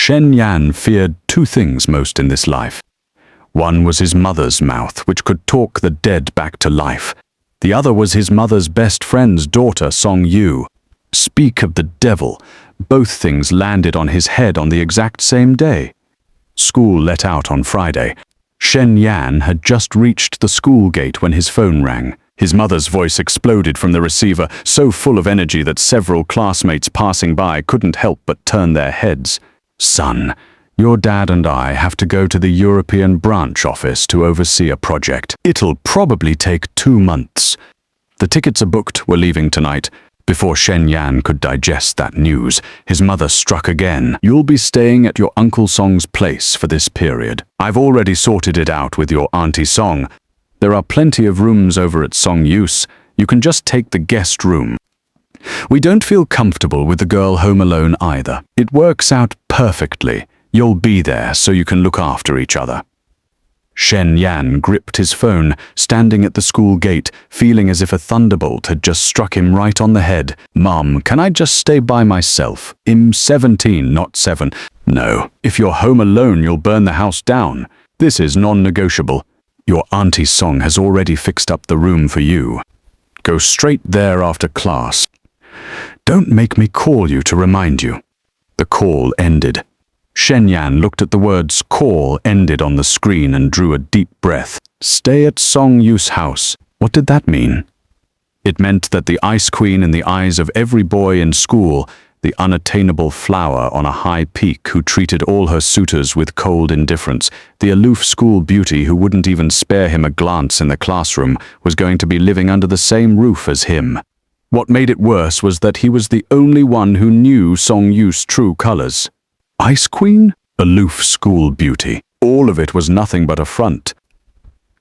Shen Yan feared two things most in this life. One was his mother's mouth, which could talk the dead back to life. The other was his mother's best friend's daughter, Song Yu. Speak of the devil, both things landed on his head on the exact same day. School let out on Friday. Shen Yan had just reached the school gate when his phone rang. His mother's voice exploded from the receiver, so full of energy that several classmates passing by couldn't help but turn their heads. "Son, your dad and I have to go to the European branch office to oversee a project. It'll probably take 2 months. The tickets are booked, we're leaving tonight." Before Shen Yan could digest that news, his mother struck again. "You'll be staying at your Uncle Song's place for this period. I've already sorted it out with your Auntie Song. There are plenty of rooms over at Song Yu's. You can just take the guest room. We don't feel comfortable with the girl home alone either. It works out perfectly. You'll be there so you can look after each other." Shen Yan gripped his phone, standing at the school gate, feeling as if a thunderbolt had just struck him right on the head. "Mom, can I just stay by myself? I'm 17, not 7. No, if you're home alone, you'll burn the house down. This is non-negotiable. Your Auntie Song has already fixed up the room for you. Go straight there after class. Don't make me call you to remind you." The call ended. Shen Yan looked at the words "call" ended on the screen and drew a deep breath. Stay at Song Yu's house. What did that mean? It meant that the Ice Queen in the eyes of every boy in school, the unattainable flower on a high peak who treated all her suitors with cold indifference, the aloof school beauty who wouldn't even spare him a glance in the classroom, was going to be living under the same roof as him. What made it worse was that he was the only one who knew Song Yu's true colors. Ice Queen? Aloof school beauty. All of it was nothing but a front.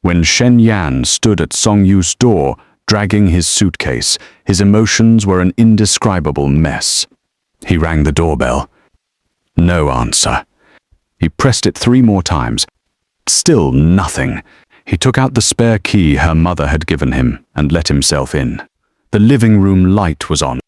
When Shen Yan stood at Song Yu's door, dragging his suitcase, his emotions were an indescribable mess. He rang the doorbell. No answer. He pressed it 3 more times. Still nothing. He took out the spare key her mother had given him and let himself in. The living room light was on.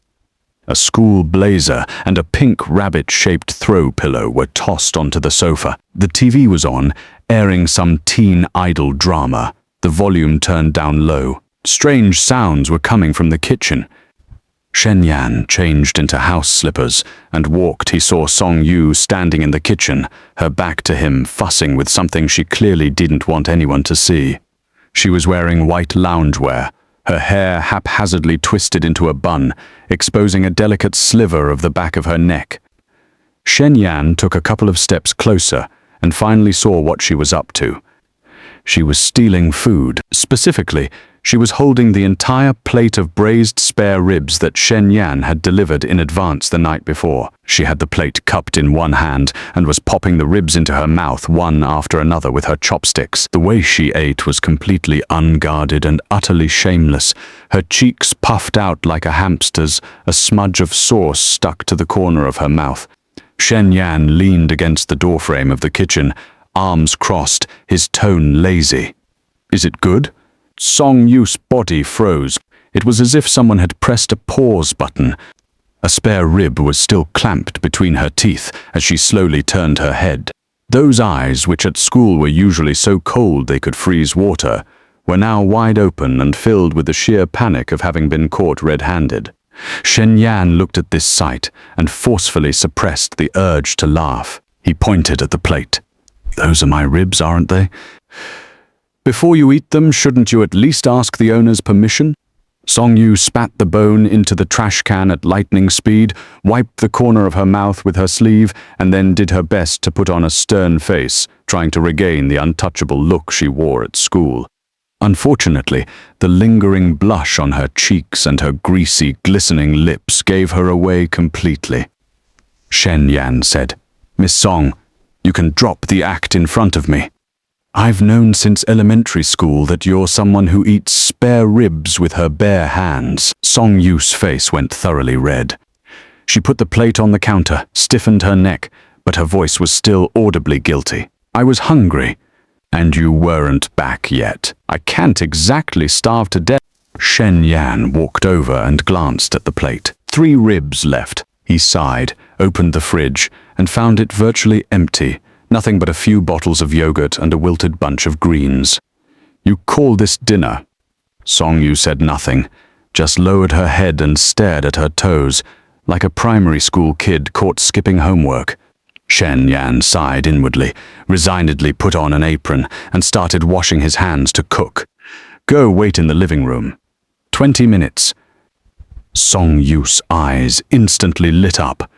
A school blazer and a pink rabbit-shaped throw pillow were tossed onto the sofa. The TV was on, airing some teen idol drama, the volume turned down low. Strange sounds were coming from the kitchen. Shen Yan changed into house slippers and walked. He saw Song Yu standing in the kitchen, her back to him, fussing with something she clearly didn't want anyone to see. She was wearing white loungewear, her hair haphazardly twisted into a bun, exposing a delicate sliver of the back of her neck. Shen Yan took a couple of steps closer and finally saw what she was up to. She was stealing food. Specifically, she was holding the entire plate of braised spare ribs that Shen Yan had delivered in advance the night before. She had the plate cupped in one hand and was popping the ribs into her mouth one after another with her chopsticks. The way she ate was completely unguarded and utterly shameless. Her cheeks puffed out like a hamster's, a smudge of sauce stuck to the corner of her mouth. Shen Yan leaned against the doorframe of the kitchen, arms crossed, his tone lazy. "Is it good?" Song Yu's body froze. It was as if someone had pressed a pause button. A spare rib was still clamped between her teeth as she slowly turned her head. Those eyes, which at school were usually so cold they could freeze water, were now wide open and filled with the sheer panic of having been caught red-handed. Shen Yan looked at this sight and forcefully suppressed the urge to laugh. He pointed at the plate. "Those are my ribs, aren't they? Before you eat them, shouldn't you at least ask the owner's permission?" Song Yu spat the bone into the trash can at lightning speed, wiped the corner of her mouth with her sleeve, and then did her best to put on a stern face, trying to regain the untouchable look she wore at school. Unfortunately, the lingering blush on her cheeks and her greasy, glistening lips gave her away completely. Shen Yan said, "Miss Song, you can drop the act in front of me. I've known since elementary school that you're someone who eats spare ribs with her bare hands." Song Yu's face went thoroughly red. She put the plate on the counter, stiffened her neck, but her voice was still audibly guilty. "I was hungry, and you weren't back yet. I can't exactly starve to death." Shen Yan walked over and glanced at the plate. 3 ribs left. He sighed, opened the fridge, and found it virtually empty, nothing but a few bottles of yogurt and a wilted bunch of greens. "You call this dinner?" Song Yu said nothing, just lowered her head and stared at her toes, like a primary school kid caught skipping homework. Shen Yan sighed inwardly, resignedly put on an apron, and started washing his hands to cook. "Go wait in the living room." 20 minutes. Song Yu's eyes instantly lit up,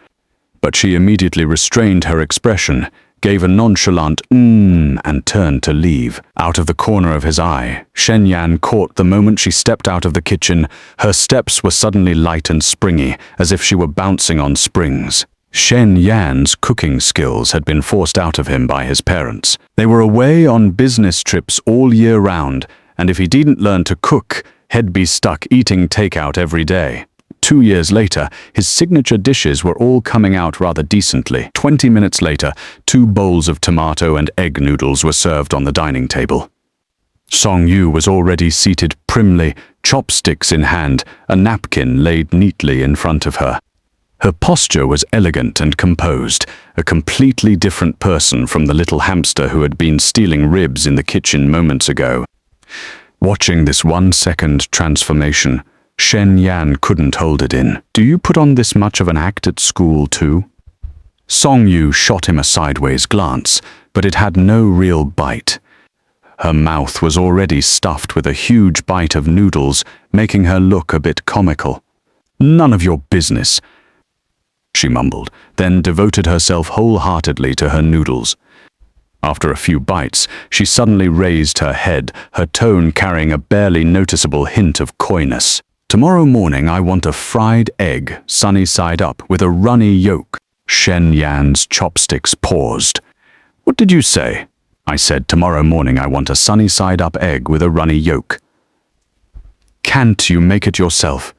but she immediately restrained her expression, gave a nonchalant and turned to leave. Out of the corner of his eye, Shen Yan caught the moment she stepped out of the kitchen. Her steps were suddenly light and springy, as if she were bouncing on springs. Shen Yan's cooking skills had been forced out of him by his parents. They were away on business trips all year round, and if he didn't learn to cook, he'd be stuck eating takeout every day. 2 years later, his signature dishes were all coming out rather decently. 20 minutes later, 2 bowls of tomato and egg noodles were served on the dining table. Song Yu was already seated primly, chopsticks in hand, a napkin laid neatly in front of her. Her posture was elegant and composed, a completely different person from the little hamster who had been stealing ribs in the kitchen moments ago. Watching this 1-second transformation, Shen Yan couldn't hold it in. "Do you put on this much of an act at school too?" Song Yu shot him a sideways glance, but it had no real bite. Her mouth was already stuffed with a huge bite of noodles, making her look a bit comical. "None of your business," she mumbled, then devoted herself wholeheartedly to her noodles. After a few bites, she suddenly raised her head, her tone carrying a barely noticeable hint of coyness. "Tomorrow morning I want a fried egg, sunny side up, with a runny yolk." Shen Yan's chopsticks paused. "What did you say?" "I said tomorrow morning I want a sunny side up egg with a runny yolk." "Can't you make it yourself?"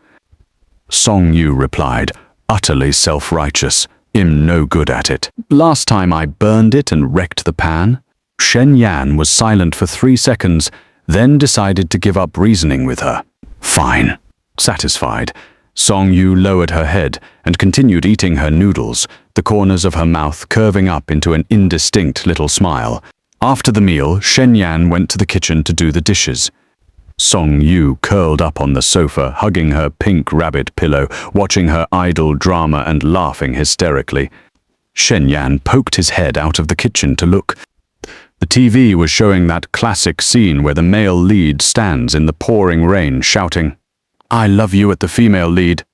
Song Yu replied, utterly self-righteous. "I'm no good at it. Last time I burned it and wrecked the pan." Shen Yan was silent for 3 seconds, then decided to give up reasoning with her. "Fine." Satisfied, Song Yu lowered her head and continued eating her noodles, the corners of her mouth curving up into an indistinct little smile. After the meal, Shen Yan went to the kitchen to do the dishes. Song Yu curled up on the sofa, hugging her pink rabbit pillow, watching her idle drama and laughing hysterically. Shen Yan poked his head out of the kitchen to look. The TV was showing that classic scene where the male lead stands in the pouring rain shouting, "I love you" at the female lead.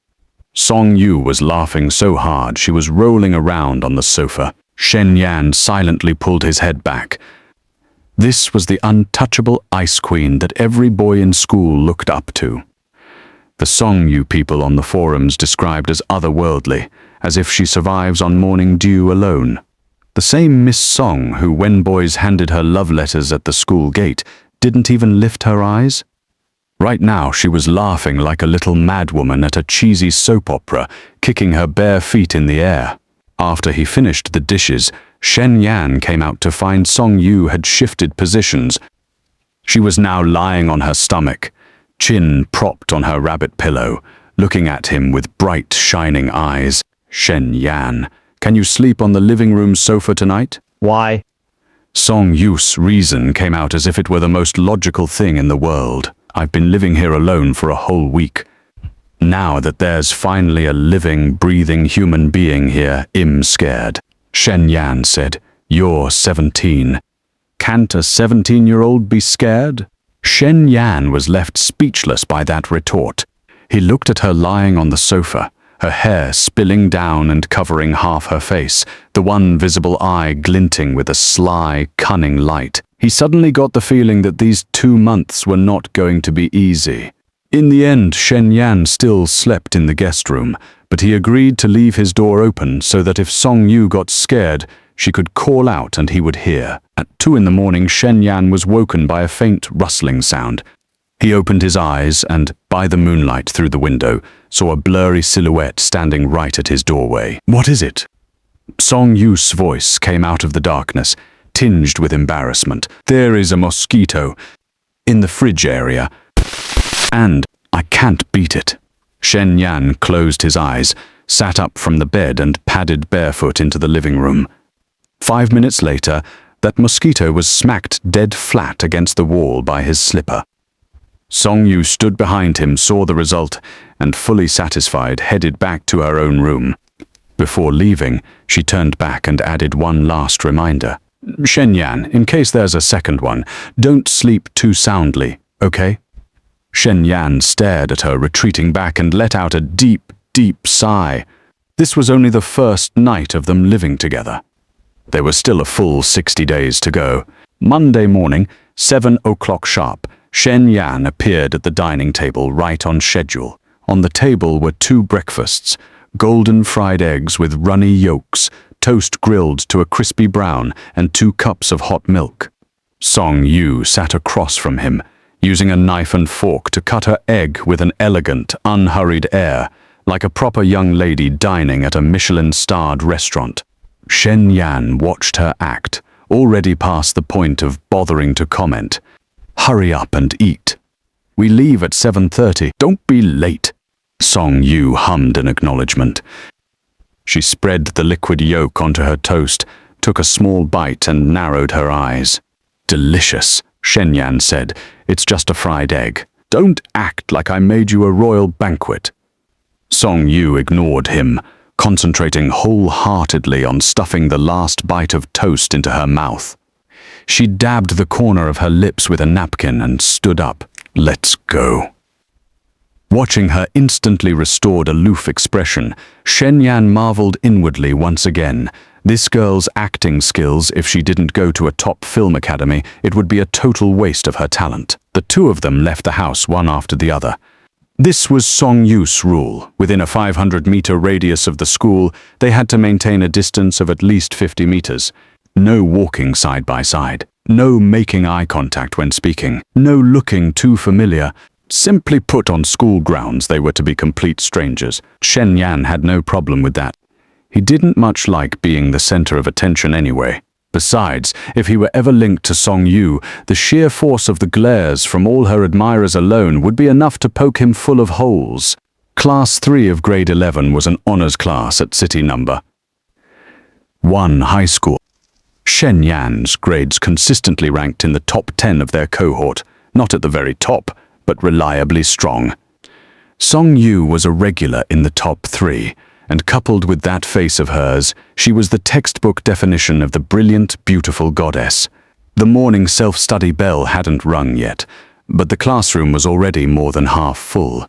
Song Yu was laughing so hard she was rolling around on the sofa. Shen Yan silently pulled his head back. This was the untouchable ice queen that every boy in school looked up to. The Song Yu people on the forums described as otherworldly, as if she survives on morning dew alone. The same Miss Song who, when boys handed her love letters at the school gate, didn't even lift her eyes. Right now she was laughing like a little madwoman at a cheesy soap opera, kicking her bare feet in the air. After he finished the dishes, Shen Yan came out to find Song Yu had shifted positions. She was now lying on her stomach, chin propped on her rabbit pillow, looking at him with bright, shining eyes. "Shen Yan, can you sleep on the living room sofa tonight?" Why? Song Yu's reason came out as if it were the most logical thing in the world. "I've been living here alone for a whole week. Now that there's finally a living, breathing human being here, I'm scared." Shen Yan said, "You're 17. Can't a 17-year-old be scared?" Shen Yan was left speechless by that retort. He looked at her lying on the sofa, her hair spilling down and covering half her face, the one visible eye glinting with a sly, cunning light. He suddenly got the feeling that these 2 months were not going to be easy. In the end, Shen Yan still slept in the guest room, but he agreed to leave his door open so that if Song Yu got scared, she could call out and he would hear. At 2 in the morning, Shen Yan was woken by a faint rustling sound. He opened his eyes and, by the moonlight through the window, saw a blurry silhouette standing right at his doorway. "What is it?" Song Yu's voice came out of the darkness, tinged with embarrassment. "There is a mosquito in the fridge area, and I can't beat it." Shen Yan closed his eyes, sat up from the bed and padded barefoot into the living room. 5 minutes later, that mosquito was smacked dead flat against the wall by his slipper. Song Yu stood behind him, saw the result, and fully satisfied, headed back to her own room. Before leaving, she turned back and added one last reminder. Shen Yan, in case there's a second one, don't sleep too soundly, okay? Shen Yan stared at her, retreating back, and let out a deep, deep sigh. This was only the first night of them living together. There was still a full 60 days to go. Monday morning, 7 o'clock sharp, Shen Yan appeared at the dining table right on schedule. On the table were 2 breakfasts, golden fried eggs with runny yolks, toast grilled to a crispy brown, and 2 cups of hot milk. Song Yu sat across from him, using a knife and fork to cut her egg with an elegant, unhurried air, like a proper young lady dining at a Michelin-starred restaurant. Shen Yan watched her act, already past the point of bothering to comment. Hurry up and eat. We leave at 7:30. Don't be late. Song Yu hummed an acknowledgement. She spread the liquid yolk onto her toast, took a small bite and narrowed her eyes. Delicious, Shen Yan said. It's just a fried egg. Don't act like I made you a royal banquet. Song Yu ignored him, concentrating wholeheartedly on stuffing the last bite of toast into her mouth. She dabbed the corner of her lips with a napkin and stood up. Let's go. Watching her instantly restored aloof expression, Shen Yan marveled inwardly once again. This girl's acting skills, if she didn't go to a top film academy, it would be a total waste of her talent. The 2 of them left the house one after the other. This was Song Yu's rule. Within a 500-meter radius of the school, they had to maintain a distance of at least 50 meters. No walking side by side. No making eye contact when speaking. No looking too familiar. Simply put, on school grounds, they were to be complete strangers. Shen Yan had no problem with that. He didn't much like being the center of attention anyway. Besides, if he were ever linked to Song Yu, the sheer force of the glares from all her admirers alone would be enough to poke him full of holes. Class 3 of grade 11 was an honors class at City Number 1 high school. Shen Yan's grades consistently ranked in the top 10 of their cohort, not at the very top, but reliably strong. Song Yu was a regular in the top 3, and coupled with that face of hers, she was the textbook definition of the brilliant, beautiful goddess. The morning self-study bell hadn't rung yet, but the classroom was already more than half full.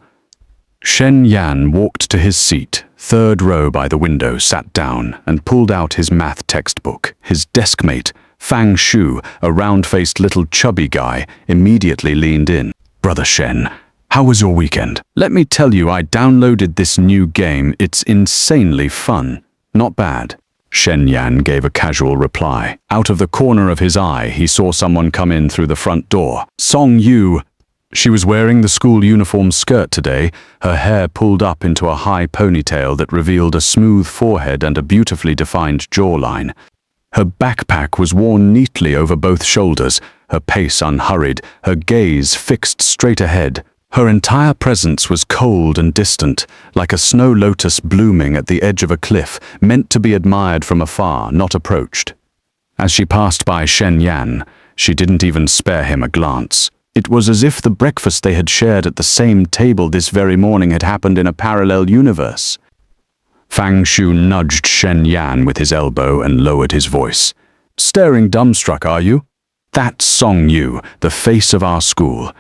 Shen Yan walked to his seat, 3rd row by the window, sat down, and pulled out his math textbook. His deskmate, Fang Shu, a round-faced little chubby guy, immediately leaned in. Brother Shen, how was your weekend? Let me tell you, I downloaded this new game. It's insanely fun. Not bad. Shen Yan gave a casual reply. Out of the corner of his eye, he saw someone come in through the front door. Song Yu. She was wearing the school uniform skirt today, her hair pulled up into a high ponytail that revealed a smooth forehead and a beautifully defined jawline. Her backpack was worn neatly over both shoulders, her pace unhurried, her gaze fixed straight ahead. Her entire presence was cold and distant, like a snow lotus blooming at the edge of a cliff, meant to be admired from afar, not approached. As she passed by Shen Yan, she didn't even spare him a glance. It was as if the breakfast they had shared at the same table this very morning had happened in a parallel universe. Fang Shu nudged Shen Yan with his elbow and lowered his voice. Staring dumbstruck, are you? That's Song Yu, the face of our school.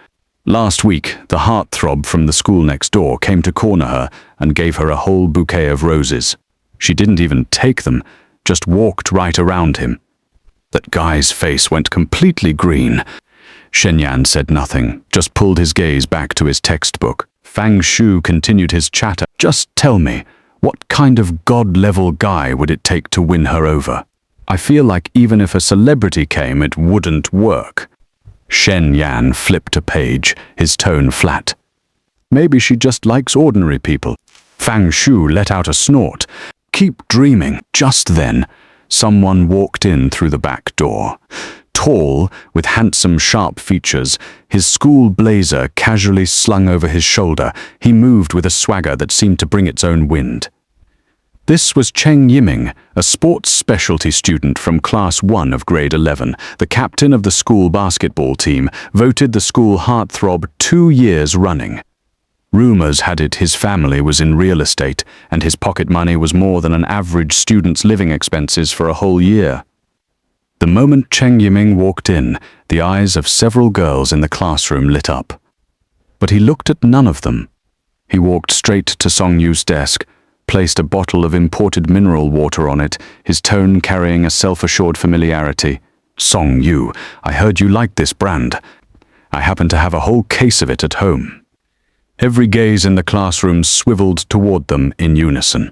Last week, the heartthrob from the school next door came to corner her and gave her a whole bouquet of roses. She didn't even take them, just walked right around him. That guy's face went completely green. Shen Yan said nothing, just pulled his gaze back to his textbook. Fang Shu continued his chatter. Just tell me, what kind of god-level guy would it take to win her over? I feel like even if a celebrity came, it wouldn't work. Shen Yan flipped a page, his tone flat. Maybe she just likes ordinary people. Fang Shu let out a snort. Keep dreaming. Just then, someone walked in through the back door. Tall, with handsome, sharp features, his school blazer casually slung over his shoulder, he moved with a swagger that seemed to bring its own wind. This was Cheng Yiming, a sports specialty student from Class 1 of grade 11, the captain of the school basketball team, voted the school heartthrob 2 years running. Rumors had it his family was in real estate, and his pocket money was more than an average student's living expenses for a whole year. The moment Cheng Yiming walked in, the eyes of several girls in the classroom lit up. But he looked at none of them. He walked straight to Song Yu's desk, placed a bottle of imported mineral water on it, his tone carrying a self-assured familiarity. "Song Yu, I heard you liked this brand. I happen to have a whole case of it at home." Every gaze in the classroom swiveled toward them in unison.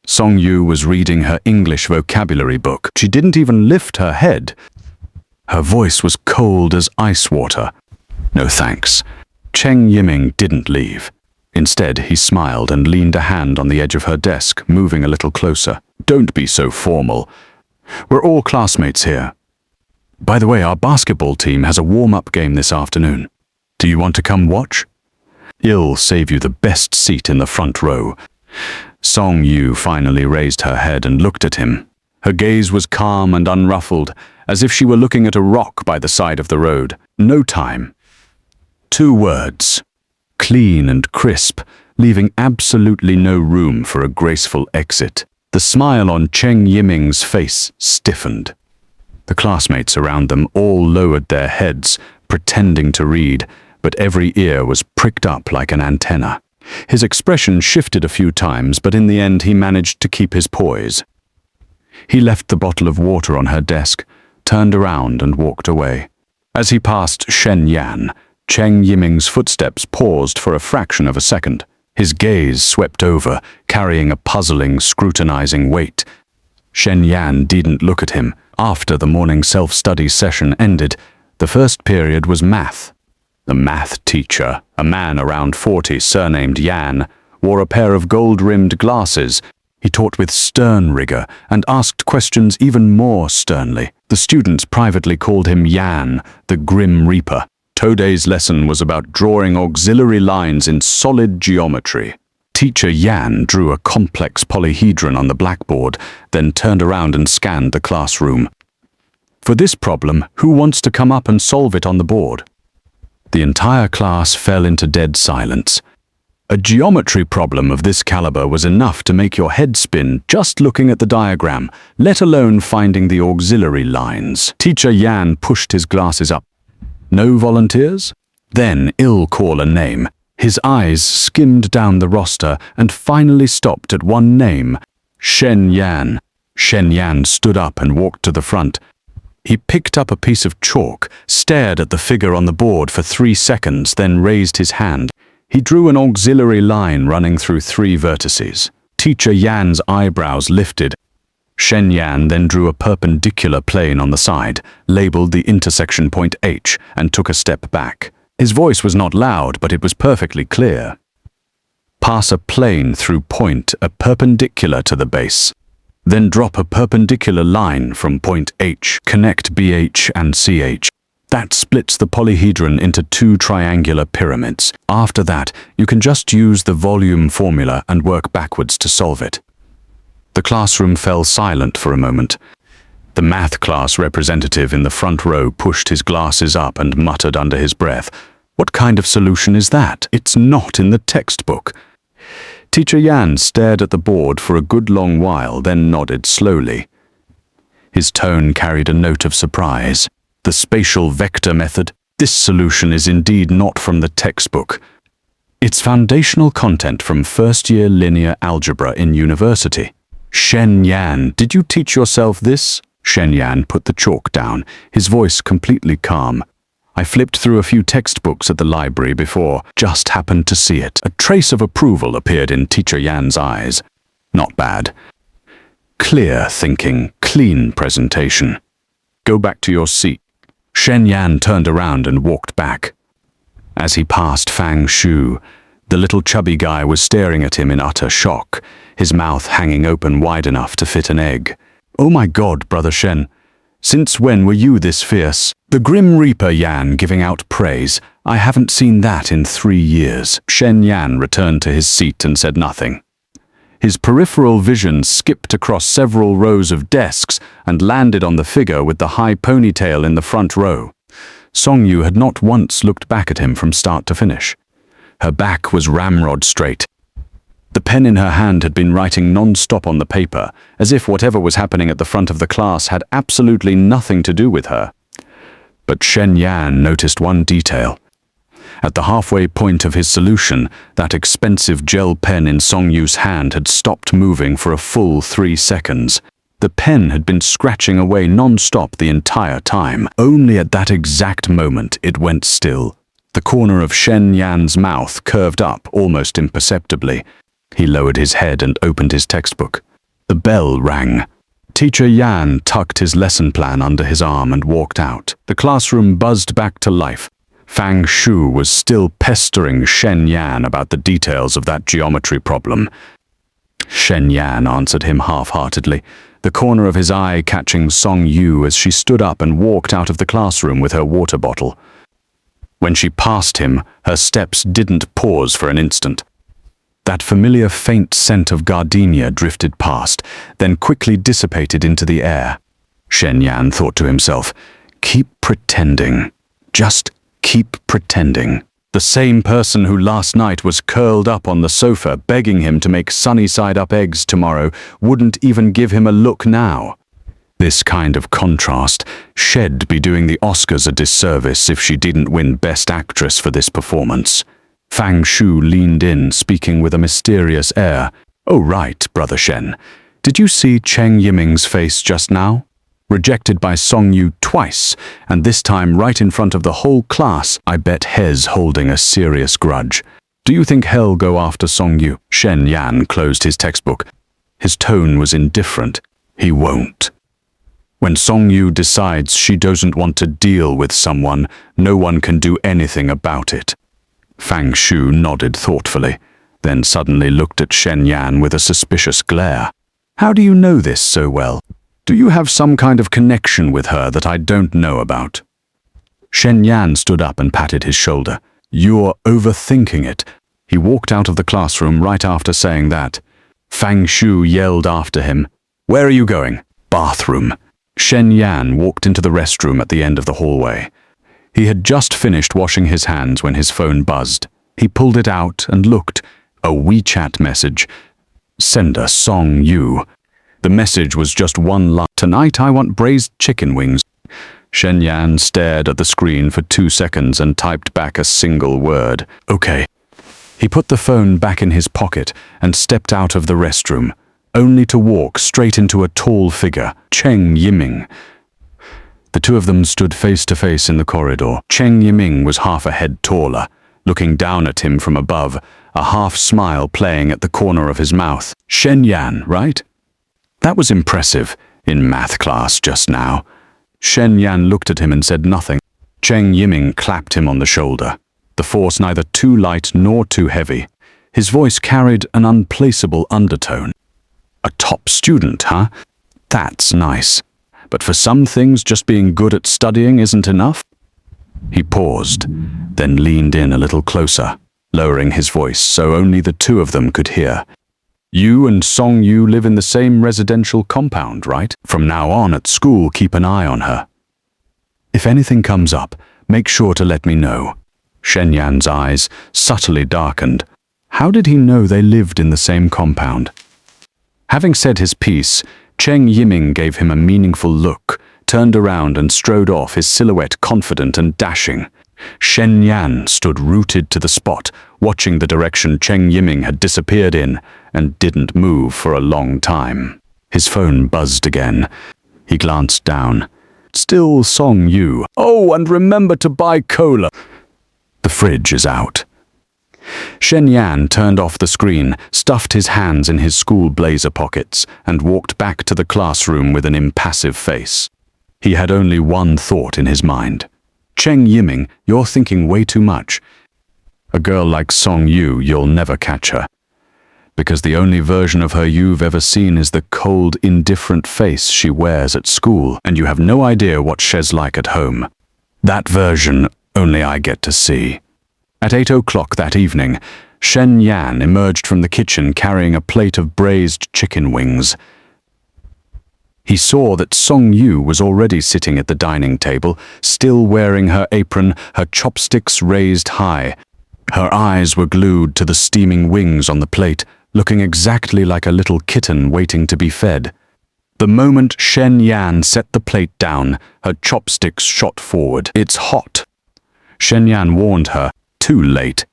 Song Yu was reading her English vocabulary book. She didn't even lift her head. Her voice was cold as ice water. "No thanks." Cheng Yiming didn't leave. Instead, he smiled and leaned a hand on the edge of her desk, moving a little closer. "Don't be so formal. We're all classmates here. By the way, our basketball team has a warm-up game this afternoon. Do you want to come watch? I'll save you the best seat in the front row." Song Yu finally raised her head and looked at him. Her gaze was calm and unruffled, as if she were looking at a rock by the side of the road. No time. 2 words. Clean and crisp, leaving absolutely no room for a graceful exit. The smile on Cheng Yiming's face stiffened. The classmates around them all lowered their heads, pretending to read, but every ear was pricked up like an antenna. His expression shifted a few times, but in the end he managed to keep his poise. He left the bottle of water on her desk, turned around and walked away. As he passed Shen Yan, Cheng Yiming's footsteps paused for a fraction of a second. His gaze swept over, carrying a puzzling, scrutinizing weight. Shen Yan didn't look at him. After the morning self-study session ended, the first period was math. The math teacher, a man around 40 surnamed Yan, wore a pair of gold-rimmed glasses. He taught with stern rigor and asked questions even more sternly. The students privately called him Yan, the Grim Reaper. Today's lesson was about drawing auxiliary lines in solid geometry. Teacher Yan drew a complex polyhedron on the blackboard, then turned around and scanned the classroom. "For this problem, who wants to come up and solve it on the board?" The entire class fell into dead silence. A geometry problem of this caliber was enough to make your head spin just looking at the diagram, let alone finding the auxiliary lines. Teacher Yan pushed his glasses up. "No volunteers?" Then I'll call a name. His eyes skimmed down the roster and finally stopped at one name, Shen Yan. Shen Yan stood up and walked to the front. He picked up a piece of chalk, stared at the figure on the board for 3 seconds, then raised his hand. He drew an auxiliary line running through 3 vertices. Teacher Yan's eyebrows lifted. Shen Yan then drew a perpendicular plane on the side, labeled the intersection point H, and took a step back. His voice was not loud, but it was perfectly clear. "Pass a plane through point a perpendicular to the base. Then drop a perpendicular line from point H. Connect BH and CH. That splits the polyhedron into 2 triangular pyramids. After that, you can just use the volume formula and work backwards to solve it." The classroom fell silent for a moment. The math class representative in the front row pushed his glasses up and muttered under his breath, "What kind of solution is that? It's not in the textbook." Teacher Yan stared at the board for a good long while, then nodded slowly. His tone carried a note of surprise. "The spatial vector method? This solution is indeed not from the textbook. It's foundational content from first-year linear algebra in university." "Shen Yan, did you teach yourself this?" Shen Yan put the chalk down, his voice completely calm. "I flipped through a few textbooks at the library before, just happened to see it." A trace of approval appeared in Teacher Yan's eyes. "Not bad. Clear thinking, clean presentation. Go back to your seat." Shen Yan turned around and walked back. As he passed Fang Shu, the little chubby guy was staring at him in utter shock, his mouth hanging open wide enough to fit an egg. "Oh my God, Brother Shen, since when were you this fierce?" The Grim Reaper Yan giving out praise. "I haven't seen that in 3 years." Shen Yan returned to his seat and said nothing. His peripheral vision skipped across several rows of desks and landed on the figure with the high ponytail in the front row. Song-yu had not once looked back at him from start to finish. Her back was ramrod straight. The pen in her hand had been writing non-stop on the paper, as if whatever was happening at the front of the class had absolutely nothing to do with her. But Shen Yan noticed one detail. At the halfway point of his solution, that expensive gel pen in Song-yu's hand had stopped moving for a full 3 seconds. The pen had been scratching away non-stop the entire time. Only at that exact moment it went still. The corner of Shen Yan's mouth curved up almost imperceptibly. He lowered his head and opened his textbook. The bell rang. Teacher Yan tucked his lesson plan under his arm and walked out. The classroom buzzed back to life. Fang Shu was still pestering Shen Yan about the details of that geometry problem. Shen Yan answered him half-heartedly, the corner of his eye catching Song-yu as she stood up and walked out of the classroom with her water bottle. When she passed him, her steps didn't pause for an instant. That familiar faint scent of gardenia drifted past, then quickly dissipated into the air. Shen Yan thought to himself, keep pretending. Just keep pretending. The same person who last night was curled up on the sofa begging him to make sunny-side-up eggs tomorrow wouldn't even give him a look now. This kind of contrast, she'd be doing the Oscars a disservice if she didn't win Best Actress for this performance. Fang Shu leaned in, speaking with a mysterious air. "Oh right, Brother Shen. Did you see Cheng Yiming's face just now? Rejected by Song-yu twice, and this time right in front of the whole class. I bet He's holding a serious grudge. Do you think he'll go after Song-yu?" Shen Yan closed his textbook. His tone was indifferent. He won't. When Song-yu decides she doesn't want to deal with someone, no one can do anything about it. Fang Shu nodded thoughtfully, then suddenly looked at Shen Yan with a suspicious glare. "How do you know this so well? Do you have some kind of connection with her that I don't know about?" Shen Yan stood up and patted his shoulder. "You're overthinking it." He walked out of the classroom right after saying that. Fang Shu yelled after him, "Where are you going?" "Bathroom." Shen Yan walked into the restroom at the end of the hallway. He had just finished washing his hands when his phone buzzed. He pulled it out and looked. A WeChat message. "Sender Song-yu." The message was just one line. "Tonight I want braised chicken wings." Shen Yan stared at the screen for 2 seconds and typed back a single word. "Okay." He put the phone back in his pocket and stepped out of the restroom, only to walk straight into a tall figure, Cheng Yiming. The two of them stood face to face in the corridor. Cheng Yiming was half a head taller, looking down at him from above, a half-smile playing at the corner of his mouth. "Shen Yan, right? That was impressive, in math class just now." Shen Yan looked at him and said nothing. Cheng Yiming clapped him on the shoulder, the force neither too light nor too heavy. His voice carried an unplaceable undertone. "A top student, huh? That's nice. But for some things, just being good at studying isn't enough." He paused, then leaned in a little closer, lowering his voice so only the two of them could hear. "You and Song-yu live in the same residential compound, right? From now on at school, keep an eye on her. If anything comes up, make sure to let me know." Shen Yan's eyes subtly darkened. How did he know they lived in the same compound? Having said his piece, Cheng Yiming gave him a meaningful look, turned around and strode off, his silhouette confident and dashing. Shen Yan stood rooted to the spot, watching the direction Cheng Yiming had disappeared in, and didn't move for a long time. His phone buzzed again. He glanced down. "Still Song-yu. Oh, and remember to buy cola. The fridge is out." Shen Yan turned off the screen, stuffed his hands in his school blazer pockets, and walked back to the classroom with an impassive face. He had only one thought in his mind. "Cheng Yiming, you're thinking way too much. A girl like Song-yu, you'll never catch her. Because the only version of her you've ever seen is the cold, indifferent face she wears at school, and you have no idea what she's like at home. That version only I get to see." At 8 o'clock that evening, Shen Yan emerged from the kitchen carrying a plate of braised chicken wings. He saw that Song Yu was already sitting at the dining table, still wearing her apron, her chopsticks raised high. Her eyes were glued to the steaming wings on the plate, looking exactly like a little kitten waiting to be fed. The moment Shen Yan set the plate down, her chopsticks shot forward. "It's hot." Shen Yan warned her, too late.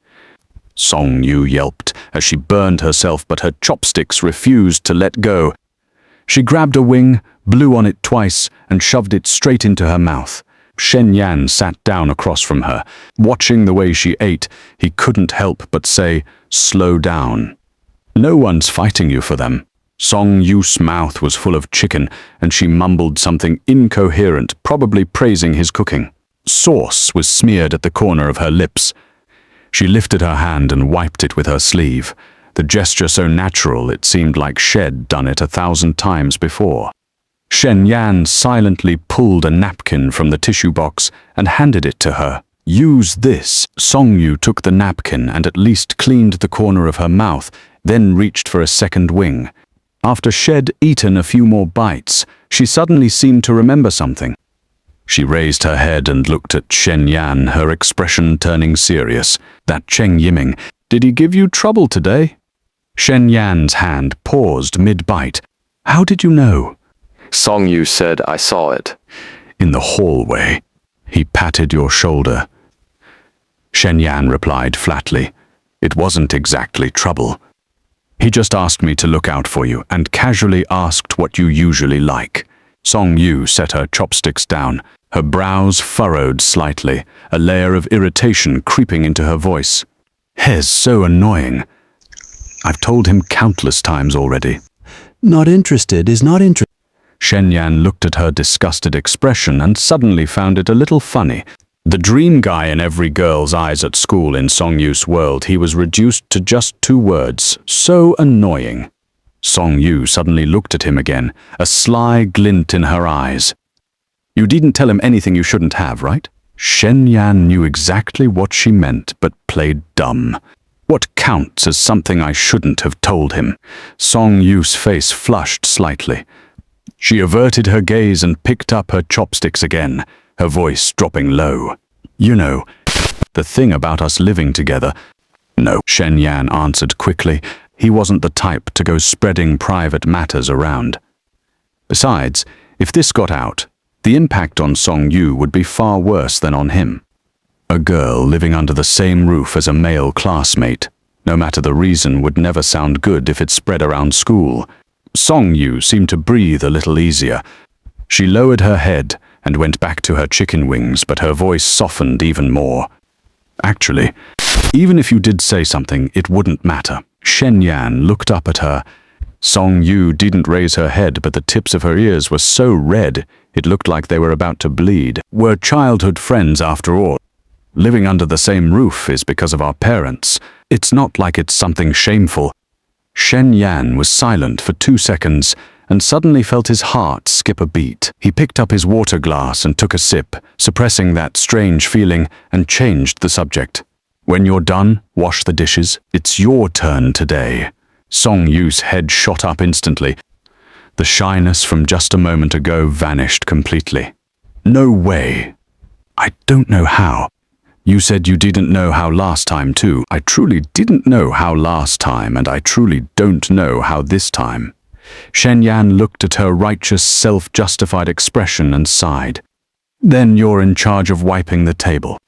Song Yu yelped as she burned herself, but her chopsticks refused to let go. She grabbed a wing, blew on it twice, and shoved it straight into her mouth. Shen Yan sat down across from her. Watching the way she ate, he couldn't help but say, "Slow down. No one's fighting you for them." Song Yu's mouth was full of chicken, and she mumbled something incoherent, probably praising his cooking. Sauce was smeared at the corner of her lips. She lifted her hand and wiped it with her sleeve, the gesture so natural it seemed like she'd done it 1,000 times before. Shen Yan silently pulled a napkin from the tissue box and handed it to her. "Use this." Song Yu took the napkin and at least cleaned the corner of her mouth, then reached for a second wing. After she'd eaten a few more bites, she suddenly seemed to remember something. She raised her head and looked at Shen Yan, her expression turning serious. "That Cheng Yiming, did he give you trouble today?" Shen Yan's hand paused mid-bite. "How did you know?" Song Yu said, "I saw it." "In the hallway. He patted your shoulder." Shen Yan replied flatly, "It wasn't exactly trouble. He just asked me to look out for you and casually asked what you usually like." Song Yu set her chopsticks down, her brows furrowed slightly, a layer of irritation creeping into her voice. "He's so annoying. I've told him countless times already." Not interested is not interested. Shen Yan looked at her disgusted expression and suddenly found it a little funny. The dream guy in every girl's eyes at school in Song Yu's world, he was reduced to just 2 words. So annoying. Song Yu suddenly looked at him again, a sly glint in her eyes. "You didn't tell him anything you shouldn't have, right?" Shen Yan knew exactly what she meant, but played dumb. "What counts as something I shouldn't have told him?" Song Yu's face flushed slightly. She averted her gaze and picked up her chopsticks again, her voice dropping low. "You know, the thing about us living together." "No," Shen Yan answered quickly. He wasn't the type to go spreading private matters around. Besides, if this got out, the impact on Song Yu would be far worse than on him. A girl living under the same roof as a male classmate, no matter the reason, would never sound good if it spread around school. Song Yu seemed to breathe a little easier. She lowered her head and went back to her chicken wings, but her voice softened even more. "Actually, even if you did say something, it wouldn't matter." Shen Yan looked up at her. Song Yu didn't raise her head, but the tips of her ears were so red it looked like they were about to bleed. "We're childhood friends after all. Living under the same roof is because of our parents. It's not like it's something shameful." Shen Yan was silent for 2 seconds and suddenly felt his heart skip a beat. He picked up his water glass and took a sip, suppressing that strange feeling, and changed the subject. "When you're done, wash the dishes. It's your turn today." Song Yu's head shot up instantly. The shyness from just a moment ago vanished completely. "No way. I don't know how. You said you didn't know how last time too." "I truly didn't know how last time, and I truly don't know how this time." Shen Yan looked at her righteous, self-justified expression and sighed. "Then you're in charge of wiping the table."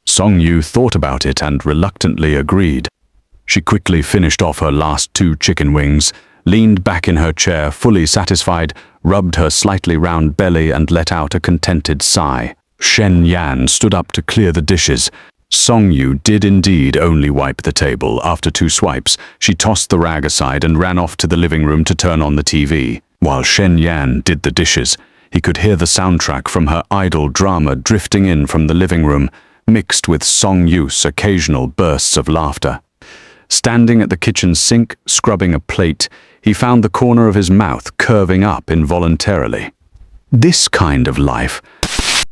Song Yu thought about it and reluctantly agreed. She quickly finished off her last 2 chicken wings, leaned back in her chair fully satisfied, rubbed her slightly round belly and let out a contented sigh. Shen Yan stood up to clear the dishes. Song Yu did indeed only wipe the table. After 2 swipes, she tossed the rag aside and ran off to the living room to turn on the TV. While Shen Yan did the dishes, he could hear the soundtrack from her idol drama drifting in from the living room, mixed with Song Yu's occasional bursts of laughter. Standing at the kitchen sink, scrubbing a plate, he found the corner of his mouth curving up involuntarily. This kind of life.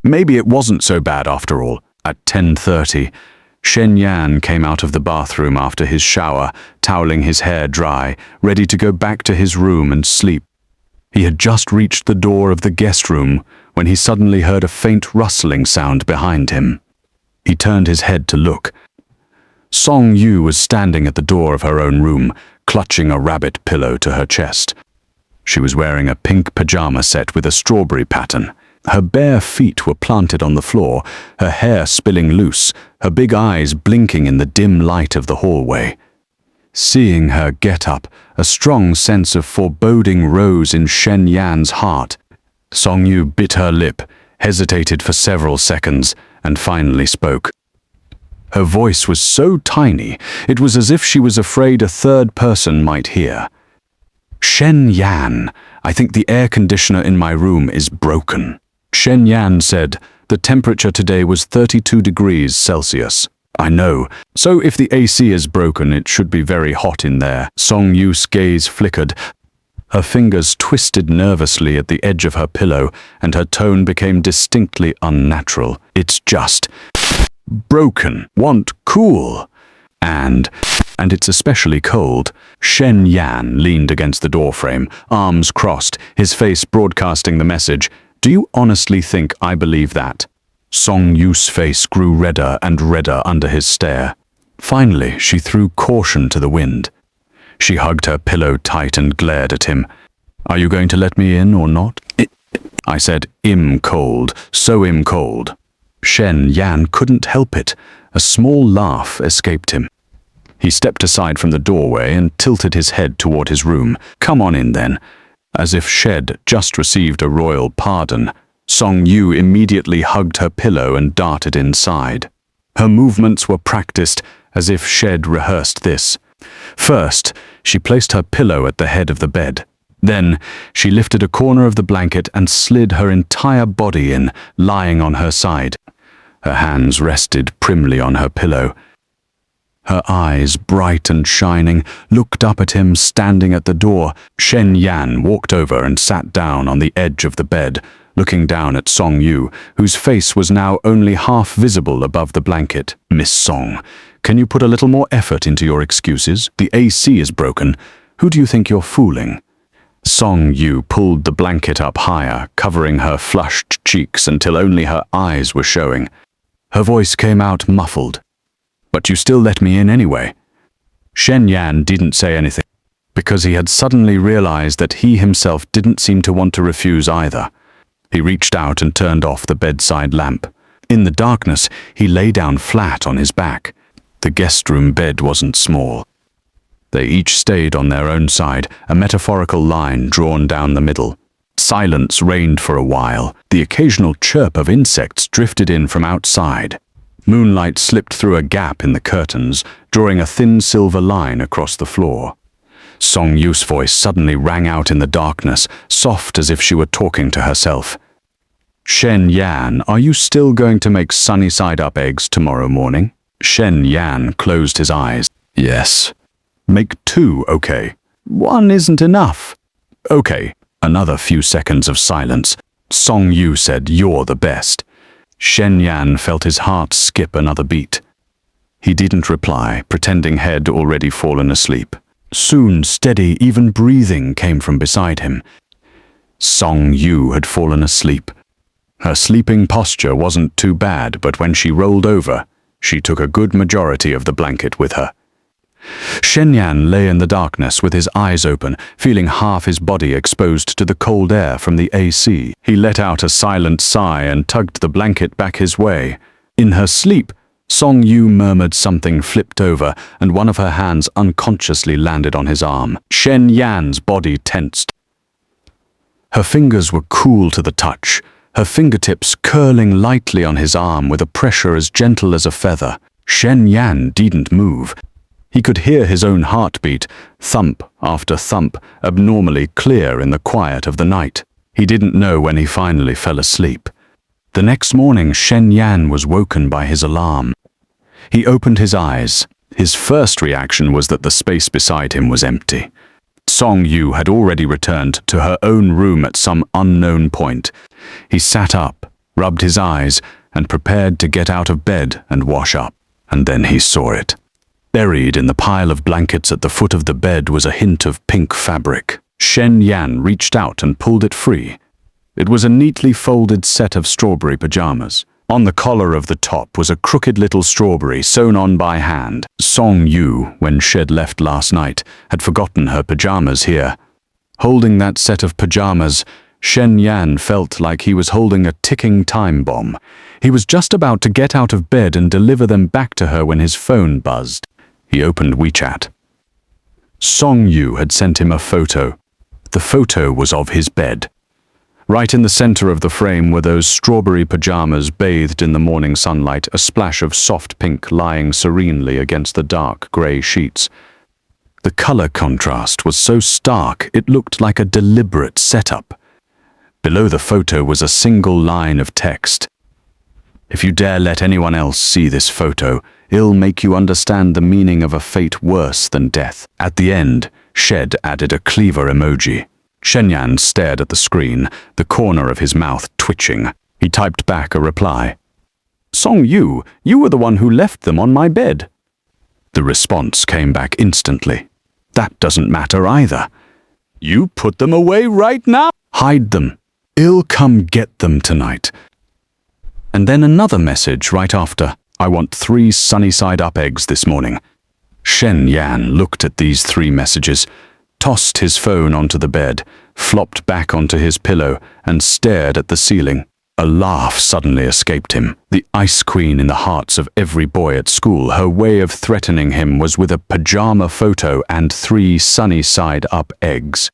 Maybe it wasn't so bad after all. At 10:30, Shen Yan came out of the bathroom after his shower, toweling his hair dry, ready to go back to his room and sleep. He had just reached the door of the guest room when he suddenly heard a faint rustling sound behind him. He turned his head to look. Song Yu was standing at the door of her own room, clutching a rabbit pillow to her chest. She was wearing a pink pajama set with a strawberry pattern. Her bare feet were planted on the floor, her hair spilling loose, her big eyes blinking in the dim light of the hallway. Seeing her get up, a strong sense of foreboding rose in Shen Yan's heart. Song Yu bit her lip, hesitated for several seconds, and finally spoke. Her voice was so tiny, it was as if she was afraid a third person might hear. Shen Yan, I think the air conditioner in my room is broken. Shen Yan said, the temperature today was 32 degrees Celsius. I know, so if the AC is broken, it should be very hot in there. Song Yu's gaze flickered. Her fingers twisted nervously at the edge of her pillow, and her tone became distinctly unnatural. It's just broken. Want cool. And it's especially cold. Shen Yan leaned against the doorframe, arms crossed, his face broadcasting the message. Do you honestly think I believe that? Song Yu's face grew redder and redder under his stare. Finally, she threw caution to the wind. She hugged her pillow tight and glared at him. Are you going to let me in or not? I said, cold, so cold. Shen Yan couldn't help it. A small laugh escaped him. He stepped aside from the doorway and tilted his head toward his room. Come on in then. As if Shed just received a royal pardon, Song Yu immediately hugged her pillow and darted inside. Her movements were practiced as if Shed rehearsed this. First, she placed her pillow at the head of the bed. Then, she lifted a corner of the blanket and slid her entire body in, lying on her side. Her hands rested primly on her pillow. Her eyes, bright and shining, looked up at him standing at the door. Shen Yan walked over and sat down on the edge of the bed, looking down at Song Yu, whose face was now only half visible above the blanket. Miss Song, can you put a little more effort into your excuses? The AC is broken. Who do you think you're fooling? Song Yu pulled the blanket up higher, covering her flushed cheeks until only her eyes were showing. Her voice came out muffled. But you still let me in anyway. Shen Yan didn't say anything, because he had suddenly realized that he himself didn't seem to want to refuse either. He reached out and turned off the bedside lamp. In the darkness, he lay down flat on his back. The guest room bed wasn't small. They each stayed on their own side, a metaphorical line drawn down the middle. Silence reigned for a while. The occasional chirp of insects drifted in from outside. Moonlight slipped through a gap in the curtains, drawing a thin silver line across the floor. Song Yu's voice suddenly rang out in the darkness, soft as if she were talking to herself. Shen Yan, are you still going to make sunny-side-up eggs tomorrow morning? Shen Yan closed his eyes. Yes. Make 2, okay. 1 isn't enough. Okay. Another few seconds of silence. Song Yu said, you're the best. Shen Yan felt his heart skip another beat. He didn't reply, pretending he'd already fallen asleep. Soon, steady, even breathing came from beside him. Song Yu had fallen asleep. Her sleeping posture wasn't too bad, but when she rolled over, she took a good majority of the blanket with her. Shen Yan lay in the darkness with his eyes open, feeling half his body exposed to the cold air from the AC. He let out a silent sigh and tugged the blanket back his way. In her sleep, Song Yu murmured something flipped over, and one of her hands unconsciously landed on his arm. Shen Yan's body tensed. Her fingers were cool to the touch, her fingertips curling lightly on his arm with a pressure as gentle as a feather. Shen Yan didn't move. He could hear his own heartbeat, thump after thump, abnormally clear in the quiet of the night. He didn't know when he finally fell asleep. The next morning, Shen Yan was woken by his alarm. He opened his eyes. His first reaction was that the space beside him was empty. Song Yu had already returned to her own room at some unknown point. He sat up, rubbed his eyes, and prepared to get out of bed and wash up. And then he saw it. Buried in the pile of blankets at the foot of the bed was a hint of pink fabric. Shen Yan reached out and pulled it free. It was a neatly folded set of strawberry pajamas. On the collar of the top was a crooked little strawberry sewn on by hand. Song Yu, when Shed left last night, had forgotten her pajamas here. Holding that set of pajamas, Shen Yan felt like he was holding a ticking time bomb. He was just about to get out of bed and deliver them back to her when his phone buzzed. He opened WeChat. Song Yu had sent him a photo. The photo was of his bed. Right in the center of the frame were those strawberry pajamas bathed in the morning sunlight, a splash of soft pink lying serenely against the dark grey sheets. The color contrast was so stark it looked like a deliberate setup. Below the photo was a single line of text. "If you dare let anyone else see this photo, it'll make you understand the meaning of a fate worse than death." At the end, Shed added a cleaver emoji. Shen Yan stared at the screen, the corner of his mouth twitching. He typed back a reply. "Song Yu, you were the one who left them on my bed." The response came back instantly. "That doesn't matter either. You put them away right now. Hide them. I'll come get them tonight." And then another message right after. "I want 3 sunny-side-up eggs this morning." Shen Yan looked at these 3 messages, tossed his phone onto the bed, flopped back onto his pillow, and stared at the ceiling. A laugh suddenly escaped him. The ice queen in the hearts of every boy at school, her way of threatening him was with a pajama photo and 3 sunny-side-up eggs.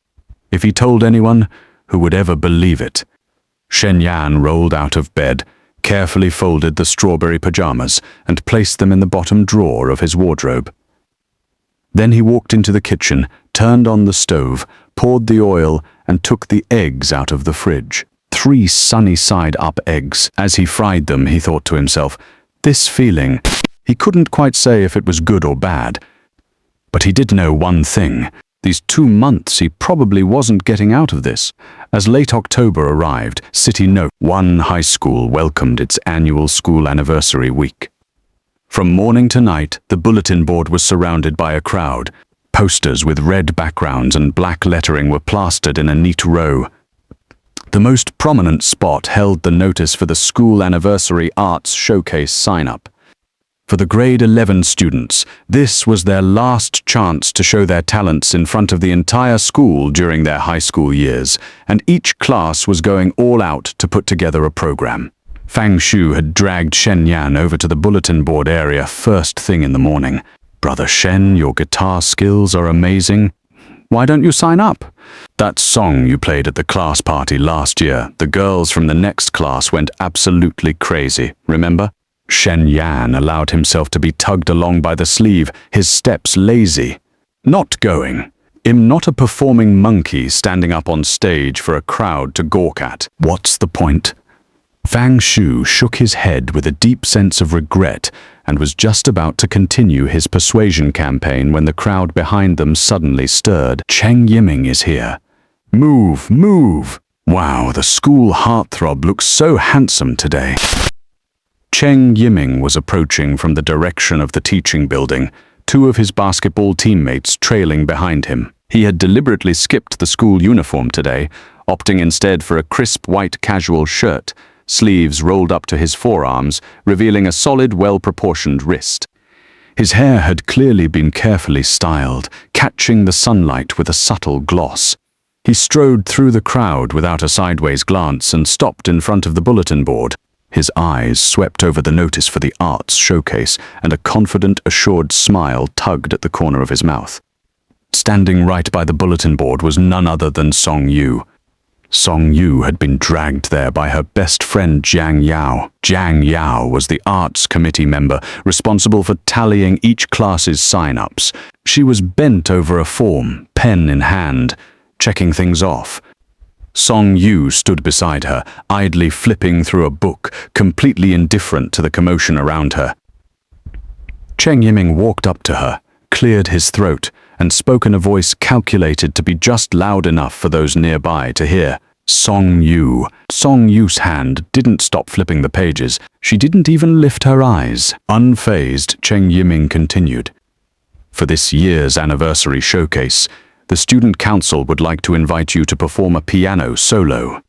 If he told anyone, who would ever believe it? Shen Yan rolled out of bed, carefully folded the strawberry pajamas, and placed them in the bottom drawer of his wardrobe. Then he walked into the kitchen, turned on the stove, poured the oil, and took the eggs out of the fridge. 3 sunny-side-up eggs. As he fried them, he thought to himself, this feeling. He couldn't quite say if it was good or bad. But he did know one thing. These 2 months he probably wasn't getting out of this. As late October arrived, City Note, one high school welcomed its annual school anniversary week. From morning to night, the bulletin board was surrounded by a crowd. Posters with red backgrounds and black lettering were plastered in a neat row. The most prominent spot held the notice for the School Anniversary Arts Showcase sign-up. For the grade 11 students, this was their last chance to show their talents in front of the entire school during their high school years, and each class was going all out to put together a program. Fang Shu had dragged Shen Yan over to the bulletin board area first thing in the morning. "Brother Shen, your guitar skills are amazing. Why don't you sign up? That song you played at the class party last year, the girls from the next class went absolutely crazy, remember?" Shen Yan allowed himself to be tugged along by the sleeve, his steps lazy. Not going. I'm not a performing monkey standing up on stage for a crowd to gawk at. What's the point? Fang Shu shook his head with a deep sense of regret and was just about to continue his persuasion campaign when the crowd behind them suddenly stirred. "Cheng Yiming is here. Move, move. Wow, the school heartthrob looks so handsome today." Cheng Yiming was approaching from the direction of the teaching building, 2 of his basketball teammates trailing behind him. He had deliberately skipped the school uniform today, opting instead for a crisp white casual shirt, sleeves rolled up to his forearms, revealing a solid, well-proportioned wrist. His hair had clearly been carefully styled, catching the sunlight with a subtle gloss. He strode through the crowd without a sideways glance and stopped in front of the bulletin board. His eyes swept over the notice for the arts showcase, and a confident, assured smile tugged at the corner of his mouth. Standing right by the bulletin board was none other than Song Yu. Song Yu had been dragged there by her best friend Jiang Yao. Jiang Yao was the arts committee member responsible for tallying each class's sign-ups. She was bent over a form, pen in hand, checking things off. Song Yu stood beside her, idly flipping through a book, completely indifferent to the commotion around her. Cheng Yiming walked up to her, cleared his throat, and spoke in a voice calculated to be just loud enough for those nearby to hear. Song Yu. Song Yu's hand didn't stop flipping the pages. She didn't even lift her eyes. Unfazed, Cheng Yiming continued. For this year's anniversary showcase, the student council would like to invite you to perform a piano solo.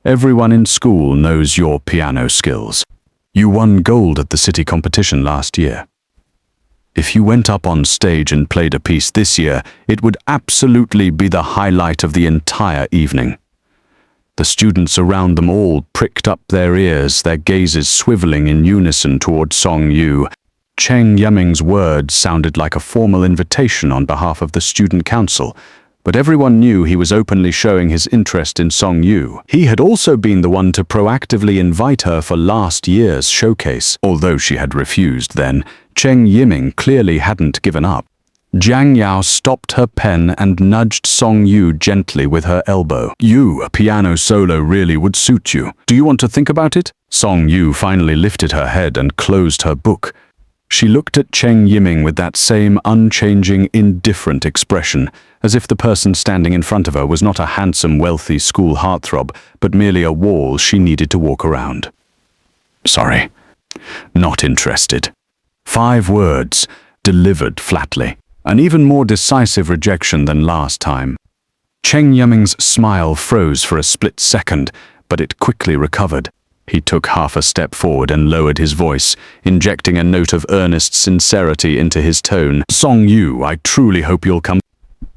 Everyone in school knows your piano skills. You won gold at the city competition last year. If you went up on stage and played a piece this year, it would absolutely be the highlight of the entire evening. The students around them all pricked up their ears, their gazes swiveling in unison toward Song Yu. Cheng Yiming's words sounded like a formal invitation on behalf of the student council, but everyone knew he was openly showing his interest in Song Yu. He had also been the one to proactively invite her for last year's showcase. Although she had refused then, Cheng Yiming clearly hadn't given up. Jiang Yao stopped her pen and nudged Song Yu gently with her elbow. A piano solo really would suit you. Do you want to think about it? Song Yu finally lifted her head and closed her book. She looked at Cheng Yiming with that same unchanging, indifferent expression, as if the person standing in front of her was not a handsome, wealthy school heartthrob, but merely a wall she needed to walk around. Sorry. Not interested. 5 words, delivered flatly. An even more decisive rejection than last time. Cheng Yiming's smile froze for a split second, but it quickly recovered. He took half a step forward and lowered his voice, injecting a note of earnest sincerity into his tone. Song Yu, I truly hope you'll come.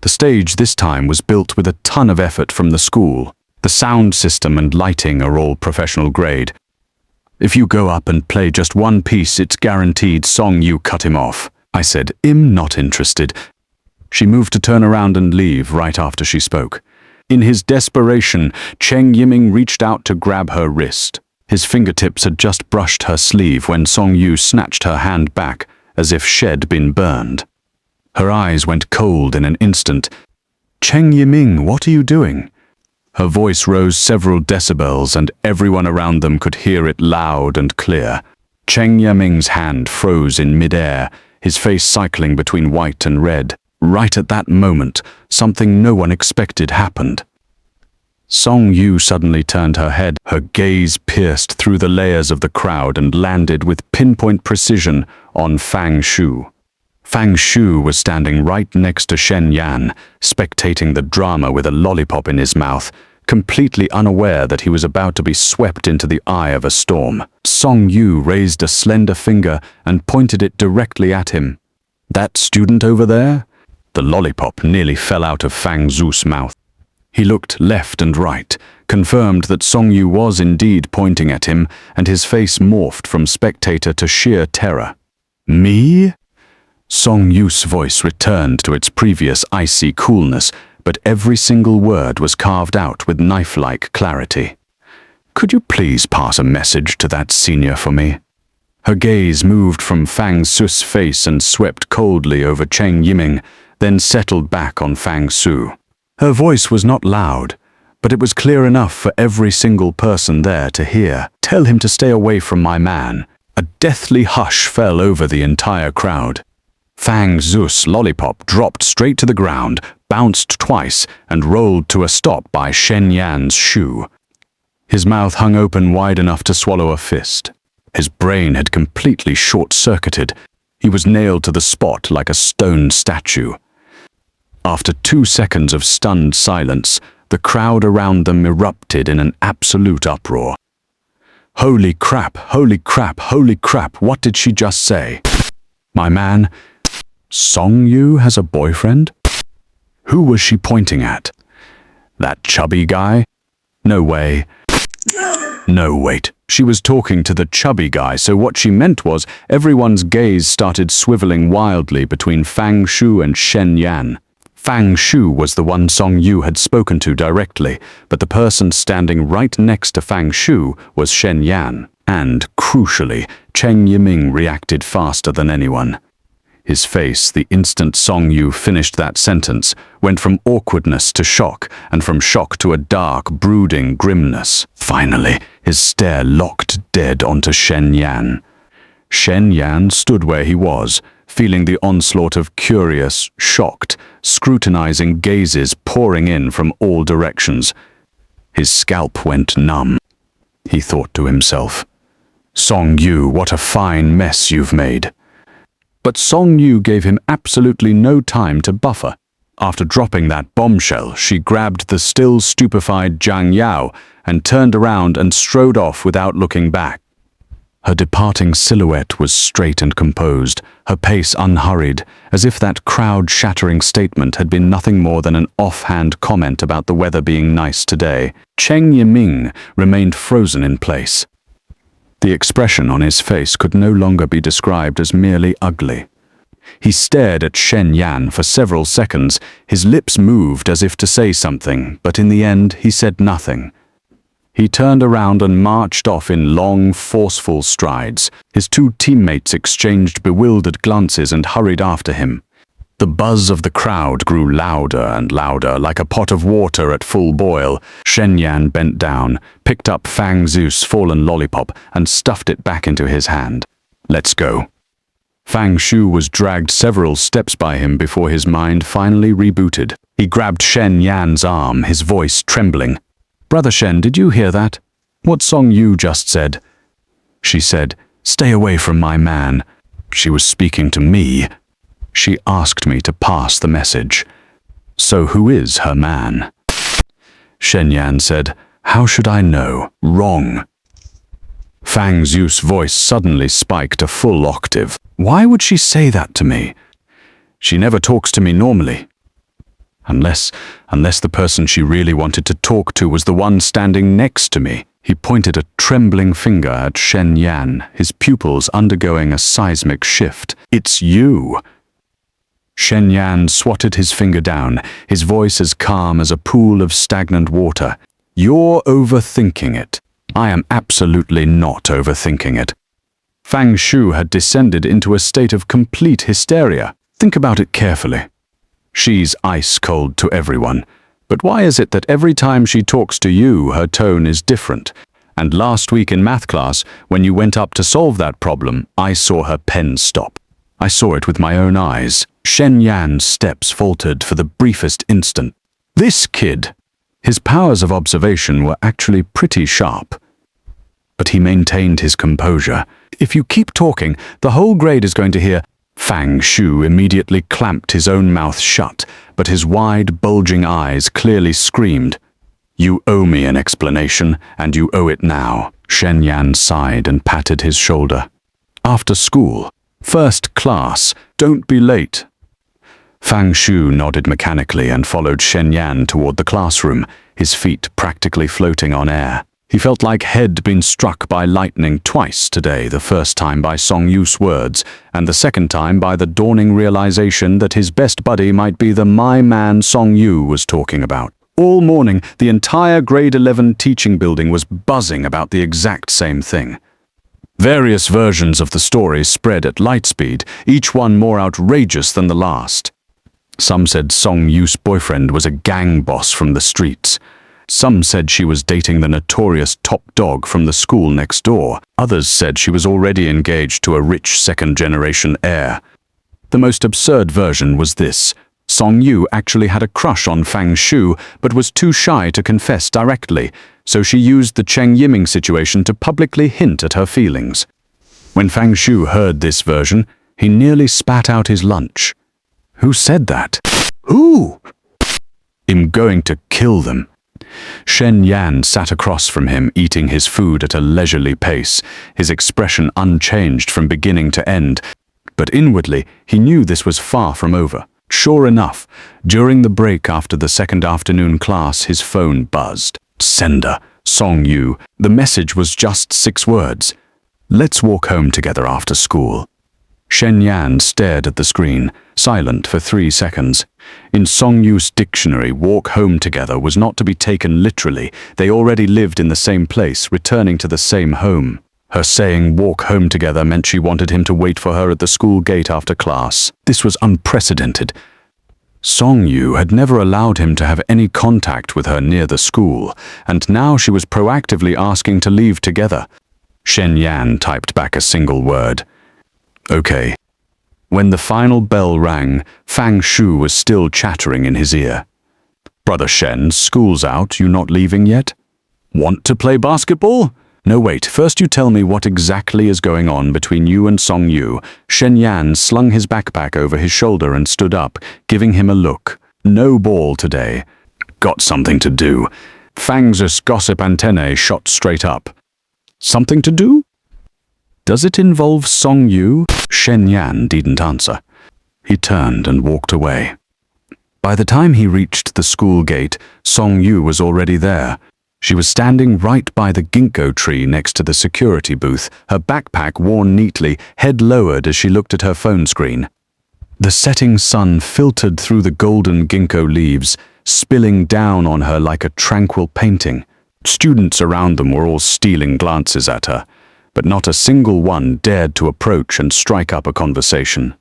The stage this time was built with a ton of effort from the school. The sound system and lighting are all professional grade. If you go up and play just one piece, it's guaranteed. Song Yu cut him off. I said, I'm not interested. She moved to turn around and leave right after she spoke. In his desperation, Cheng Yiming reached out to grab her wrist. His fingertips had just brushed her sleeve when Song Yu snatched her hand back, as if she'd been burned. Her eyes went cold in an instant. Cheng Yiming, what are you doing? Her voice rose several decibels and everyone around them could hear it loud and clear. Cheng Yiming's hand froze in midair, his face cycling between white and red. Right at that moment, something no one expected happened. Song Yu suddenly turned her head. Her gaze pierced through the layers of the crowd and landed with pinpoint precision on Fang Shu. Fang Shu was standing right next to Shen Yan, spectating the drama with a lollipop in his mouth, completely unaware that he was about to be swept into the eye of a storm. Song Yu raised a slender finger and pointed it directly at him. That student over there? The lollipop nearly fell out of Fang Shu's mouth. He looked left and right, confirmed that Song Yu was indeed pointing at him, and his face morphed from spectator to sheer terror. Me? Song Yu's voice returned to its previous icy coolness, but every single word was carved out with knife-like clarity. Could you please pass a message to that senior for me? Her gaze moved from Fang Shu's face and swept coldly over Cheng Yiming, then settled back on Fang Shu. Her voice was not loud, but it was clear enough for every single person there to hear. Tell him to stay away from my man. A deathly hush fell over the entire crowd. Fang Shu's lollipop dropped straight to the ground, bounced twice, and rolled to a stop by Shen Yan's shoe. His mouth hung open wide enough to swallow a fist. His brain had completely short-circuited. He was nailed to the spot like a stone statue. After 2 seconds of stunned silence, the crowd around them erupted in an absolute uproar. Holy crap, holy crap, holy crap, what did she just say? My man, Song Yu has a boyfriend? Who was she pointing at? That chubby guy? No way. No, wait. She was talking to the chubby guy, so what she meant was everyone's gaze started swiveling wildly between Fang Shu and Shen Yan. Fang Shu was the one Song Yu had spoken to directly, but the person standing right next to Fang Shu was Shen Yan. And, crucially, Cheng Yiming reacted faster than anyone. His face, the instant Song Yu finished that sentence, went from awkwardness to shock, and from shock to a dark, brooding grimness. Finally, his stare locked dead onto Shen Yan. Shen Yan stood where he was, feeling the onslaught of curious, shocked, scrutinizing gazes pouring in from all directions. His His scalp went numb. He thought to himself, "Song Yu, what a fine mess you've made." But Song Yu gave him absolutely no time to buffer. After dropping that bombshell, she grabbed the still stupefied Jiang Yao and turned around and strode off without looking back. Her departing silhouette was straight and composed, her pace unhurried, as if that crowd-shattering statement had been nothing more than an offhand comment about the weather being nice today. Cheng Yiming remained frozen in place. The expression on his face could no longer be described as merely ugly. He stared at Shen Yan for several seconds, his lips moved as if to say something, but in the end he said nothing. He turned around and marched off in long, forceful strides. His two teammates exchanged bewildered glances and hurried after him. The buzz of the crowd grew louder and louder, like a pot of water at full boil. Shen Yan bent down, picked up Fang Xu's fallen lollipop, and stuffed it back into his hand. "Let's go." Fang Xu was dragged several steps by him before his mind finally rebooted. He grabbed Shen Yan's arm, his voice trembling. "Brother Shen, did you hear that? What Song Yu just said?" She said, "Stay away from my man." She was speaking to me. She asked me to pass the message. So who is her man? Shen Yan said, "How should I know? Wrong." Fang Xu's voice suddenly spiked a full octave. "Why would she say that to me? She never talks to me normally. Unless the person she really wanted to talk to was the one standing next to me." He pointed a trembling finger at Shen Yan, his pupils undergoing a seismic shift. "It's you." Shen Yan swatted his finger down, his voice as calm as a pool of stagnant water. "You're overthinking it." "I am absolutely not overthinking it." Fang Xu had descended into a state of complete hysteria. Think about it carefully. She's ice cold to everyone. But why is it that every time she talks to you, her tone is different? And last week in math class, when you went up to solve that problem, I saw her pen stop. I saw it with my own eyes. Shen Yan's steps faltered for the briefest instant. This kid! His powers of observation were actually pretty sharp. But he maintained his composure. "If you keep talking, the whole grade is going to hear..." Fang Xu immediately clamped his own mouth shut, but his wide, bulging eyes clearly screamed, "You owe me an explanation, and you owe it now." Shen Yan sighed and patted his shoulder. "After school. First class. Don't be late." Fang Xu nodded mechanically and followed Shen Yan toward the classroom, his feet practically floating on air. He felt like he'd been struck by lightning twice today, the first time by Song Yu's words, and the second time by the dawning realization that his best buddy might be the my man Song Yu was talking about. All morning, the entire grade 11 teaching building was buzzing about the exact same thing. Various versions of the story spread at light speed, each one more outrageous than the last. Some said Song Yu's boyfriend was a gang boss from the streets. Some said she was dating the notorious top dog from the school next door. Others said she was already engaged to a rich second-generation heir. The most absurd version was this. Song Yu actually had a crush on Fang Xu, but was too shy to confess directly, so she used the Cheng Yiming situation to publicly hint at her feelings. When Fang Xu heard this version, he nearly spat out his lunch. Who said that? Who? I'm going to kill them. Shen Yan sat across from him, eating his food at a leisurely pace, his expression unchanged from beginning to end. But inwardly, he knew this was far from over. Sure enough, during the break after the second afternoon class, his phone buzzed. Sender, Song Yu. The message was just 6 words. "Let's walk home together after school." Shen Yan stared at the screen, silent for 3 seconds. In Song Yu's dictionary, walk home together was not to be taken literally. They already lived in the same place, returning to the same home. Her saying walk home together meant she wanted him to wait for her at the school gate after class. This was unprecedented. Song Yu had never allowed him to have any contact with her near the school, and now she was proactively asking to leave together. Shen Yan typed back a single word. Okay. When the final bell rang, Fang Xu was still chattering in his ear. "Brother Shen, school's out, you not leaving yet?" Want to play basketball? No, wait, first you tell me what exactly is going on between you and Song Yu. Shen Yan slung his backpack over his shoulder and stood up, giving him a look. No ball today. Got something to do. Fang's gossip antennae shot straight up. Something to do? Does it involve Song Yu? Shen Yan didn't answer. He turned and walked away. By the time he reached the school gate, Song Yu was already there. She was standing right by the ginkgo tree next to the security booth, her backpack worn neatly, head lowered as she looked at her phone screen. The setting sun filtered through the golden ginkgo leaves, spilling down on her like a tranquil painting. Students around them were all stealing glances at her, but not a single one dared to approach and strike up a conversation.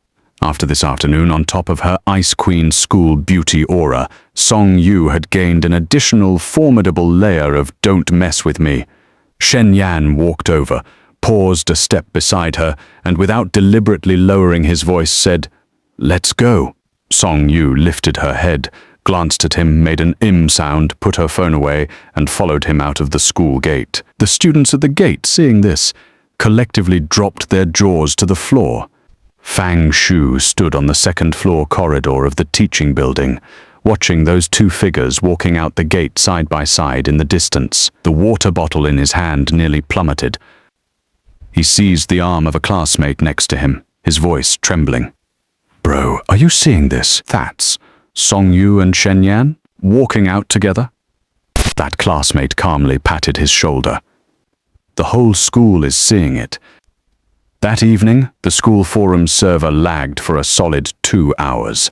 After this afternoon, on top of her Ice Queen school beauty aura, Song Yu had gained an additional formidable layer of "don't mess with me." Shen Yan walked over, paused a step beside her, and without deliberately lowering his voice said, "Let's go." Song Yu lifted her head, glanced at him, made an sound, put her phone away, and followed him out of the school gate. The students at the gate, seeing this, collectively dropped their jaws to the floor. Fang Shu stood on the second-floor corridor of the teaching building, watching those two figures walking out the gate side by side in the distance. The water bottle in his hand nearly plummeted. He seized the arm of a classmate next to him, his voice trembling. "Bro, are you seeing this? That's Song Yu and Shen Yan walking out together?" That classmate calmly patted his shoulder. "The whole school is seeing it." That evening, the school forum server lagged for a solid 2 hours.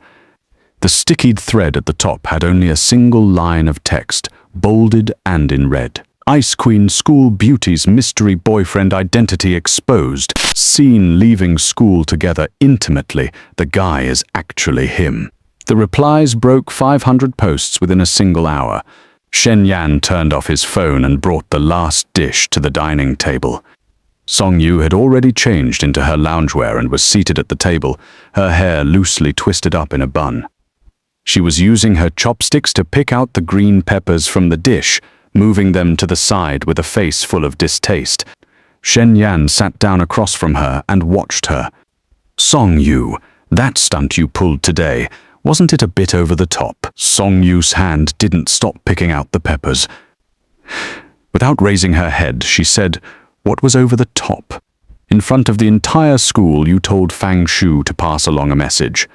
The stickied thread at the top had only a single line of text, bolded and in red. Ice Queen school beauty's mystery boyfriend identity exposed. Seen leaving school together intimately. The guy is actually him. The replies broke 500 posts within a single hour. Shen Yan turned off his phone and brought the last dish to the dining table. Song Yu had already changed into her loungewear and was seated at the table, her hair loosely twisted up in a bun. She was using her chopsticks to pick out the green peppers from the dish, moving them to the side with a face full of distaste. Shen Yan sat down across from her and watched her. "Song Yu, that stunt you pulled today, wasn't it a bit over the top?" Song Yu's hand didn't stop picking out the peppers. Without raising her head, she said, "What was over the top?" "In front of the entire school, you told Fang Shu to pass along a message.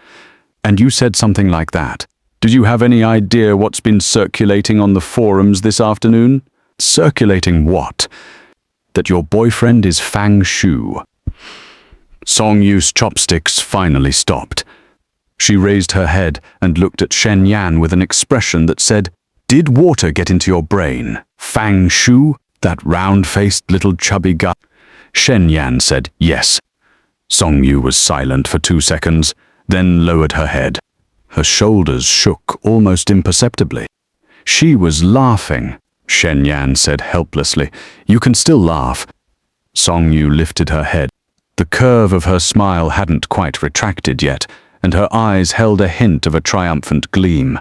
And you said something like that. Did you have any idea what's been circulating on the forums this afternoon?" "Circulating what?" "That your boyfriend is Fang Shu." Song Yu's chopsticks finally stopped. She raised her head and looked at Shen Yan with an expression that said, "Did water get into your brain? Fang Shu? That round-faced little chubby guy?" Shen Yan said yes. Song Yu was silent for 2 seconds, then lowered her head. Her shoulders shook almost imperceptibly. "She was laughing," Shen Yan said helplessly. "You can still laugh." Song Yu lifted her head. The curve of her smile hadn't quite retracted yet, and her eyes held a hint of a triumphant gleam.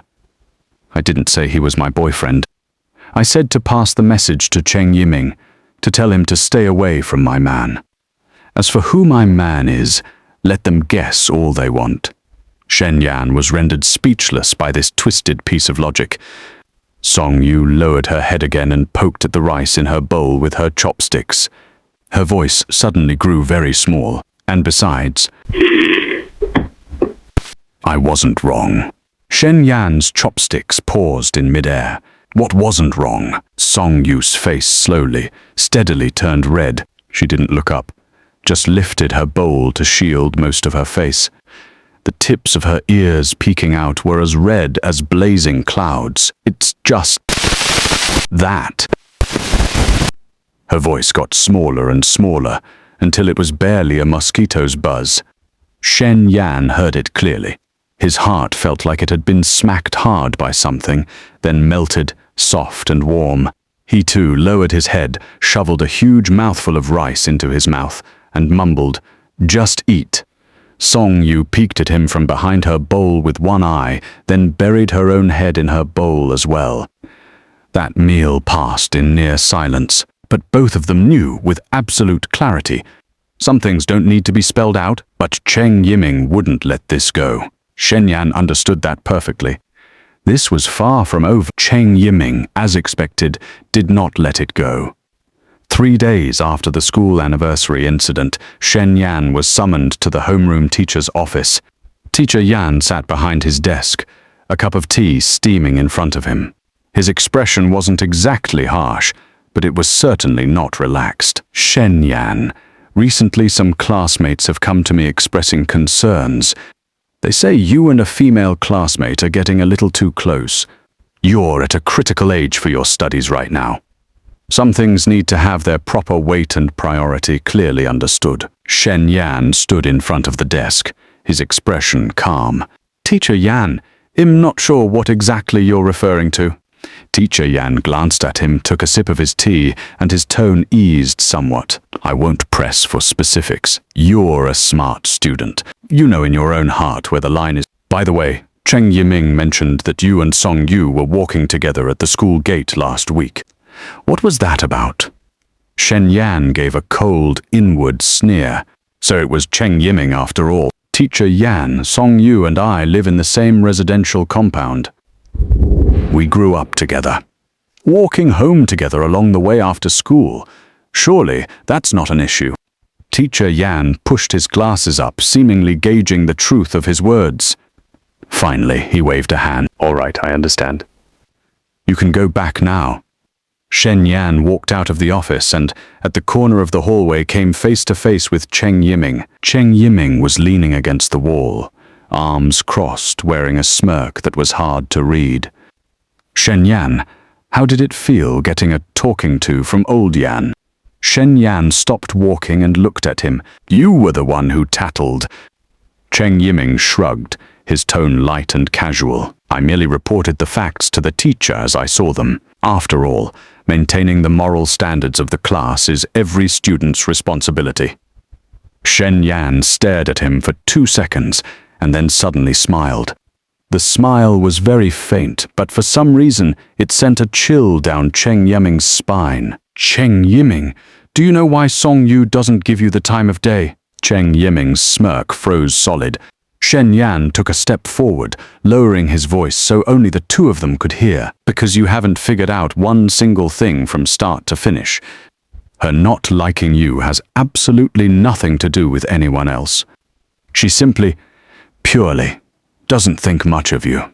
"I didn't say he was my boyfriend. I said to pass the message to Cheng Yiming, to tell him to stay away from my man. As for who my man is, let them guess all they want." Shen Yan was rendered speechless by this twisted piece of logic. Song Yu lowered her head again and poked at the rice in her bowl with her chopsticks. Her voice suddenly grew very small, and besides, "I wasn't wrong." Shen Yan's chopsticks paused in midair. What wasn't wrong? Song Yu's face slowly, steadily turned red. She didn't look up, just lifted her bowl to shield most of her face. The tips of her ears peeking out were as red as blazing clouds. "It's just that." Her voice got smaller and smaller, until it was barely a mosquito's buzz. Shen Yan heard it clearly. His heart felt like it had been smacked hard by something, then melted, soft and warm. He too lowered his head, shoveled a huge mouthful of rice into his mouth, and mumbled, "Just eat." Song Yu peeked at him from behind her bowl with one eye, then buried her own head in her bowl as well. That meal passed in near silence, but both of them knew with absolute clarity. Some things don't need to be spelled out, but Cheng Yiming wouldn't let this go. Shen Yan understood that perfectly. This was far from over. Cheng Yiming, as expected, did not let it go. 3 days after the school anniversary incident, Shen Yan was summoned to the homeroom teacher's office. Teacher Yan sat behind his desk, a cup of tea steaming in front of him. His expression wasn't exactly harsh, but it was certainly not relaxed. Shen Yan, recently some classmates have come to me expressing concerns. They say you and a female classmate are getting a little too close. You're at a critical age for your studies right now. Some things need to have their proper weight and priority clearly understood. Shen Yan stood in front of the desk, his expression calm. Teacher Yan, I'm not sure what exactly you're referring to. Teacher Yan glanced at him, took a sip of his tea, and his tone eased somewhat. I won't press for specifics. You're a smart student. You know in your own heart where the line is. By the way, Cheng Yiming mentioned that you and Song Yu were walking together at the school gate last week. What was that about? Shen Yan gave a cold, inward sneer. So it was Cheng Yiming after all. Teacher Yan, Song Yu and I live in the same residential compound. We grew up together, walking home together along the way after school. Surely that's not an issue. Teacher Yan pushed his glasses up, seemingly gauging the truth of his words. Finally, he waved a hand. All right, I understand. You can go back now. Shen Yan walked out of the office and, at the corner of the hallway, came face to face with Cheng Yiming. Cheng Yiming was leaning against the wall, arms crossed, wearing a smirk that was hard to read. Shen Yan, how did it feel getting a talking to from old Yan? Shen Yan stopped walking and looked at him. You were the one who tattled. Cheng Yiming shrugged, his tone light and casual. I merely reported the facts to the teacher as I saw them. After all, maintaining the moral standards of the class is every student's responsibility. Shen Yan stared at him for 2 seconds and then suddenly smiled. The smile was very faint, but for some reason it sent a chill down Cheng Yiming's spine. Cheng Yiming, do you know why Song Yu doesn't give you the time of day? Cheng Yiming's smirk froze solid. Shen Yan took a step forward, lowering his voice so only the two of them could hear. Because you haven't figured out one single thing from start to finish. Her not liking you has absolutely nothing to do with anyone else. She simply, purely, doesn't think much of you.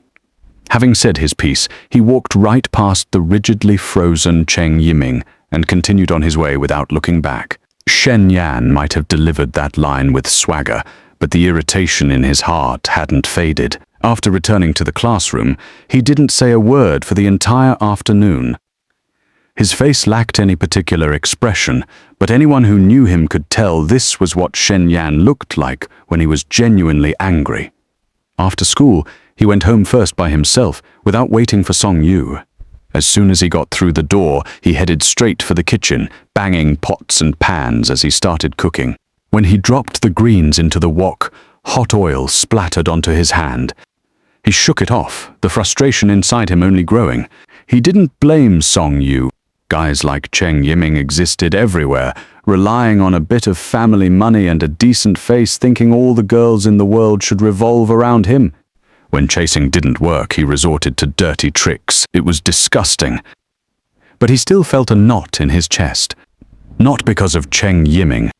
Having said his piece, he walked right past the rigidly frozen Cheng Yiming and continued on his way without looking back. Shen Yan might have delivered that line with swagger, but the irritation in his heart hadn't faded. After returning to the classroom, he didn't say a word for the entire afternoon. His face lacked any particular expression, but anyone who knew him could tell this was what Shen Yan looked like when he was genuinely angry. After school, he went home first by himself, without waiting for Song Yu. As soon as he got through the door, he headed straight for the kitchen, banging pots and pans as he started cooking. When he dropped the greens into the wok, hot oil splattered onto his hand. He shook it off, the frustration inside him only growing. He didn't blame Song Yu. Guys like Cheng Yiming existed everywhere, relying on a bit of family money and a decent face, thinking all the girls in the world should revolve around him. When chasing didn't work, he resorted to dirty tricks. It was disgusting. But he still felt a knot in his chest. Not because of Cheng Yiming,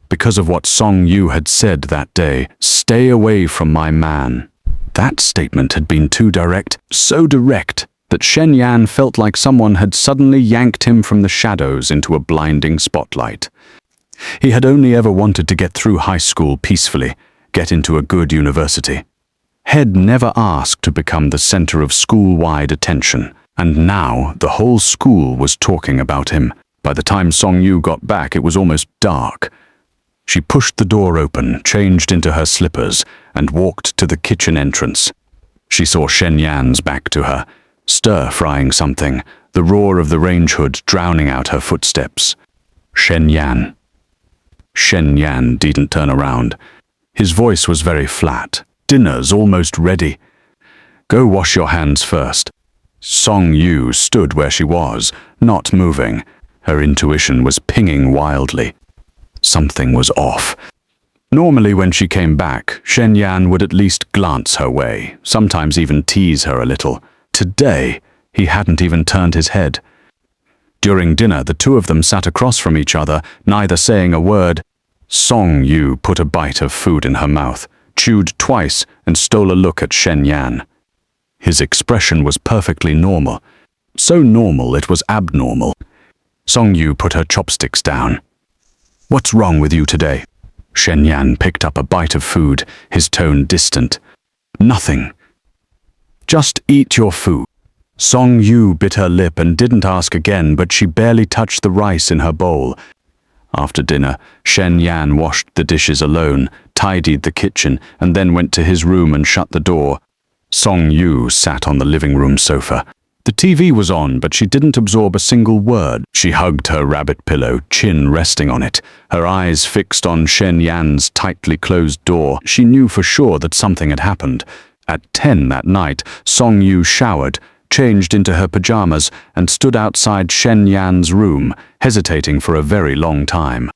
because of what Song Yu had said that day. Stay away from my man. That statement had been too direct, so direct that Shen Yan felt like someone had suddenly yanked him from the shadows into a blinding spotlight. He had only ever wanted to get through high school peacefully, get into a good university. Had never asked to become the center of school-wide attention, and now the whole school was talking about him. By the time Song Yu got back, it was almost dark. She pushed the door open, changed into her slippers, and walked to the kitchen entrance. She saw Shen Yan's back to her, stir-frying something, the roar of the range hood drowning out her footsteps. Shen Yan. Shen Yan didn't turn around. His voice was very flat. Dinner's almost ready. Go wash your hands first. Song Yu stood where she was, not moving. Her intuition was pinging wildly. Something was off. Normally when she came back, Shen Yan would at least glance her way, sometimes even tease her a little. Today, he hadn't even turned his head. During dinner, the two of them sat across from each other, neither saying a word. Song Yu put a bite of food in her mouth, chewed twice, and stole a look at Shen Yan. His expression was perfectly normal. So normal it was abnormal. Song Yu put her chopsticks down. "What's wrong with you today?" Shen Yan picked up a bite of food, his tone distant. "Nothing. Just eat your food." Song Yu bit her lip and didn't ask again, but she barely touched the rice in her bowl. After dinner, Shen Yan washed the dishes alone, tidied the kitchen, and then went to his room and shut the door. Song Yu sat on the living room sofa. The TV was on, but she didn't absorb a single word. She hugged her rabbit pillow, chin resting on it, her eyes fixed on Shen Yan's tightly closed door. She knew for sure that something had happened. At 10 that night, Song Yu showered, changed into her pajamas, and stood outside Shen Yan's room, hesitating for a very long time.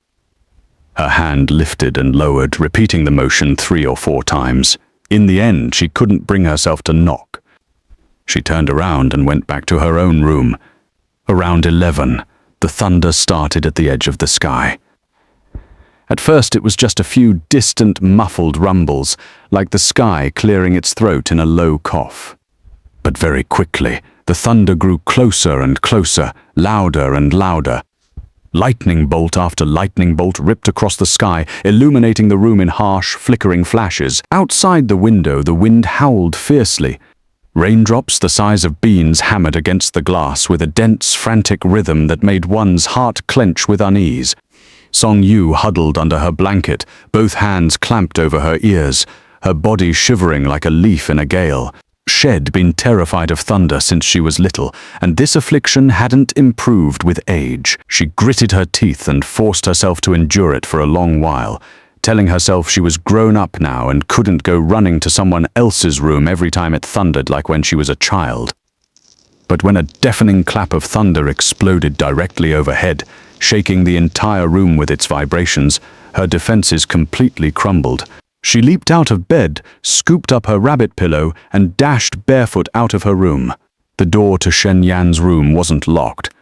Her hand lifted and lowered, repeating the motion 3 or 4 times. In the end, she couldn't bring herself to knock. She turned around and went back to her own room. Around 11, the thunder started at the edge of the sky. At first it was just a few distant, muffled rumbles, like the sky clearing its throat in a low cough. But very quickly, the thunder grew closer and closer, louder and louder. Lightning bolt after lightning bolt ripped across the sky, illuminating the room in harsh, flickering flashes. Outside the window, the wind howled fiercely. Raindrops the size of beans hammered against the glass with a dense, frantic rhythm that made one's heart clench with unease. Song Yu huddled under her blanket, both hands clamped over her ears, her body shivering like a leaf in a gale. She'd been terrified of thunder since she was little, and this affliction hadn't improved with age. She gritted her teeth and forced herself to endure it for a long while, telling herself she was grown up now and couldn't go running to someone else's room every time it thundered like when she was a child. But when a deafening clap of thunder exploded directly overhead, shaking the entire room with its vibrations, her defenses completely crumbled. She leaped out of bed, scooped up her rabbit pillow, and dashed barefoot out of her room. The door to Shen Yan's room wasn't locked.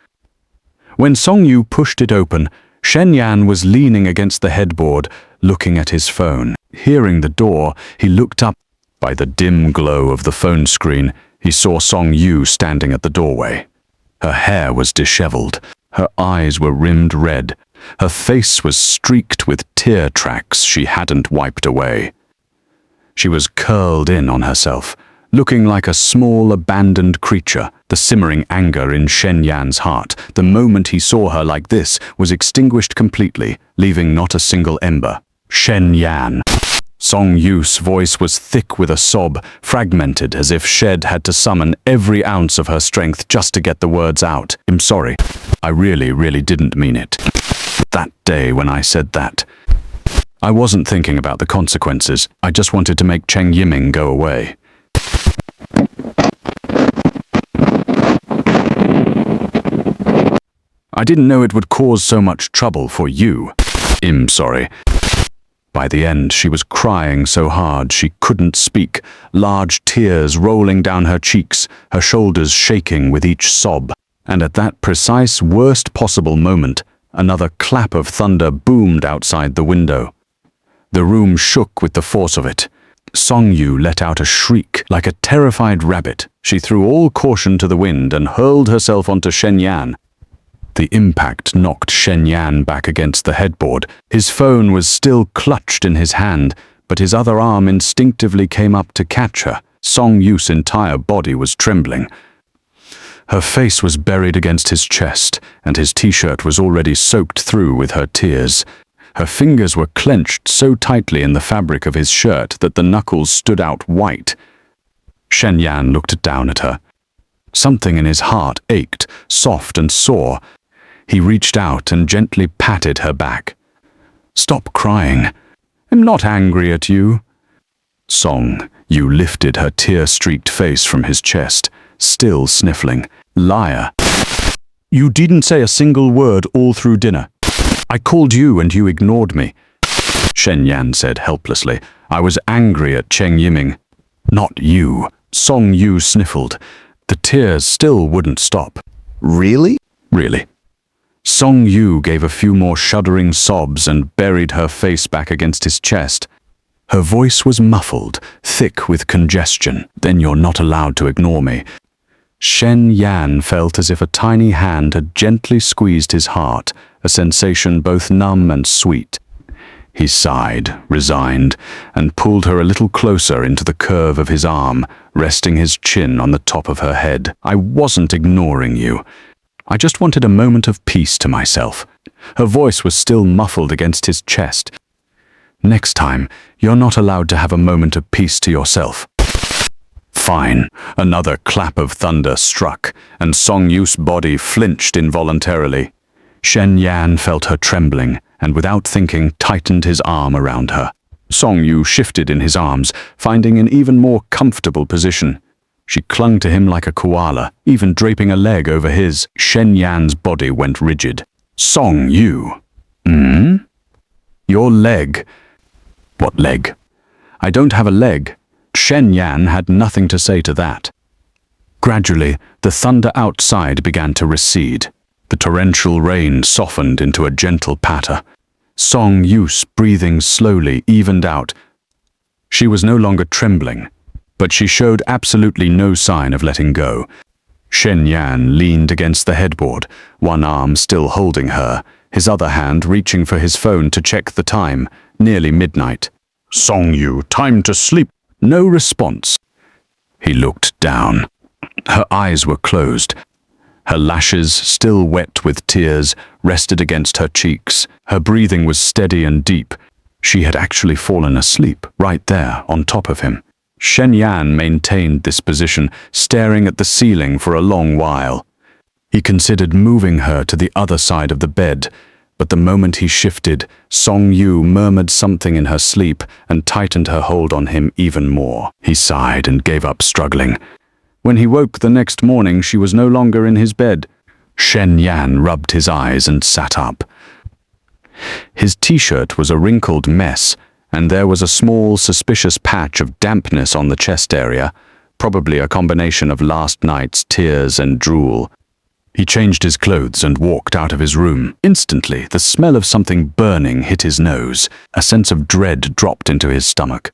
When Song Yu pushed it open, Shen Yan was leaning against the headboard, looking at his phone. Hearing the door, he looked up. By the dim glow of the phone screen, he saw Song Yu standing at the doorway. Her hair was disheveled. Her eyes were rimmed red. Her face was streaked with tear tracks she hadn't wiped away. She was curled in on herself, looking like a small, abandoned creature. The simmering anger in Shen Yan's heart, the moment he saw her like this, was extinguished completely, leaving not a single ember. Shen Yan. Song Yu's voice was thick with a sob, fragmented as if Shed had to summon every ounce of her strength just to get the words out. "I'm sorry. I really didn't mean it. That day when I said that, I wasn't thinking about the consequences. I just wanted to make Cheng Yiming go away." "I didn't know it would cause so much trouble for you. I'm sorry." By the end, she was crying so hard she couldn't speak, large tears rolling down her cheeks, her shoulders shaking with each sob. And at that precise, worst possible moment, another clap of thunder boomed outside the window. The room shook with the force of it. Song Yu let out a shriek like a terrified rabbit. She threw all caution to the wind and hurled herself onto Shen Yan. The impact knocked Shen Yan back against the headboard. His phone was still clutched in his hand, but his other arm instinctively came up to catch her. Song Yu's entire body was trembling. Her face was buried against his chest, and his t-shirt was already soaked through with her tears. Her fingers were clenched so tightly in the fabric of his shirt that the knuckles stood out white. Shen Yan looked down at her. Something in his heart ached, soft and sore. He reached out and gently patted her back. "Stop crying. I'm not angry at you." Song Yu lifted her tear-streaked face from his chest, still sniffling. Liar. You didn't say a single word all through dinner. I called you and you ignored me. Shen Yan said helplessly. I was angry at Cheng Yiming. Not you. Song Yu sniffled. The tears still wouldn't stop. Really? Really. Song Yu gave a few more shuddering sobs and buried her face back against his chest. Her voice was muffled, thick with congestion. Then you're not allowed to ignore me. Shen Yan felt as if a tiny hand had gently squeezed his heart, a sensation both numb and sweet. He sighed, resigned, and pulled her a little closer into the curve of his arm, resting his chin on the top of her head. I wasn't ignoring you. I just wanted a moment of peace to myself. Her voice was still muffled against his chest. Next time, you're not allowed to have a moment of peace to yourself. Fine. Another clap of thunder struck, and Song Yu's body flinched involuntarily. Shen Yan felt her trembling, and without thinking, tightened his arm around her. Song Yu shifted in his arms, finding an even more comfortable position. She clung to him like a koala, even draping a leg over his. Shen Yan's body went rigid. Song Yu. Your leg. What leg? I don't have a leg. Shen Yan had nothing to say to that. Gradually, the thunder outside began to recede. The torrential rain softened into a gentle patter. Song Yu's breathing slowly evened out. She was no longer trembling, but she showed absolutely no sign of letting go. Shen Yan leaned against the headboard, one arm still holding her, his other hand reaching for his phone to check the time, nearly midnight. Song Yu, time to sleep. No response. He looked down. Her eyes were closed. Her lashes, still wet with tears, rested against her cheeks. Her breathing was steady and deep. She had actually fallen asleep, right there, on top of him. Shen Yan maintained this position, staring at the ceiling for a long while. He considered moving her to the other side of the bed, but the moment he shifted, Song Yu murmured something in her sleep and tightened her hold on him even more. He sighed and gave up struggling. When he woke the next morning, she was no longer in his bed. Shen Yan rubbed his eyes and sat up. His t-shirt was a wrinkled mess, and there was a small, suspicious patch of dampness on the chest area, probably a combination of last night's tears and drool. He changed his clothes and walked out of his room. Instantly, the smell of something burning hit his nose. A sense of dread dropped into his stomach.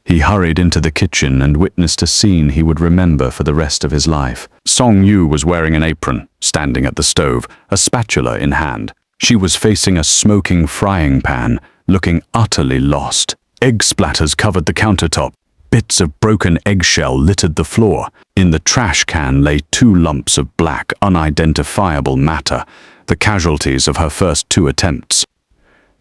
He hurried into the kitchen and witnessed a scene he would remember for the rest of his life. Song Yu was wearing an apron, standing at the stove, a spatula in hand. She was facing a smoking frying pan, looking utterly lost. Egg splatters covered the countertop. Bits of broken eggshell littered the floor. In the trash can lay 2 lumps of black, unidentifiable matter, the casualties of her first 2 attempts.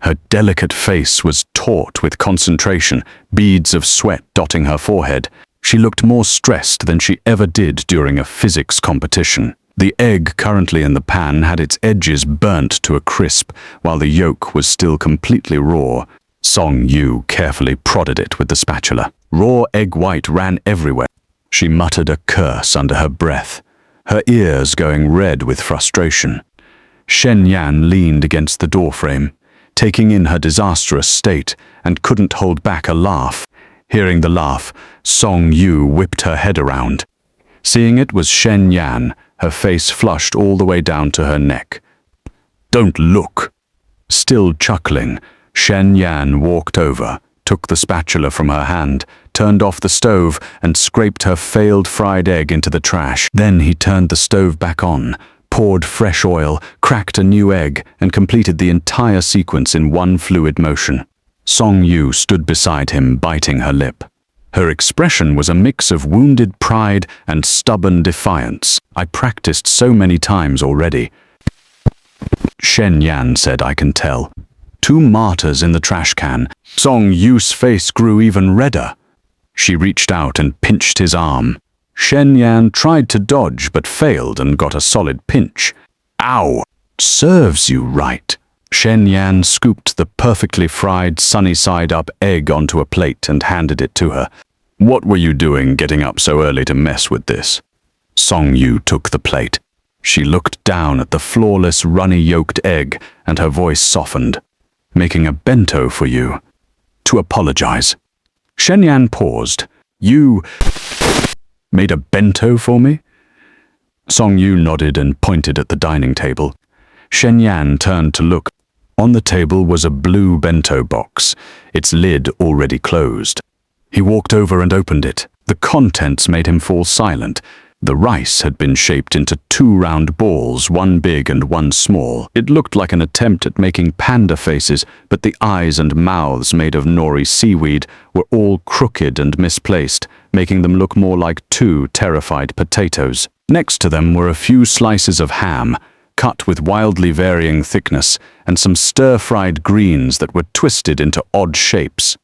Her delicate face was taut with concentration, beads of sweat dotting her forehead. She looked more stressed than she ever did during a physics competition. The egg currently in the pan had its edges burnt to a crisp, while the yolk was still completely raw. Song Yu carefully prodded it with the spatula. Raw egg white ran everywhere. She muttered a curse under her breath, her ears going red with frustration. Shen Yan leaned against the doorframe, taking in her disastrous state, and couldn't hold back a laugh. Hearing the laugh, Song Yu whipped her head around. Seeing it was Shen Yan, her face flushed all the way down to her neck. Don't look. Still chuckling, Shen Yan walked over, took the spatula from her hand, turned off the stove, and scraped her failed fried egg into the trash. Then he turned the stove back on, poured fresh oil, cracked a new egg, and completed the entire sequence in one fluid motion. Song Yu stood beside him, biting her lip. Her expression was a mix of wounded pride and stubborn defiance. I practiced so many times already. Shen Yan said, I can tell. 2 martyrs in the trash can. Song Yu's face grew even redder. She reached out and pinched his arm. Shen Yan tried to dodge but failed and got a solid pinch. Ow! Serves you right. Shen Yan scooped the perfectly fried sunny-side-up egg onto a plate and handed it to her. What were you doing getting up so early to mess with this? Song Yu took the plate. She looked down at the flawless, runny yolked egg, and her voice softened. Making a bento for you. To apologize. Shen Yan paused. You made a bento for me? Song Yu nodded and pointed at the dining table. Shen Yan turned to look. On the table was a blue bento box, its lid already closed. He walked over and opened it. The contents made him fall silent. The rice had been shaped into 2 round balls, one big and one small. It looked like an attempt at making panda faces, but the eyes and mouths made of nori seaweed were all crooked and misplaced, making them look more like 2 terrified potatoes. Next to them were a few slices of ham, cut with wildly varying thickness, and some stir-fried greens that were twisted into odd shapes.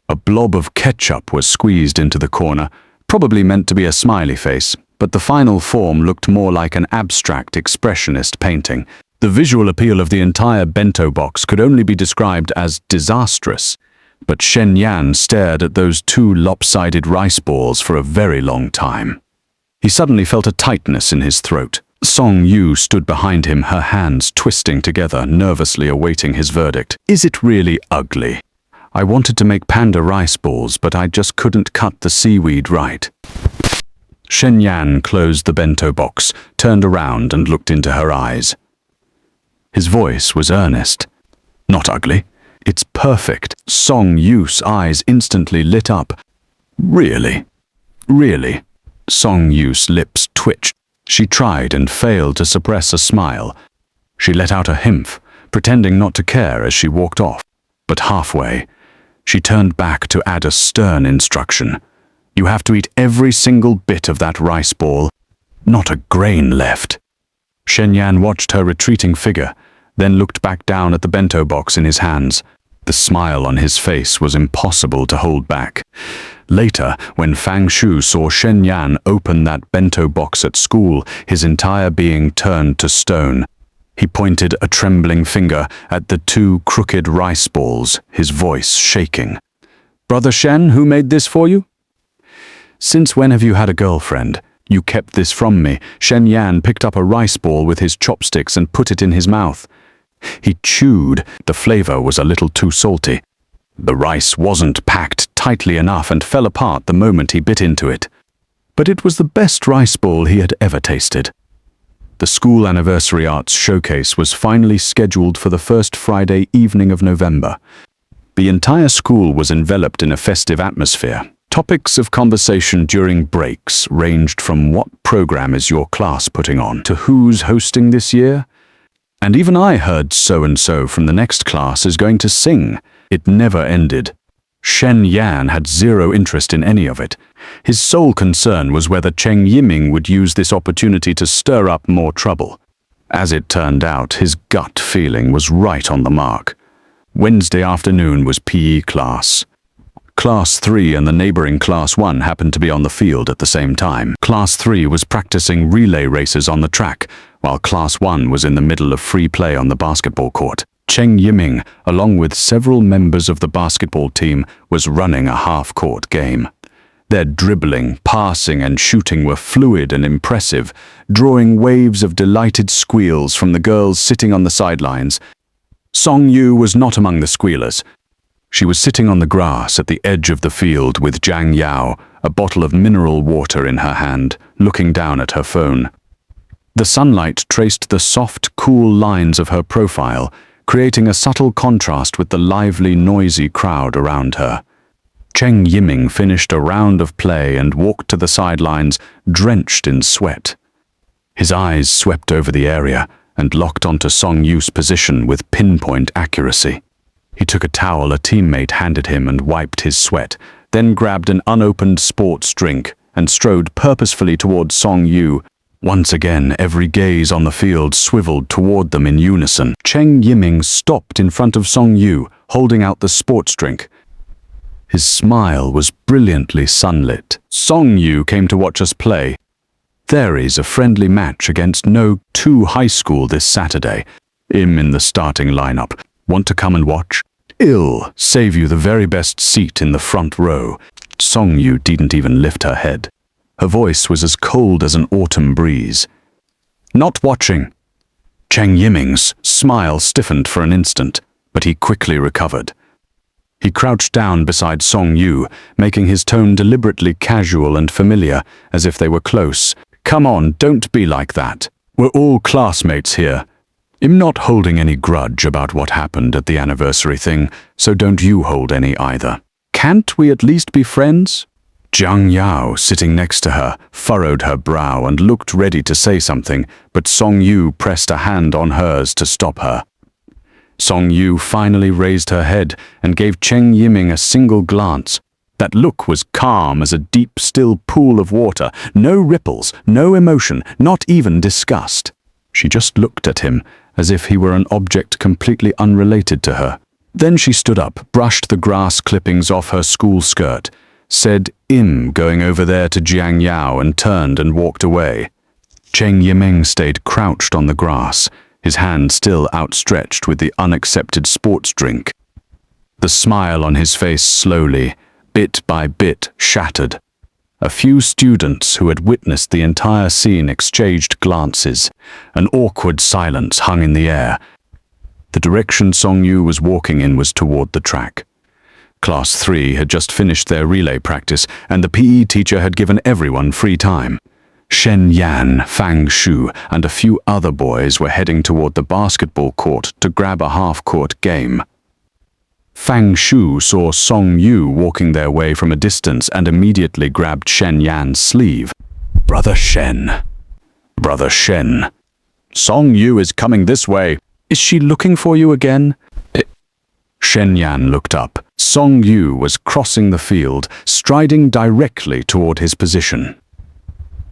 A blob of ketchup was squeezed into the corner, probably meant to be a smiley face, but the final form looked more like an abstract expressionist painting. The visual appeal of the entire bento box could only be described as disastrous, but Shen Yan stared at those 2 lopsided rice balls for a very long time. He suddenly felt a tightness in his throat. Song Yu stood behind him, her hands twisting together, nervously awaiting his verdict. Is it really ugly? I wanted to make panda rice balls, but I just couldn't cut the seaweed right. Shen Yan closed the bento box, turned around and looked into her eyes. His voice was earnest. Not ugly. It's perfect. Song Yu's eyes instantly lit up. Really? Really? Song Yu's lips twitched. She tried and failed to suppress a smile. She let out a himph, pretending not to care as she walked off. But halfway, she turned back to add a stern instruction. You have to eat every single bit of that rice ball. Not a grain left. Shen Yan watched her retreating figure, then looked back down at the bento box in his hands. The smile on his face was impossible to hold back. Later, when Fang Shu saw Shen Yan open that bento box at school, his entire being turned to stone. He pointed a trembling finger at the 2 crooked rice balls, his voice shaking. Brother Shen, who made this for you? Since when have you had a girlfriend? You kept this from me. Shen Yan picked up a rice ball with his chopsticks and put it in his mouth. He chewed. The flavor was a little too salty. The rice wasn't packed tightly enough and fell apart the moment he bit into it. But it was the best rice ball he had ever tasted. The school anniversary arts showcase was finally scheduled for the first Friday evening of November. The entire school was enveloped in a festive atmosphere. Topics of conversation during breaks ranged from what program is your class putting on to who's hosting this year. And even I heard so-and-so from the next class is going to sing. It never ended. Shen Yan had zero interest in any of it. His sole concern was whether Cheng Yiming would use this opportunity to stir up more trouble. As it turned out, his gut feeling was right on the mark. Wednesday afternoon was PE class. Class 3 and the neighboring Class 1 happened to be on the field at the same time. Class 3 was practicing relay races on the track, while Class 1 was in the middle of free play on the basketball court. Cheng Yiming, along with several members of the basketball team, was running a half-court game. Their dribbling, passing and shooting were fluid and impressive, drawing waves of delighted squeals from the girls sitting on the sidelines. Song Yu was not among the squealers. She was sitting on the grass at the edge of the field with Zhang Yao, a bottle of mineral water in her hand, looking down at her phone. The sunlight traced the soft, cool lines of her profile, creating a subtle contrast with the lively, noisy crowd around her. Cheng Yiming finished a round of play and walked to the sidelines, drenched in sweat. His eyes swept over the area and locked onto Song Yu's position with pinpoint accuracy. He took a towel a teammate handed him and wiped his sweat, then grabbed an unopened sports drink and strode purposefully toward Song Yu. Once again, every gaze on the field swiveled toward them in unison. Cheng Yiming stopped in front of Song Yu, holding out the sports drink. His smile was brilliantly sunlit. Song Yu came to watch us play. There is a friendly match against No. 2 High School this Saturday. I'm in the starting lineup. Want to come and watch? I'll save you the very best seat in the front row. Song Yu didn't even lift her head. Her voice was as cold as an autumn breeze. "Not watching." Cheng Yiming's smile stiffened for an instant, but he quickly recovered. He crouched down beside Song Yu, making his tone deliberately casual and familiar, as if they were close. "Come on, don't be like that. We're all classmates here. I'm not holding any grudge about what happened at the anniversary thing, so don't you hold any either. Can't we at least be friends?" Jiang Yao, sitting next to her, furrowed her brow and looked ready to say something, but Song Yu pressed a hand on hers to stop her. Song Yu finally raised her head and gave Cheng Yiming a single glance. That look was calm as a deep, still pool of water. No ripples, no emotion, not even disgust. She just looked at him as if he were an object completely unrelated to her. Then she stood up, brushed the grass clippings off her school skirt, said going over there to Jiang Yao, and turned and walked away. Cheng Yiming stayed crouched on the grass, his hand still outstretched with the unaccepted sports drink. The smile on his face slowly, bit by bit, shattered. A few students who had witnessed the entire scene exchanged glances. An awkward silence hung in the air. The direction Song Yu was walking in was toward the track. Class 3 had just finished their relay practice, and the PE teacher had given everyone free time. Shen Yan, Fang Shu, and a few other boys were heading toward the basketball court to grab a half-court game. Fang Shu saw Song Yu walking their way from a distance and immediately grabbed Shen Yan's sleeve. "Brother Shen. Brother Shen. Song Yu is coming this way. Is she looking for you again?" Shen Yan looked up. Song Yu was crossing the field, striding directly toward his position.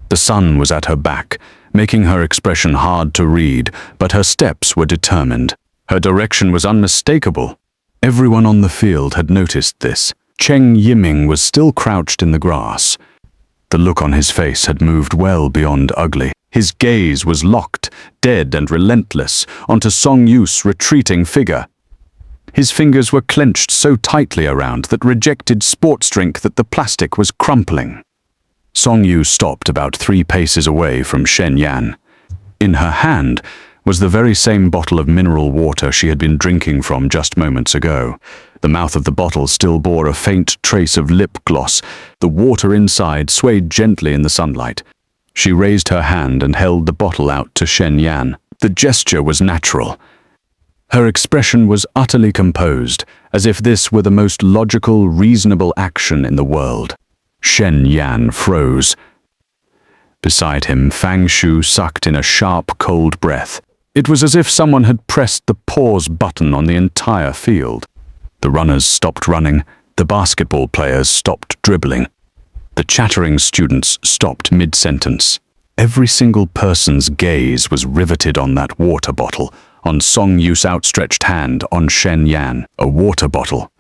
The sun was at her back, making her expression hard to read, but her steps were determined. Her direction was unmistakable. Everyone on the field had noticed this. Cheng Yiming was still crouched in the grass. The look on his face had moved well beyond ugly. His gaze was locked, dead and relentless, onto Song Yu's retreating figure. His fingers were clenched so tightly around that rejected sports drink that the plastic was crumpling. Song Yu stopped about 3 paces away from Shen Yan. In her hand was the very same bottle of mineral water she had been drinking from just moments ago. The mouth of the bottle still bore a faint trace of lip gloss. The water inside swayed gently in the sunlight. She raised her hand and held the bottle out to Shen Yan. The gesture was natural. Her expression was utterly composed, as if this were the most logical, reasonable action in the world. Shen Yan froze. Beside him, Fang Shu sucked in a sharp, cold breath. It was as if someone had pressed the pause button on the entire field. The runners stopped running, the basketball players stopped dribbling. The chattering students stopped mid-sentence. Every single person's gaze was riveted on that water bottle, on Song Yu's outstretched hand, on Shen Yan. A water bottle.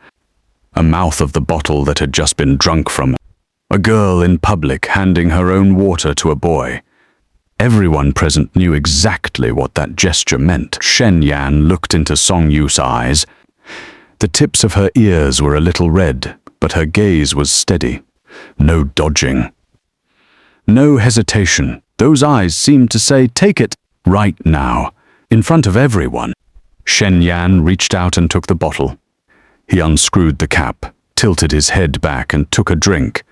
A mouth of the bottle that had just been drunk from. A girl in public handing her own water to a boy. Everyone present knew exactly what that gesture meant. Shen Yan looked into Song Yu's eyes. The tips of her ears were a little red, but her gaze was steady. No dodging. No hesitation. Those eyes seemed to say, "Take it, right now." In front of everyone, Shen Yan reached out and took the bottle. He unscrewed the cap, tilted his head back and took a drink.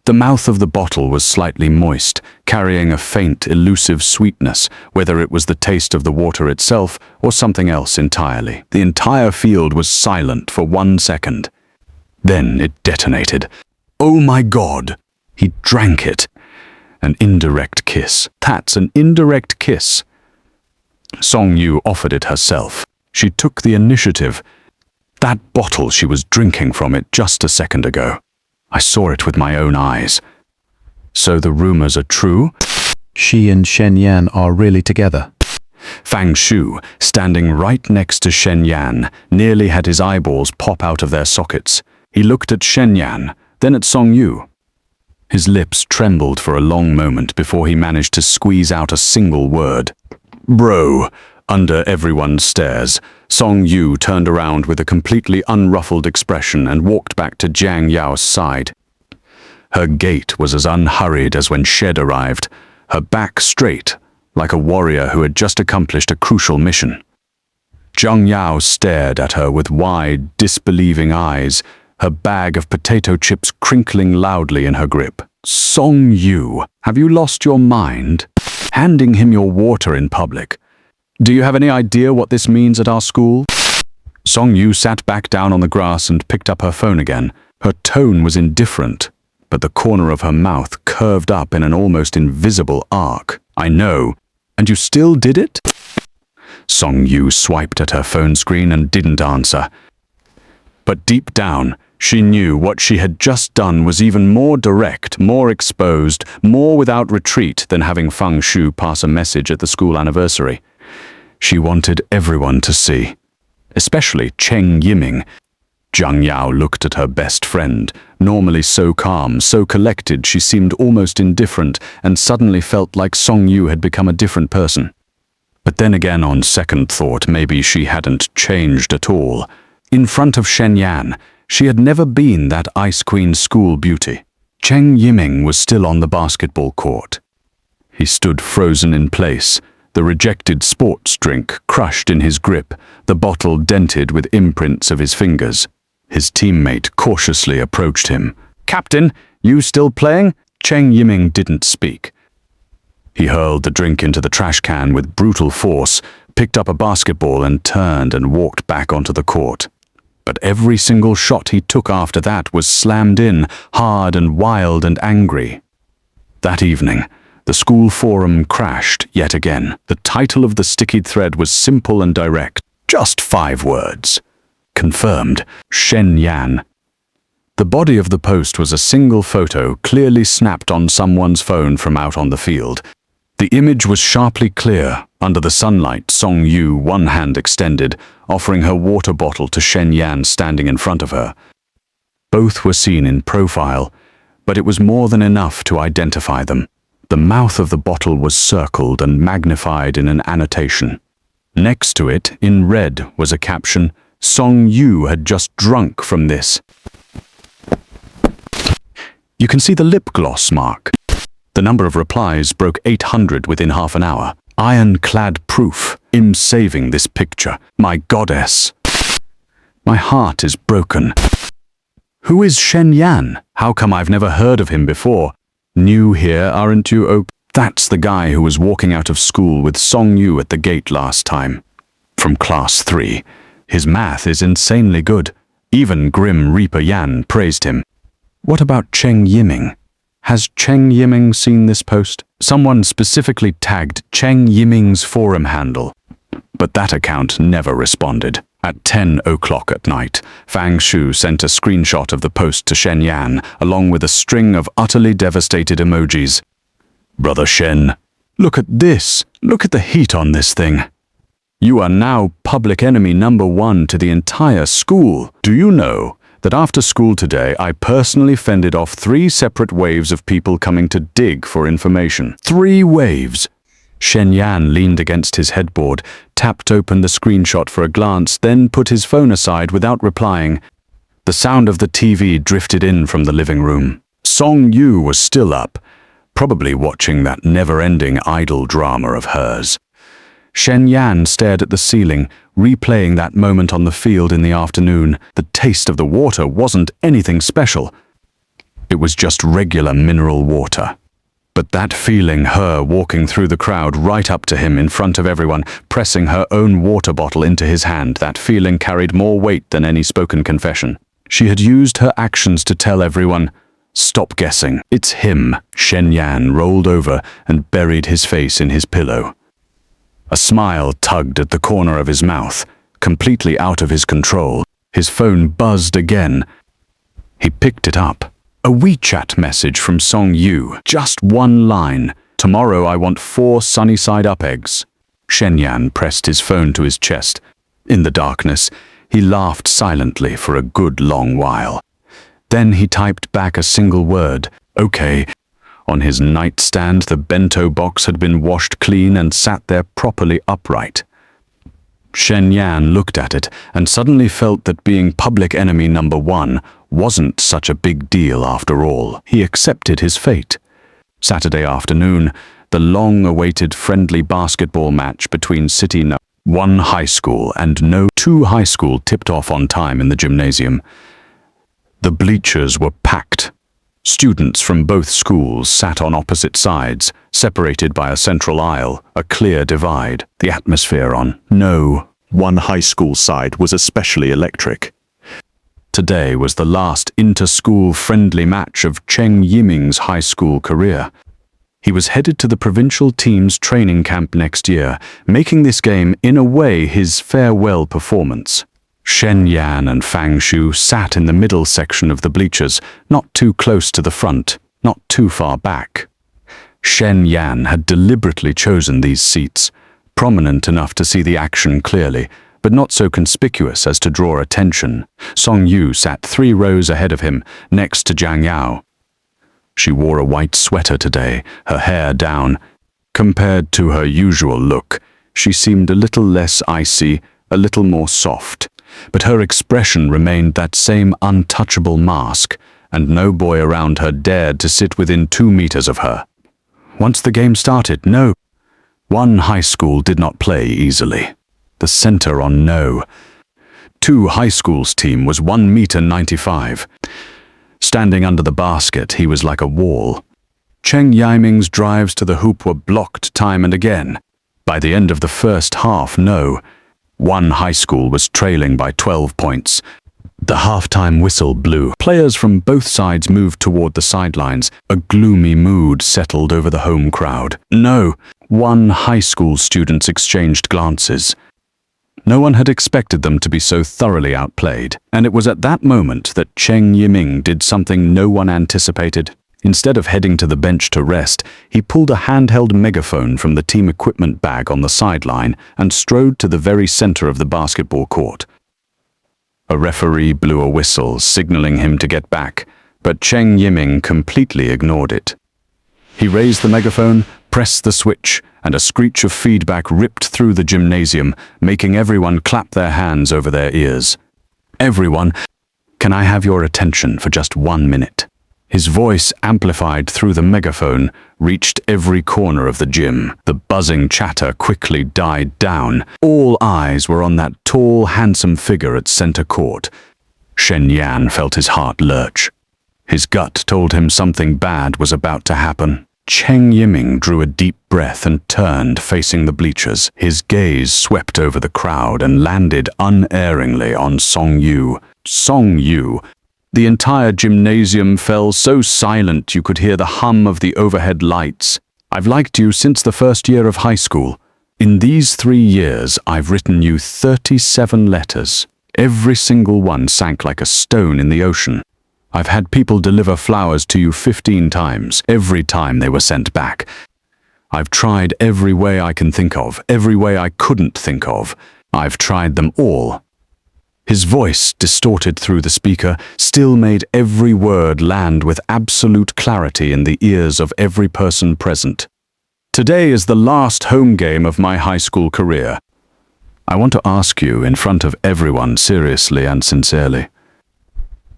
The mouth of the bottle was slightly moist, carrying a faint, elusive sweetness, whether it was the taste of the water itself or something else entirely. The entire field was silent for 1 second. Then it detonated. Oh my God! He drank it. An indirect kiss. That's an indirect kiss. Song Yu offered it herself. She took the initiative. That bottle, she was drinking from it just a second ago. I saw it with my own eyes. So the rumors are true? She and Shen Yan are really together. Fang Shu, standing right next to Shen Yan, nearly had his eyeballs pop out of their sockets. He looked at Shen Yan, then at Song Yu. His lips trembled for a long moment before he managed to squeeze out a single word. "Bro." Under everyone's stares, Song Yu turned around with a completely unruffled expression and walked back to Jiang Yao's side. Her gait was as unhurried as when Shed arrived, her back straight, like a warrior who had just accomplished a crucial mission. Zhang Yao stared at her with wide, disbelieving eyes, her bag of potato chips crinkling loudly in her grip. Song Yu, have you lost your mind? Handing him your water in public. Do you have any idea what this means at our school? Song Yu sat back down on the grass and picked up her phone again. Her tone was indifferent, but the corner of her mouth curved up in an almost invisible arc. I know. And you still did it? Song Yu swiped at her phone screen and didn't answer. But deep down, she knew what she had just done was even more direct, more exposed, more without retreat than having Feng Shu pass a message at the school anniversary. She wanted everyone to see, especially Cheng Yiming. Zhang Yao looked at her best friend, normally so calm, so collected she seemed almost indifferent, and suddenly felt like Song Yu had become a different person. But then again, on second thought, maybe she hadn't changed at all. In front of Shen Yan, she had never been that Ice Queen school beauty. Cheng Yiming was still on the basketball court. He stood frozen in place, the rejected sports drink crushed in his grip, the bottle dented with imprints of his fingers. His teammate cautiously approached him. "Captain, you still playing?" Cheng Yiming didn't speak. He hurled the drink into the trash can with brutal force, picked up a basketball and turned and walked back onto the court. But every single shot he took after that was slammed in, hard and wild and angry. That evening, the school forum crashed yet again. The title of the sticky thread was simple and direct. Just 5 words. Confirmed. Shen Yan. The body of the post was a single photo clearly snapped on someone's phone from out on the field. The image was sharply clear. Under the sunlight, Song Yu, one hand extended, offering her water bottle to Shen Yan standing in front of her. Both were seen in profile, but it was more than enough to identify them. The mouth of the bottle was circled and magnified in an annotation. Next to it, in red, was a caption, "Song Yu had just drunk from this." You can see the lip gloss mark. The number of replies broke 800 within half an hour. Ironclad proof. I'm saving this picture. My goddess. My heart is broken. Who is Shen Yan? How come I've never heard of him before? New here, aren't you? Oh, that's the guy who was walking out of school with Song Yu at the gate last time. From class 3. His math is insanely good. Even Grim Reaper Yan praised him. What about Cheng Yiming? Has Cheng Yiming seen this post? Someone specifically tagged Cheng Yiming's forum handle, but that account never responded. At 10 o'clock at night, Fang Shu sent a screenshot of the post to Shen Yan, along with a string of utterly devastated emojis. "Brother Shen, look at this. Look at the heat on this thing. You are now public enemy number 1 to the entire school. Do you know that after school today, I personally fended off 3 separate waves of people coming to dig for information? 3 waves." Shen Yan leaned against his headboard, tapped open the screenshot for a glance, then put his phone aside without replying. The sound of the TV drifted in from the living room. Song Yu was still up, probably watching that never-ending idol drama of hers. Shen Yan stared at the ceiling, replaying that moment on the field in the afternoon. The taste of the water wasn't anything special. It was just regular mineral water. But that feeling, her walking through the crowd right up to him in front of everyone, pressing her own water bottle into his hand, that feeling carried more weight than any spoken confession. She had used her actions to tell everyone, "Stop guessing. It's him." Shen Yan rolled over and buried his face in his pillow. A smile tugged at the corner of his mouth, completely out of his control. His phone buzzed again. He picked it up. A WeChat message from Song Yu. Just 1 line. "Tomorrow I want 4 sunny side up eggs." Shen Yan pressed his phone to his chest. In the darkness, he laughed silently for a good long while. Then he typed back a single word, "Okay." On his nightstand, the bento box had been washed clean and sat there properly upright. Shen Yan looked at it and suddenly felt that being public enemy number 1 wasn't such a big deal after all. He accepted his fate. Saturday afternoon, the long-awaited friendly basketball match between City No. 1 high school and No. 2 high school tipped off on time in the gymnasium. The bleachers were packed. Students from both schools sat on opposite sides, separated by a central aisle, a clear divide. The atmosphere on No. 1 high school side was especially electric. Today was the last inter-school friendly match of Cheng Yiming's high school career. He was headed to the provincial team's training camp next year, making this game, in a way, his farewell performance. Shen Yan and Fang Shu sat in the middle section of the bleachers, not too close to the front, not too far back. Shen Yan had deliberately chosen these seats, prominent enough to see the action clearly, but not so conspicuous as to draw attention. Song Yu sat 3 rows ahead of him, next to Jiang Yao. She wore a white sweater today, her hair down. Compared to her usual look, she seemed a little less icy, a little more soft. But her expression remained that same untouchable mask, and no boy around her dared to sit within 2 meters of her. Once the game started, No. 1 high school did not play easily. The center on No. 2 high school's team was 1.95 meters. Standing under the basket, he was like a wall. Cheng Yiming's drives to the hoop were blocked time and again. By the end of the first half, No. 1 high school was trailing by 12 points. The halftime whistle blew. Players from both sides moved toward the sidelines. A gloomy mood settled over the home crowd. No. 1 high school students exchanged glances. No one had expected them to be so thoroughly outplayed, and it was at that moment that Cheng Yiming did something no one anticipated. Instead of heading to the bench to rest, he pulled a handheld megaphone from the team equipment bag on the sideline and strode to the very center of the basketball court. A referee blew a whistle, signaling him to get back, but Cheng Yiming completely ignored it. He raised the megaphone, pressed the switch, and a screech of feedback ripped through the gymnasium, making everyone clap their hands over their ears. Everyone, can I have your attention for just 1 minute? His voice, amplified through the megaphone, reached every corner of the gym. The buzzing chatter quickly died down. All eyes were on that tall, handsome figure at center court. Shen Yan felt his heart lurch. His gut told him something bad was about to happen. Cheng Yiming drew a deep breath and turned, facing the bleachers. His gaze swept over the crowd and landed unerringly on Song Yu. Song Yu. The entire gymnasium fell so silent you could hear the hum of the overhead lights. I've liked you since the first year of high school. In these 3 years, I've written you 37 letters. Every single one sank like a stone in the ocean. I've had people deliver flowers to you 15 times, every time they were sent back. I've tried every way I can think of, every way I couldn't think of. I've tried them all. His voice, distorted through the speaker, still made every word land with absolute clarity in the ears of every person present. Today is the last home game of my high school career. I want to ask you in front of everyone seriously and sincerely.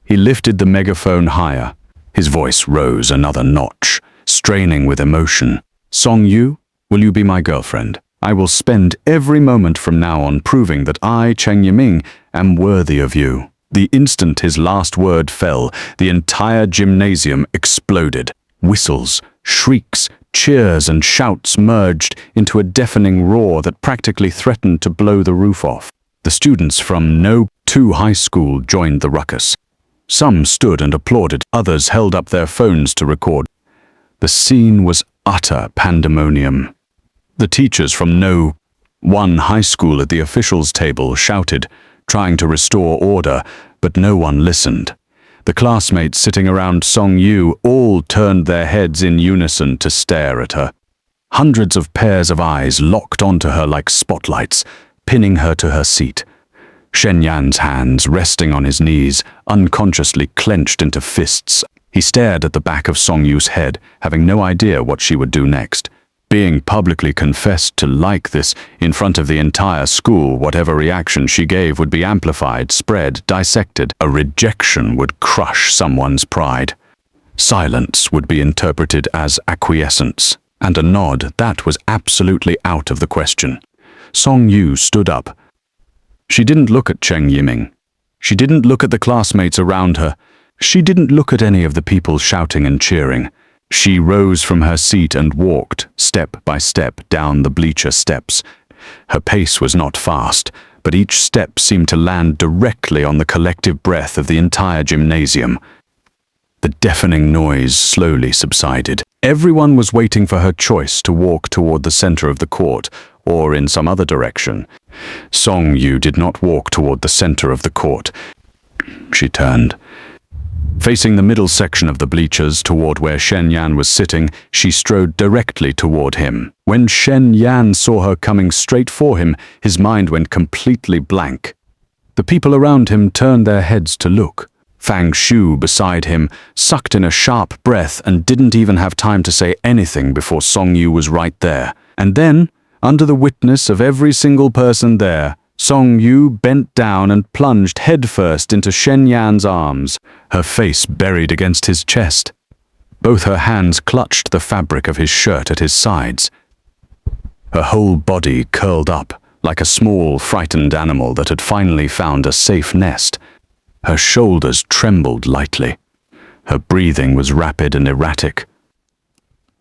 He lifted the megaphone higher. His voice rose another notch, straining with emotion. Song Yu, will you be my girlfriend? I will spend every moment from now on proving that I, Cheng Yiming, am worthy of you. The instant his last word fell, the entire gymnasium exploded. Whistles, shrieks, cheers and shouts merged into a deafening roar that practically threatened to blow the roof off. The students from No. 2 high school joined the ruckus. Some stood and applauded, others held up their phones to record. The scene was utter pandemonium. The teachers from No. 1 high school at the officials' table shouted, trying to restore order, but no one listened. The classmates sitting around Song Yu all turned their heads in unison to stare at her. Hundreds of pairs of eyes locked onto her like spotlights, pinning her to her seat. Shen Yan's hands, resting on his knees, unconsciously clenched into fists. He stared at the back of Song Yu's head, having no idea what she would do next. Being publicly confessed to like this in front of the entire school, whatever reaction she gave would be amplified, spread, dissected. A rejection would crush someone's pride. Silence would be interpreted as acquiescence, and a nod that was absolutely out of the question. Song Yu stood up. She didn't look at Cheng Yiming. She didn't look at the classmates around her. She didn't look at any of the people shouting and cheering. She rose from her seat and walked, step by step, down the bleacher steps. Her pace was not fast, but each step seemed to land directly on the collective breath of the entire gymnasium. The deafening noise slowly subsided. Everyone was waiting for her choice to walk toward the center of the court, or in some other direction. Song Yu did not walk toward the center of the court. She turned. Facing the middle section of the bleachers toward where Shen Yan was sitting, she strode directly toward him. When Shen Yan saw her coming straight for him, his mind went completely blank. The people around him turned their heads to look. Fang Shu beside him sucked in a sharp breath and didn't even have time to say anything before Song Yu was right there. And then, under the witness of every single person there, Song Yu bent down and plunged headfirst into Shen Yan's arms, her face buried against his chest. Both her hands clutched the fabric of his shirt at his sides. Her whole body curled up, like a small, frightened animal that had finally found a safe nest. Her shoulders trembled lightly. Her breathing was rapid and erratic.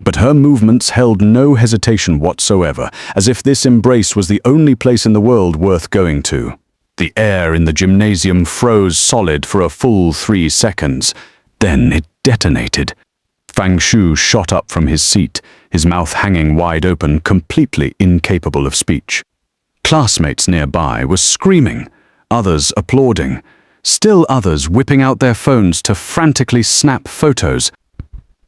But her movements held no hesitation whatsoever, as if this embrace was the only place in the world worth going to. The air in the gymnasium froze solid for a full 3 seconds. Then it detonated. Fang Shu shot up from his seat, his mouth hanging wide open, completely incapable of speech. Classmates nearby were screaming, others applauding, still others whipping out their phones to frantically snap photos.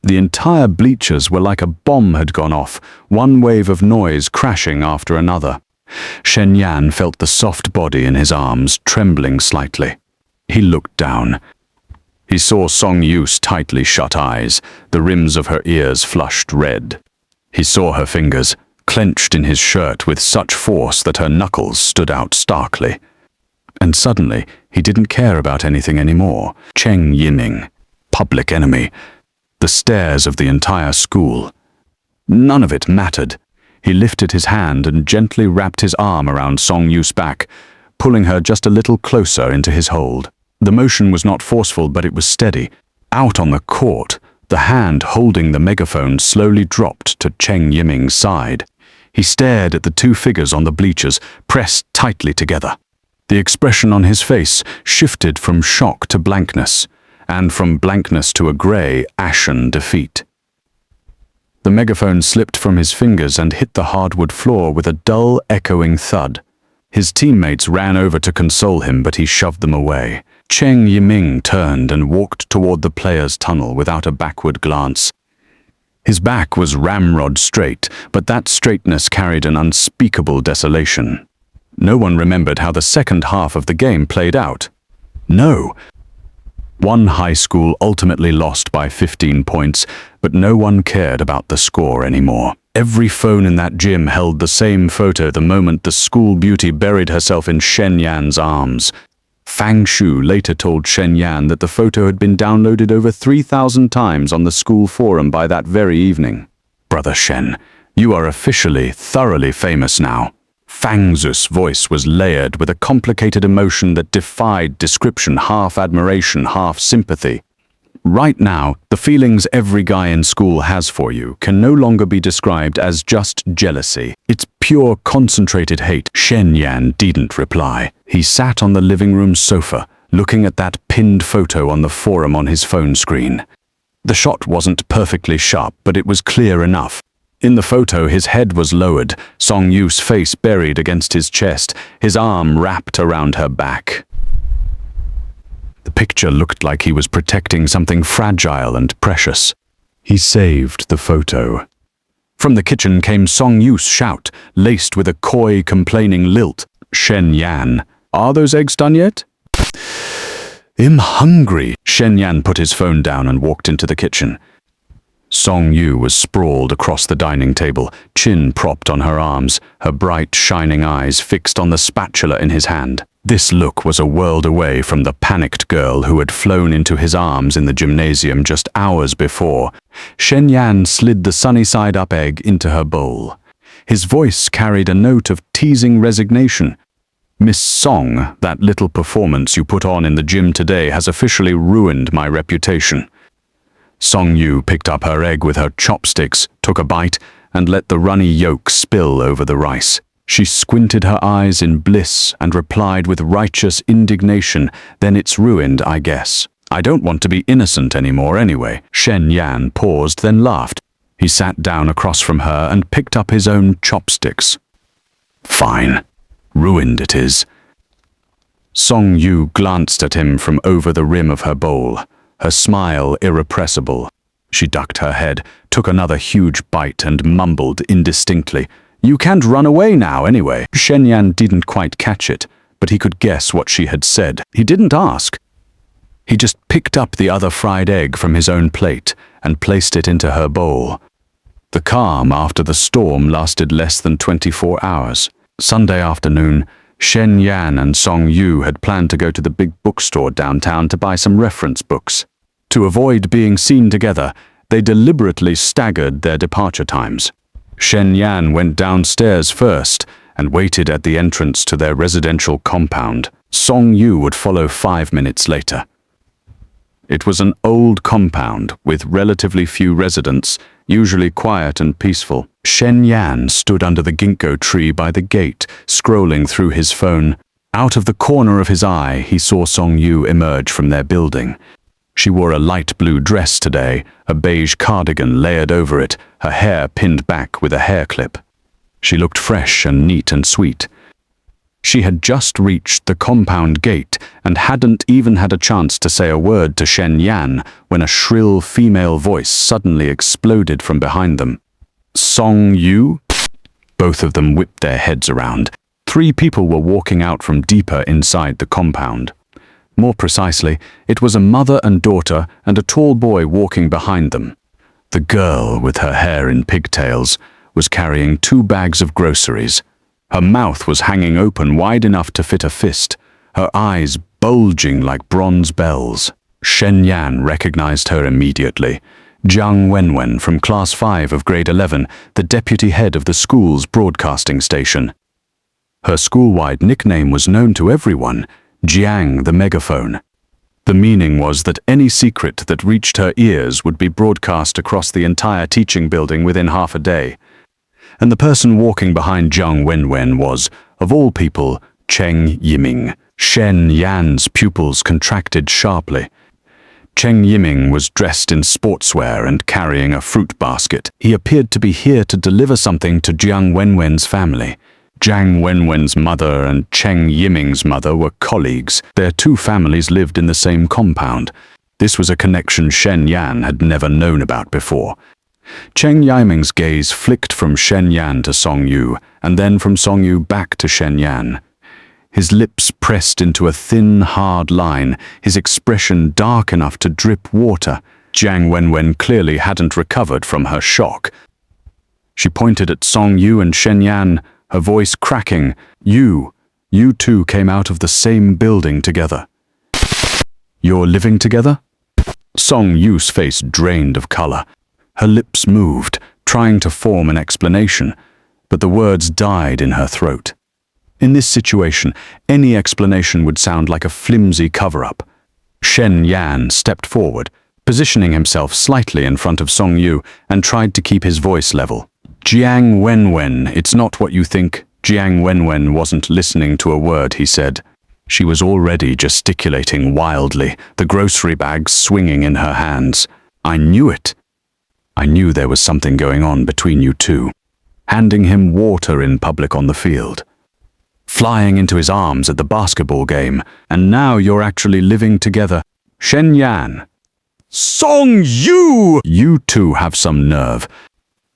The entire bleachers were like a bomb had gone off, one wave of noise crashing after another. Shen Yan felt the soft body in his arms trembling slightly. He looked down. He saw Song Yu's tightly shut eyes, the rims of her ears flushed red. He saw her fingers, clenched in his shirt with such force that her knuckles stood out starkly. And suddenly, he didn't care about anything anymore. Cheng Yiming, public enemy, the stares of the entire school. None of it mattered. He lifted his hand and gently wrapped his arm around Song Yu's back, pulling her just a little closer into his hold. The motion was not forceful, but it was steady. Out on the court, the hand holding the megaphone slowly dropped to Cheng Yiming's side. He stared at the two figures on the bleachers, pressed tightly together. The expression on his face shifted from shock to blankness, and from blankness to a grey, ashen defeat. The megaphone slipped from his fingers and hit the hardwood floor with a dull, echoing thud. His teammates ran over to console him, but he shoved them away. Cheng Yiming turned and walked toward the players' tunnel without a backward glance. His back was ramrod straight, but that straightness carried an unspeakable desolation. No one remembered how the second half of the game played out. No. One high school ultimately lost by 15 points, but no one cared about the score anymore. Every phone in that gym held the same photo the moment the school beauty buried herself in Shen Yan's arms. Fang Shu later told Shen Yan that the photo had been downloaded over 3,000 times on the school forum by that very evening. Brother Shen, you are officially, thoroughly famous now. Fang Zu's voice was layered with a complicated emotion that defied description, half admiration, half sympathy. Right now, the feelings every guy in school has for you can no longer be described as just jealousy. It's pure, concentrated hate. Shen Yan didn't reply. He sat on the living room sofa, looking at that pinned photo on the forum on his phone screen. The shot wasn't perfectly sharp, but it was clear enough. In the photo, his head was lowered, Song Yu's face buried against his chest, his arm wrapped around her back. The picture looked like he was protecting something fragile and precious. He saved the photo. From the kitchen came Song Yu's shout, laced with a coy, complaining lilt. Shen Yan, are those eggs done yet? I'm hungry. Shen Yan put his phone down and walked into the kitchen. Song Yu was sprawled across the dining table, chin propped on her arms, her bright, shining eyes fixed on the spatula in his hand. This look was a world away from the panicked girl who had flown into his arms in the gymnasium just hours before. Shen Yan slid the sunny-side-up egg into her bowl. His voice carried a note of teasing resignation. "Miss Song, that little performance you put on in the gym today has officially ruined my reputation." Song Yu picked up her egg with her chopsticks, took a bite, and let the runny yolk spill over the rice. She squinted her eyes in bliss and replied with righteous indignation, "Then it's ruined, I guess. I don't want to be innocent anymore anyway." Shen Yan paused, then laughed. He sat down across from her and picked up his own chopsticks. "Fine. Ruined it is." Song Yu glanced at him from over the rim of her bowl, her smile irrepressible. She ducked her head, took another huge bite and mumbled indistinctly, "You can't run away now anyway." Shen Yan didn't quite catch it, but he could guess what she had said. He didn't ask. He just picked up the other fried egg from his own plate and placed it into her bowl. The calm after the storm lasted less than 24 hours. Sunday afternoon, Shen Yan and Song Yu had planned to go to the big bookstore downtown to buy some reference books. To avoid being seen together, they deliberately staggered their departure times. Shen Yan went downstairs first and waited at the entrance to their residential compound. Song Yu would follow 5 minutes later. It was an old compound with relatively few residents, usually quiet and peaceful. Shen Yan stood under the ginkgo tree by the gate, scrolling through his phone. Out of the corner of his eye, he saw Song Yu emerge from their building. She wore a light blue dress today, a beige cardigan layered over it, her hair pinned back with a hair clip. She looked fresh and neat and sweet. She had just reached the compound gate and hadn't even had a chance to say a word to Shen Yan when a shrill female voice suddenly exploded from behind them. "Song Yu?" Both of them whipped their heads around. 3 people were walking out from deeper inside the compound. More precisely, it was a mother and daughter and a tall boy walking behind them. The girl, with her hair in pigtails, was carrying 2 bags of groceries. Her mouth was hanging open wide enough to fit a fist, her eyes bulging like bronze bells. Shen Yan recognized her immediately. Jiang Wenwen from Class 5 of Grade 11, the deputy head of the school's broadcasting station. Her school-wide nickname was known to everyone, Jiang the Megaphone. The meaning was that any secret that reached her ears would be broadcast across the entire teaching building within half a day. And the person walking behind Jiang Wenwen was, of all people, Cheng Yiming. Shen Yan's pupils contracted sharply. Cheng Yiming was dressed in sportswear and carrying a fruit basket. He appeared to be here to deliver something to Jiang Wenwen's family. Jiang Wenwen's mother and Cheng Yiming's mother were colleagues. Their 2 families lived in the same compound. This was a connection Shen Yan had never known about before. Cheng Yiming's gaze flicked from Shen Yan to Song Yu, and then from Song Yu back to Shen Yan. His lips pressed into a thin, hard line, his expression dark enough to drip water. Jiang Wenwen clearly hadn't recovered from her shock. She pointed at Song Yu and Shen Yan, her voice cracking. You two came out of the same building together. You're living together?" Song Yu's face drained of color. Her lips moved, trying to form an explanation, but the words died in her throat. In this situation, any explanation would sound like a flimsy cover-up. Shen Yan stepped forward, positioning himself slightly in front of Song Yu, and tried to keep his voice level. "Jiang Wenwen, it's not what you think." Jiang Wenwen wasn't listening to a word he said. She was already gesticulating wildly, the grocery bags swinging in her hands. "I knew it. I knew there was something going on between you two. Handing him water in public on the field. Flying into his arms at the basketball game, and now you're actually living together. Shen Yan." "Song Yu!" "You two have some nerve."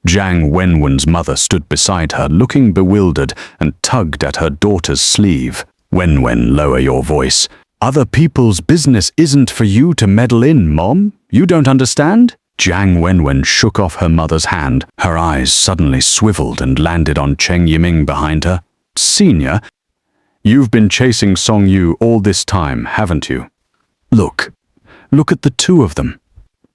Jiang Wenwen's mother stood beside her, looking bewildered, and tugged at her daughter's sleeve. "Wenwen, lower your voice. Other people's business isn't for you to meddle in, Mom. You don't understand?" Jiang Wenwen shook off her mother's hand. Her eyes suddenly swiveled and landed on Cheng Yiming behind her. Senior, you've been chasing Song Yu all this time, haven't you? Look at the two of them.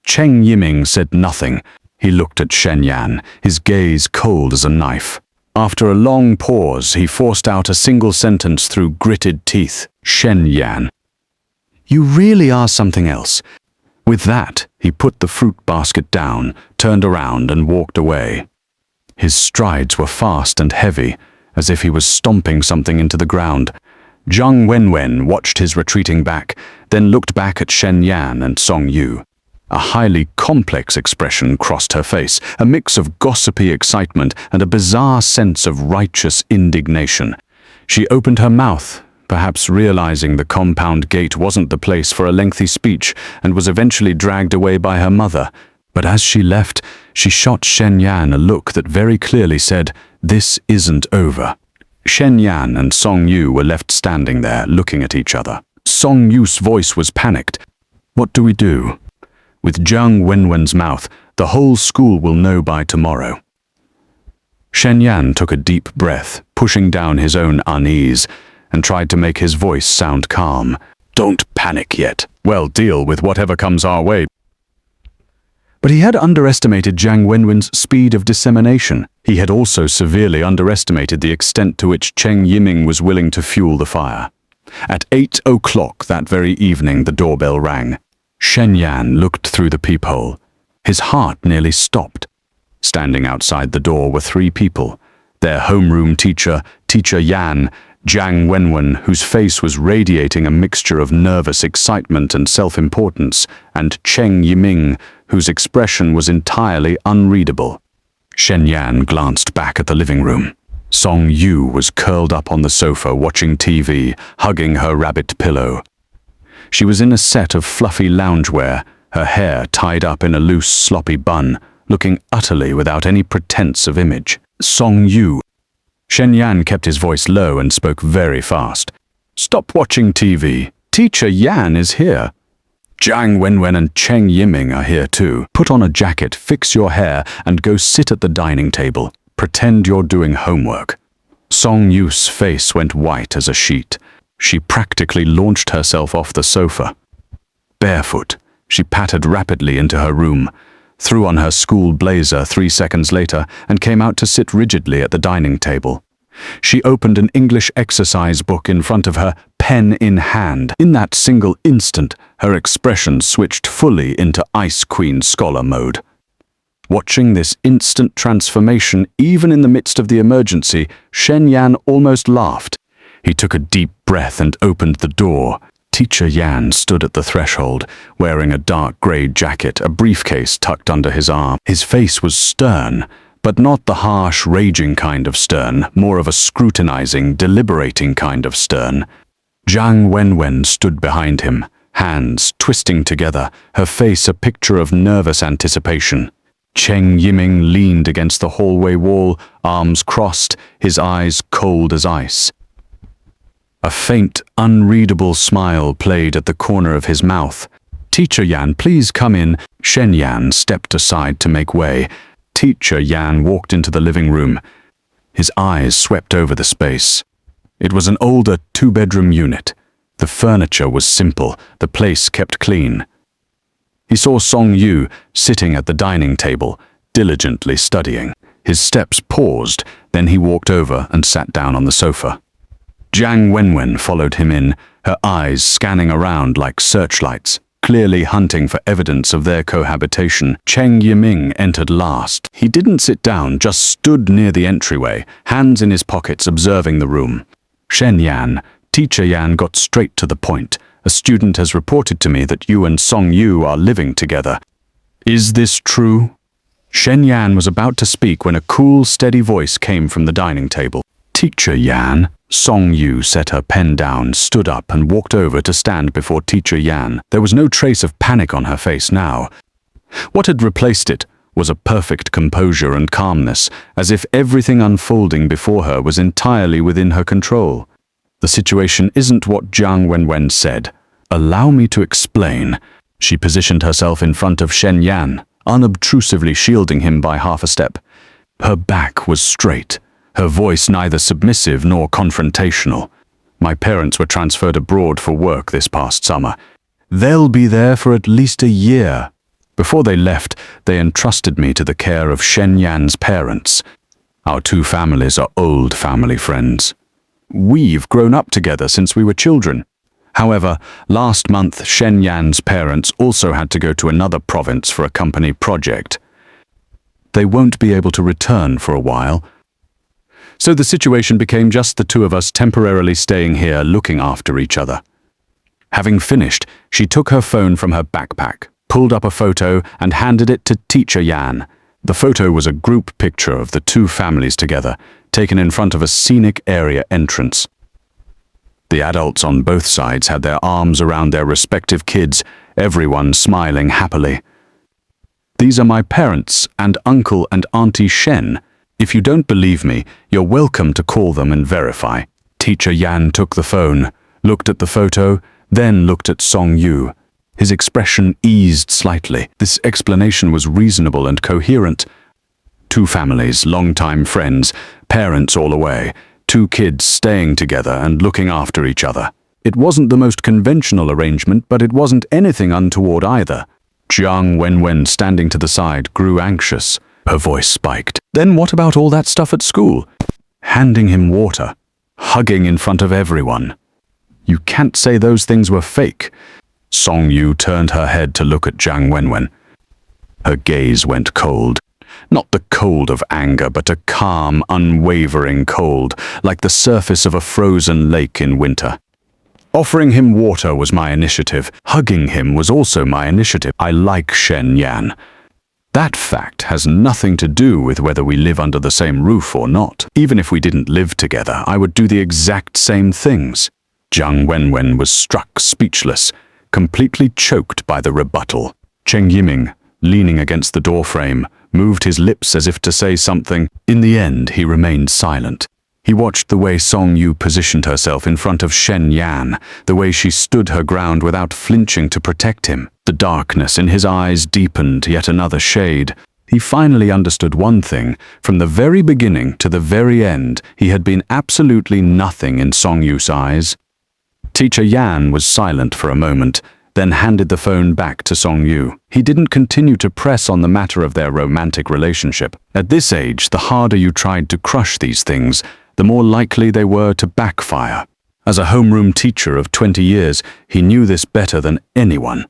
Cheng Yiming said nothing. He looked at Shen Yan, his gaze cold as a knife. After a long pause, he forced out a single sentence through gritted teeth. Shen Yan, you really are something else. With that, he put the fruit basket down, turned around and walked away. His strides were fast and heavy, as if he was stomping something into the ground. Jiang Wenwen watched his retreating back, then looked back at Shen Yan and Song Yu. A highly complex expression crossed her face, a mix of gossipy excitement and a bizarre sense of righteous indignation. She opened her mouth, perhaps realizing the compound gate wasn't the place for a lengthy speech, and was eventually dragged away by her mother. But as she left, she shot Shen Yan a look that very clearly said, "This isn't over." Shen Yan and Song Yu were left standing there, looking at each other. Song Yu's voice was panicked. "What do we do?" With Jiang Wenwen's mouth, "The whole school will know by tomorrow." Shen Yan took a deep breath, pushing down his own unease, and tried to make his voice sound calm. "Don't panic yet. We'll deal with whatever comes our way." But he had underestimated Jiang Wenwen's speed of dissemination. He had also severely underestimated the extent to which Cheng Yiming was willing to fuel the fire. At 8 o'clock that very evening, the doorbell rang. Shen Yan looked through the peephole. His heart nearly stopped. Standing outside the door were three people. Their homeroom teacher, Teacher Yan, Jiang Wenwen, whose face was radiating a mixture of nervous excitement and self-importance, and Cheng Yiming, whose expression was entirely unreadable. Shen Yan glanced back at the living room. Song Yu was curled up on the sofa watching TV, hugging her rabbit pillow. She was in a set of fluffy loungewear, her hair tied up in a loose, sloppy bun, looking utterly without any pretense of image. Song Yu. Shen Yan kept his voice low and spoke very fast. "Stop watching TV. Teacher Yan is here. Jiang Wenwen and Cheng Yiming are here too. Put on a jacket, fix your hair, and go sit at the dining table. Pretend you're doing homework." Song Yu's face went white as a sheet. She practically launched herself off the sofa. Barefoot, she pattered rapidly into her room, threw on her school blazer 3 seconds later, and came out to sit rigidly at the dining table. She opened an English exercise book in front of her, pen in hand. In that single instant, her expression switched fully into Ice Queen scholar mode. Watching this instant transformation, even in the midst of the emergency, Shen Yan almost laughed. He took a deep breath and opened the door. Teacher Yan stood at the threshold, wearing a dark grey jacket, a briefcase tucked under his arm. His face was stern, but not the harsh, raging kind of stern, more of a scrutinizing, deliberating kind of stern. Jiang Wenwen stood behind him, hands twisting together, her face a picture of nervous anticipation. Cheng Yiming leaned against the hallway wall, arms crossed, his eyes cold as ice. A faint, unreadable smile played at the corner of his mouth. "Teacher Yan, please come in." Shen Yan stepped aside to make way. Teacher Yan walked into the living room. His eyes swept over the space. It was an older 2-bedroom unit. The furniture was simple, the place kept clean. He saw Song Yu sitting at the dining table, diligently studying. His steps paused, then he walked over and sat down on the sofa. Jiang Wenwen followed him in, her eyes scanning around like searchlights, clearly hunting for evidence of their cohabitation. Cheng Yiming entered last. He didn't sit down, just stood near the entryway, hands in his pockets observing the room. "Shen Yan, Teacher Yan got straight to the point. A student has reported to me that you and Song Yu are living together. Is this true?" Shen Yan was about to speak when a cool, steady voice came from the dining table. "Teacher Yan." Song Yu set her pen down, stood up and walked over to stand before Teacher Yan. There was no trace of panic on her face now. What had replaced it was a perfect composure and calmness, as if everything unfolding before her was entirely within her control. "The situation isn't what Jiang Wenwen said. Allow me to explain." She positioned herself in front of Shen Yan, unobtrusively shielding him by half a step. Her back was straight, her voice neither submissive nor confrontational. My parents were transferred abroad for work this past summer. They'll be there for at least a year. Before they left, they entrusted me to the care of Shen Yan's parents. Our two families are old family friends. We've grown up together since we were children. However, last month Shen Yan's parents also had to go to another province for a company project. They won't be able to return for a while. So the situation became just the two of us temporarily staying here looking after each other. Having finished, she took her phone from her backpack, pulled up a photo and handed it to Teacher Yan. The photo was a group picture of the two families together, taken in front of a scenic area entrance. The adults on both sides had their arms around their respective kids, everyone smiling happily. These are my parents and Uncle and Auntie Shen. If you don't believe me, you're welcome to call them and verify. Teacher Yan took the phone, looked at the photo, then looked at Song Yu. His expression eased slightly. This explanation was reasonable and coherent. Two families, long-time friends, parents all away, two kids staying together and looking after each other. It wasn't the most conventional arrangement, but it wasn't anything untoward either. Jiang Wenwen, standing to the side, grew anxious. Her voice spiked. Then what about all that stuff at school? Handing him water, hugging in front of everyone. You can't say those things were fake. Song Yu turned her head to look at Jiang Wenwen. Her gaze went cold. Not the cold of anger, but a calm, unwavering cold, like the surface of a frozen lake in winter. Offering him water was my initiative. Hugging him was also my initiative. I like Shen Yan. That fact has nothing to do with whether we live under the same roof or not. Even if we didn't live together, I would do the exact same things. Jiang Wenwen was struck speechless, completely choked by the rebuttal. Cheng Yiming, leaning against the doorframe, moved his lips as if to say something. In the end, he remained silent. He watched the way Song Yu positioned herself in front of Shen Yan, the way she stood her ground without flinching to protect him. The darkness in his eyes deepened yet another shade. He finally understood one thing. From the very beginning to the very end, he had been absolutely nothing in Song Yu's eyes. Teacher Yan was silent for a moment, then handed the phone back to Song Yu. He didn't continue to press on the matter of their romantic relationship. At this age, the harder you tried to crush these things, the more likely they were to backfire. As a homeroom teacher of 20 years, he knew this better than anyone.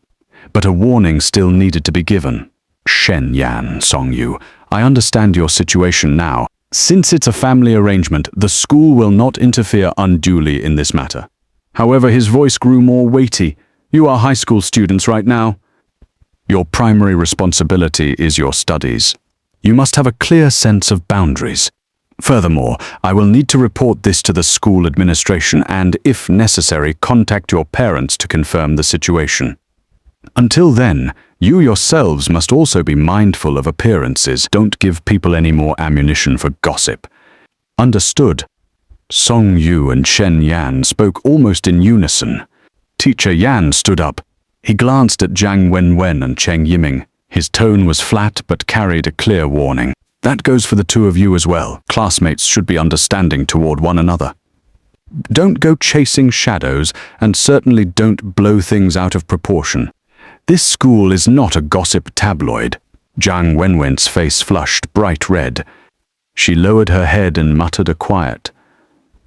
But a warning still needed to be given. Shen Yan, Song Yu, I understand your situation now. Since it's a family arrangement, the school will not interfere unduly in this matter. However, his voice grew more weighty. You are high school students right now. Your primary responsibility is your studies. You must have a clear sense of boundaries. Furthermore, I will need to report this to the school administration and, if necessary, contact your parents to confirm the situation. Until then, you yourselves must also be mindful of appearances. Don't give people any more ammunition for gossip. Understood? Song Yu and Shen Yan spoke almost in unison. Teacher Yan stood up. He glanced at Jiang Wenwen and Cheng Yiming. His tone was flat but carried a clear warning. That goes for the two of you as well. Classmates should be understanding toward one another. Don't go chasing shadows, and certainly don't blow things out of proportion. This school is not a gossip tabloid. Jiang Wenwen's face flushed bright red. She lowered her head and muttered a quiet,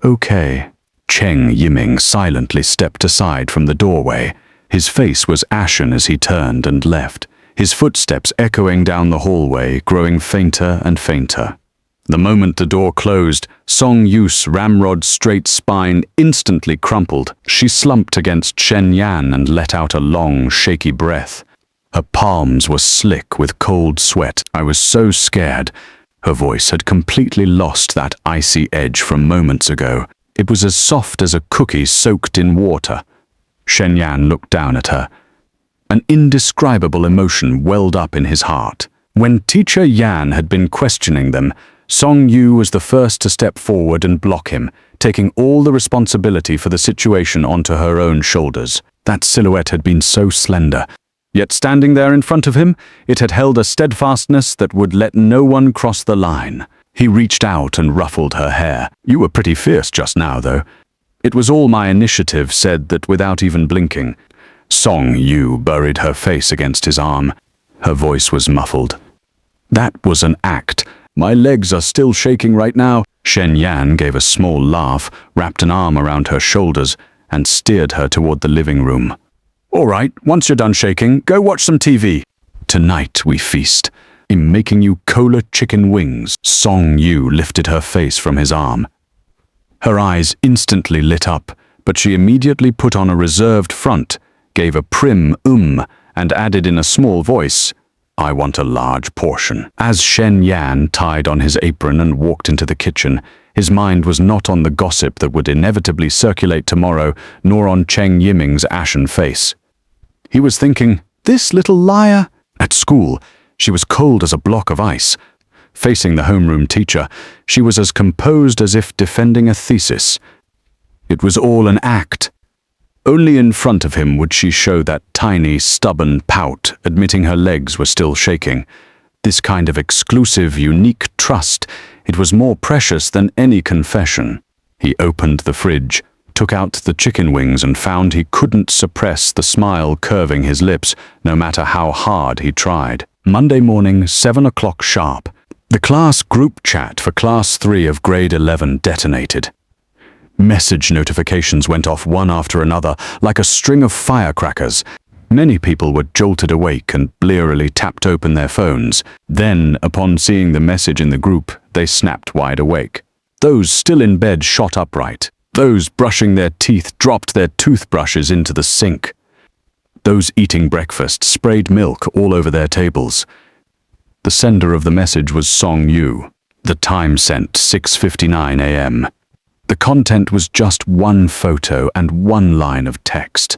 "Okay." Cheng Yiming silently stepped aside from the doorway. His face was ashen as he turned and left, his footsteps echoing down the hallway, growing fainter and fainter. The moment the door closed, Song Yu's ramrod straight spine instantly crumpled. She slumped against Shen Yan and let out a long, shaky breath. Her palms were slick with cold sweat. I was so scared. Her voice had completely lost that icy edge from moments ago. It was as soft as a cookie soaked in water. Shen Yan looked down at her. An indescribable emotion welled up in his heart. When Teacher Yan had been questioning them, Song Yu was the first to step forward and block him, taking all the responsibility for the situation onto her own shoulders. That silhouette had been so slender. Yet standing there in front of him, it had held a steadfastness that would let no one cross the line. He reached out and ruffled her hair. "You were pretty fierce just now, though." It was all my initiative said that without even blinking. Song Yu buried her face against his arm. Her voice was muffled. "That was an act. My legs are still shaking right now." Shen Yan gave a small laugh, wrapped an arm around her shoulders, and steered her toward the living room. "All right, once you're done shaking, go watch some TV. Tonight we feast. I'm making you cola chicken wings." Song Yu lifted her face from his arm. Her eyes instantly lit up, but she immediately put on a reserved front, gave a prim and added in a small voice, "I want a large portion." As Shen Yan tied on his apron and walked into the kitchen, his mind was not on the gossip that would inevitably circulate tomorrow, nor on Cheng Yiming's ashen face. He was thinking, "This little liar." At school, she was cold as a block of ice. Facing the homeroom teacher, she was as composed as if defending a thesis. It was all an act. Only in front of him would she show that tiny, stubborn pout, admitting her legs were still shaking. This kind of exclusive, unique trust, it was more precious than any confession. He opened the fridge, took out the chicken wings and found he couldn't suppress the smile curving his lips, no matter how hard he tried. Monday morning, 7 o'clock sharp. The class group chat for Class 3 of Grade 11 detonated. Message notifications went off one after another, like a string of firecrackers. Many people were jolted awake and blearily tapped open their phones. Then, upon seeing the message in the group, they snapped wide awake. Those still in bed shot upright. Those brushing their teeth dropped their toothbrushes into the sink. Those eating breakfast sprayed milk all over their tables. The sender of the message was Song Yu. The time sent 6:59 a.m. The content was just one photo and one line of text.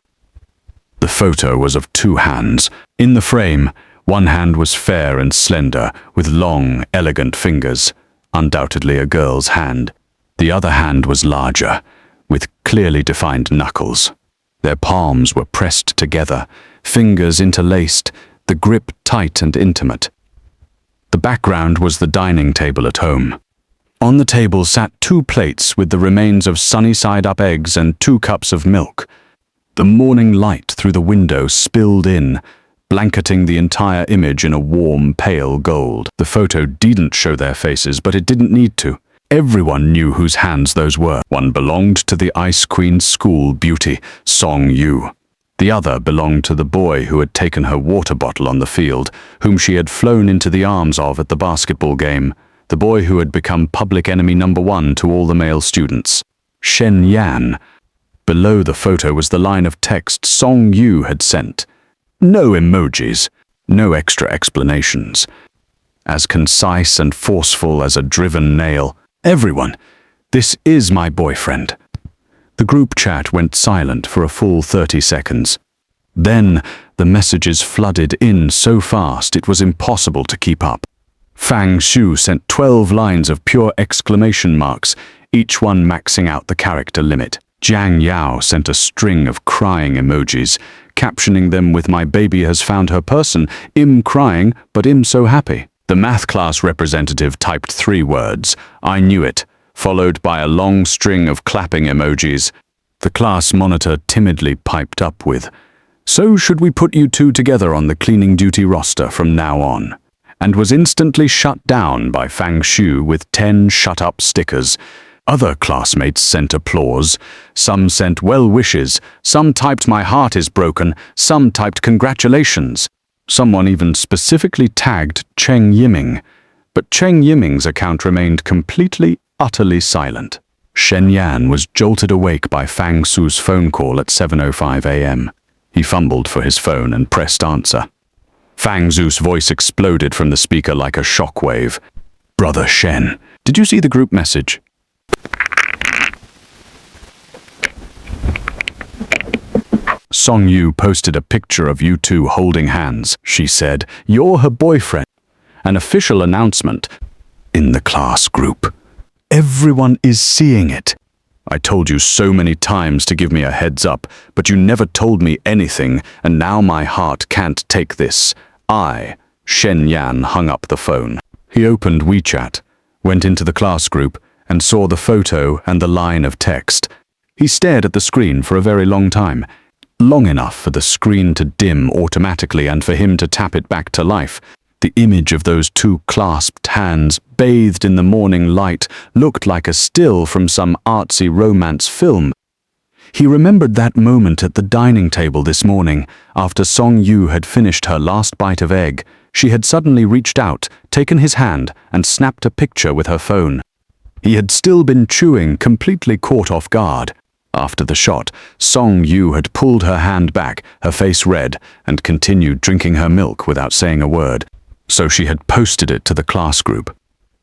The photo was of two hands. In the frame, one hand was fair and slender, with long, elegant fingers, undoubtedly a girl's hand. The other hand was larger, with clearly defined knuckles. Their palms were pressed together, fingers interlaced, the grip tight and intimate. The background was the dining table at home. On the table sat 2 plates with the remains of sunny-side-up eggs and 2 cups of milk. The morning light through the window spilled in, blanketing the entire image in a warm, pale gold. The photo didn't show their faces, but it didn't need to. Everyone knew whose hands those were. One belonged to the Ice Queen school beauty, Song Yu. The other belonged to the boy who had taken her water bottle on the field, whom she had flown into the arms of at the basketball game. The boy who had become public enemy number 1 to all the male students. Shen Yan. Below the photo was the line of text Song Yu had sent. No emojis, no extra explanations. As concise and forceful as a driven nail. "Everyone, this is my boyfriend." The group chat went silent for a full 30 seconds. Then the messages flooded in so fast it was impossible to keep up. Fang Shu sent 12 lines of pure exclamation marks, each one maxing out the character limit. Jiang Yao sent a string of crying emojis, captioning them with "My baby has found her person, im crying, but im so happy." The math class representative typed 3 words, "I knew it," followed by a long string of clapping emojis. The class monitor timidly piped up with, "So should we put you 2 together on the cleaning duty roster from now on?" and was instantly shut down by Fang Shu with 10 shut-up stickers. Other classmates sent applause, some sent well wishes, some typed "My heart is broken," some typed "Congratulations." Someone even specifically tagged Cheng Yiming, but Cheng Yiming's account remained completely, utterly silent. Shen Yan was jolted awake by Fang Su's phone call at 7:05 a.m. He fumbled for his phone and pressed answer. Fang Su's voice exploded from the speaker like a shockwave. "Brother Shen, did you see the group message?" Song Yu posted a picture of you 2 holding hands. She said, "You're her boyfriend." An official announcement in the class group. Everyone is seeing it. I told you so many times to give me a heads up, but you never told me anything, and now my heart can't take this. Shen Yan hung up the phone. He opened WeChat, went into the class group, and saw the photo and the line of text. He stared at the screen for a very long time, long enough for the screen to dim automatically and for him to tap it back to life. The image of those two clasped hands, bathed in the morning light, looked like a still from some artsy romance film. He remembered that moment at the dining table this morning, after Song Yu had finished her last bite of egg. She had suddenly reached out, taken his hand, and snapped a picture with her phone. He had still been chewing, completely caught off guard. After the shot, Song Yu had pulled her hand back, her face red, and continued drinking her milk without saying a word. So she had posted it to the class group.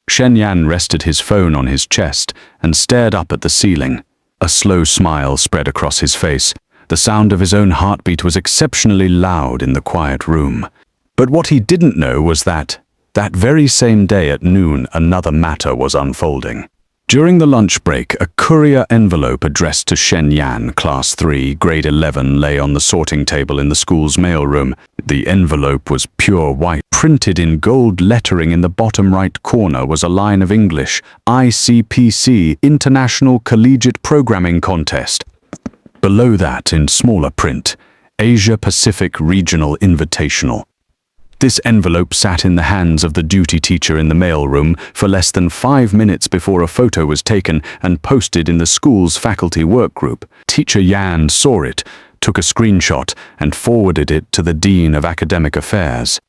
Shen Yan rested his phone on his chest and stared up at the ceiling. A slow smile spread across his face. The sound of his own heartbeat was exceptionally loud in the quiet room. But what he didn't know was that very same day at noon, another matter was unfolding. During the lunch break, a courier envelope addressed to Shen Yan, Class 3, Grade 11, lay on the sorting table in the school's mailroom. The envelope was pure white. Printed in gold lettering in the bottom right corner was a line of English: ICPC, International Collegiate Programming Contest. Below that, in smaller print, Asia Pacific Regional Invitational. This envelope sat in the hands of the duty teacher in the mailroom for less than 5 minutes before a photo was taken and posted in the school's faculty work group. Teacher Yan saw it, took a screenshot, and forwarded it to the Dean of Academic Affairs.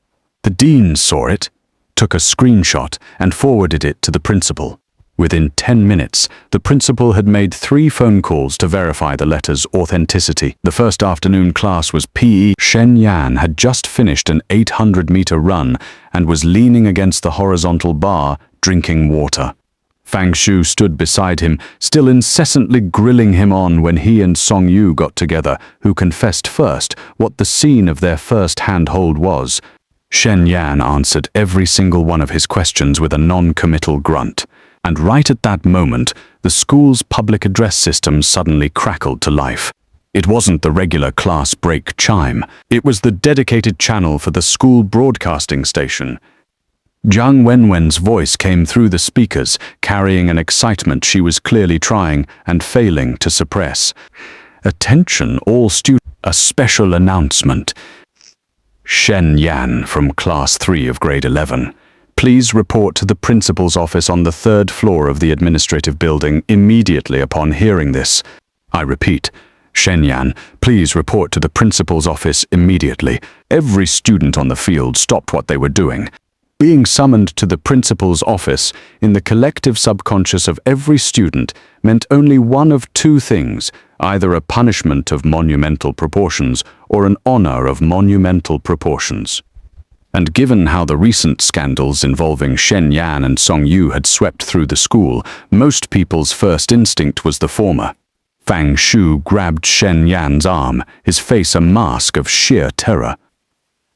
The Dean saw it, took a screenshot, and forwarded it to the principal. Within 10 minutes, the principal had made 3 phone calls to verify the letter's authenticity. The first afternoon class was PE. Shen Yan had just finished an 800-meter run and was leaning against the horizontal bar, drinking water. Fang Shu stood beside him, still incessantly grilling him on when he and Song Yu got together, who confessed first what the scene of their first handhold was. Shen Yan answered every single one of his questions with a non-committal grunt. And right at that moment, the school's public address system suddenly crackled to life. It wasn't the regular class break chime. It was the dedicated channel for the school broadcasting station. Jiang Wenwen's voice came through the speakers, carrying an excitement she was clearly trying and failing to suppress. Attention all students, a special announcement. Shen Yan from Class 3 of Grade 11. Please report to the principal's office on the 3rd floor of the administrative building immediately upon hearing this. I repeat, Shen Yan, please report to the principal's office immediately. Every student on the field stopped what they were doing. Being summoned to the principal's office in the collective subconscious of every student meant only one of 2 things, either a punishment of monumental proportions or an honor of monumental proportions. And given how the recent scandals involving Shen Yan and Song Yu had swept through the school, most people's first instinct was the former. Fang Shu grabbed Shen Yan's arm, his face a mask of sheer terror.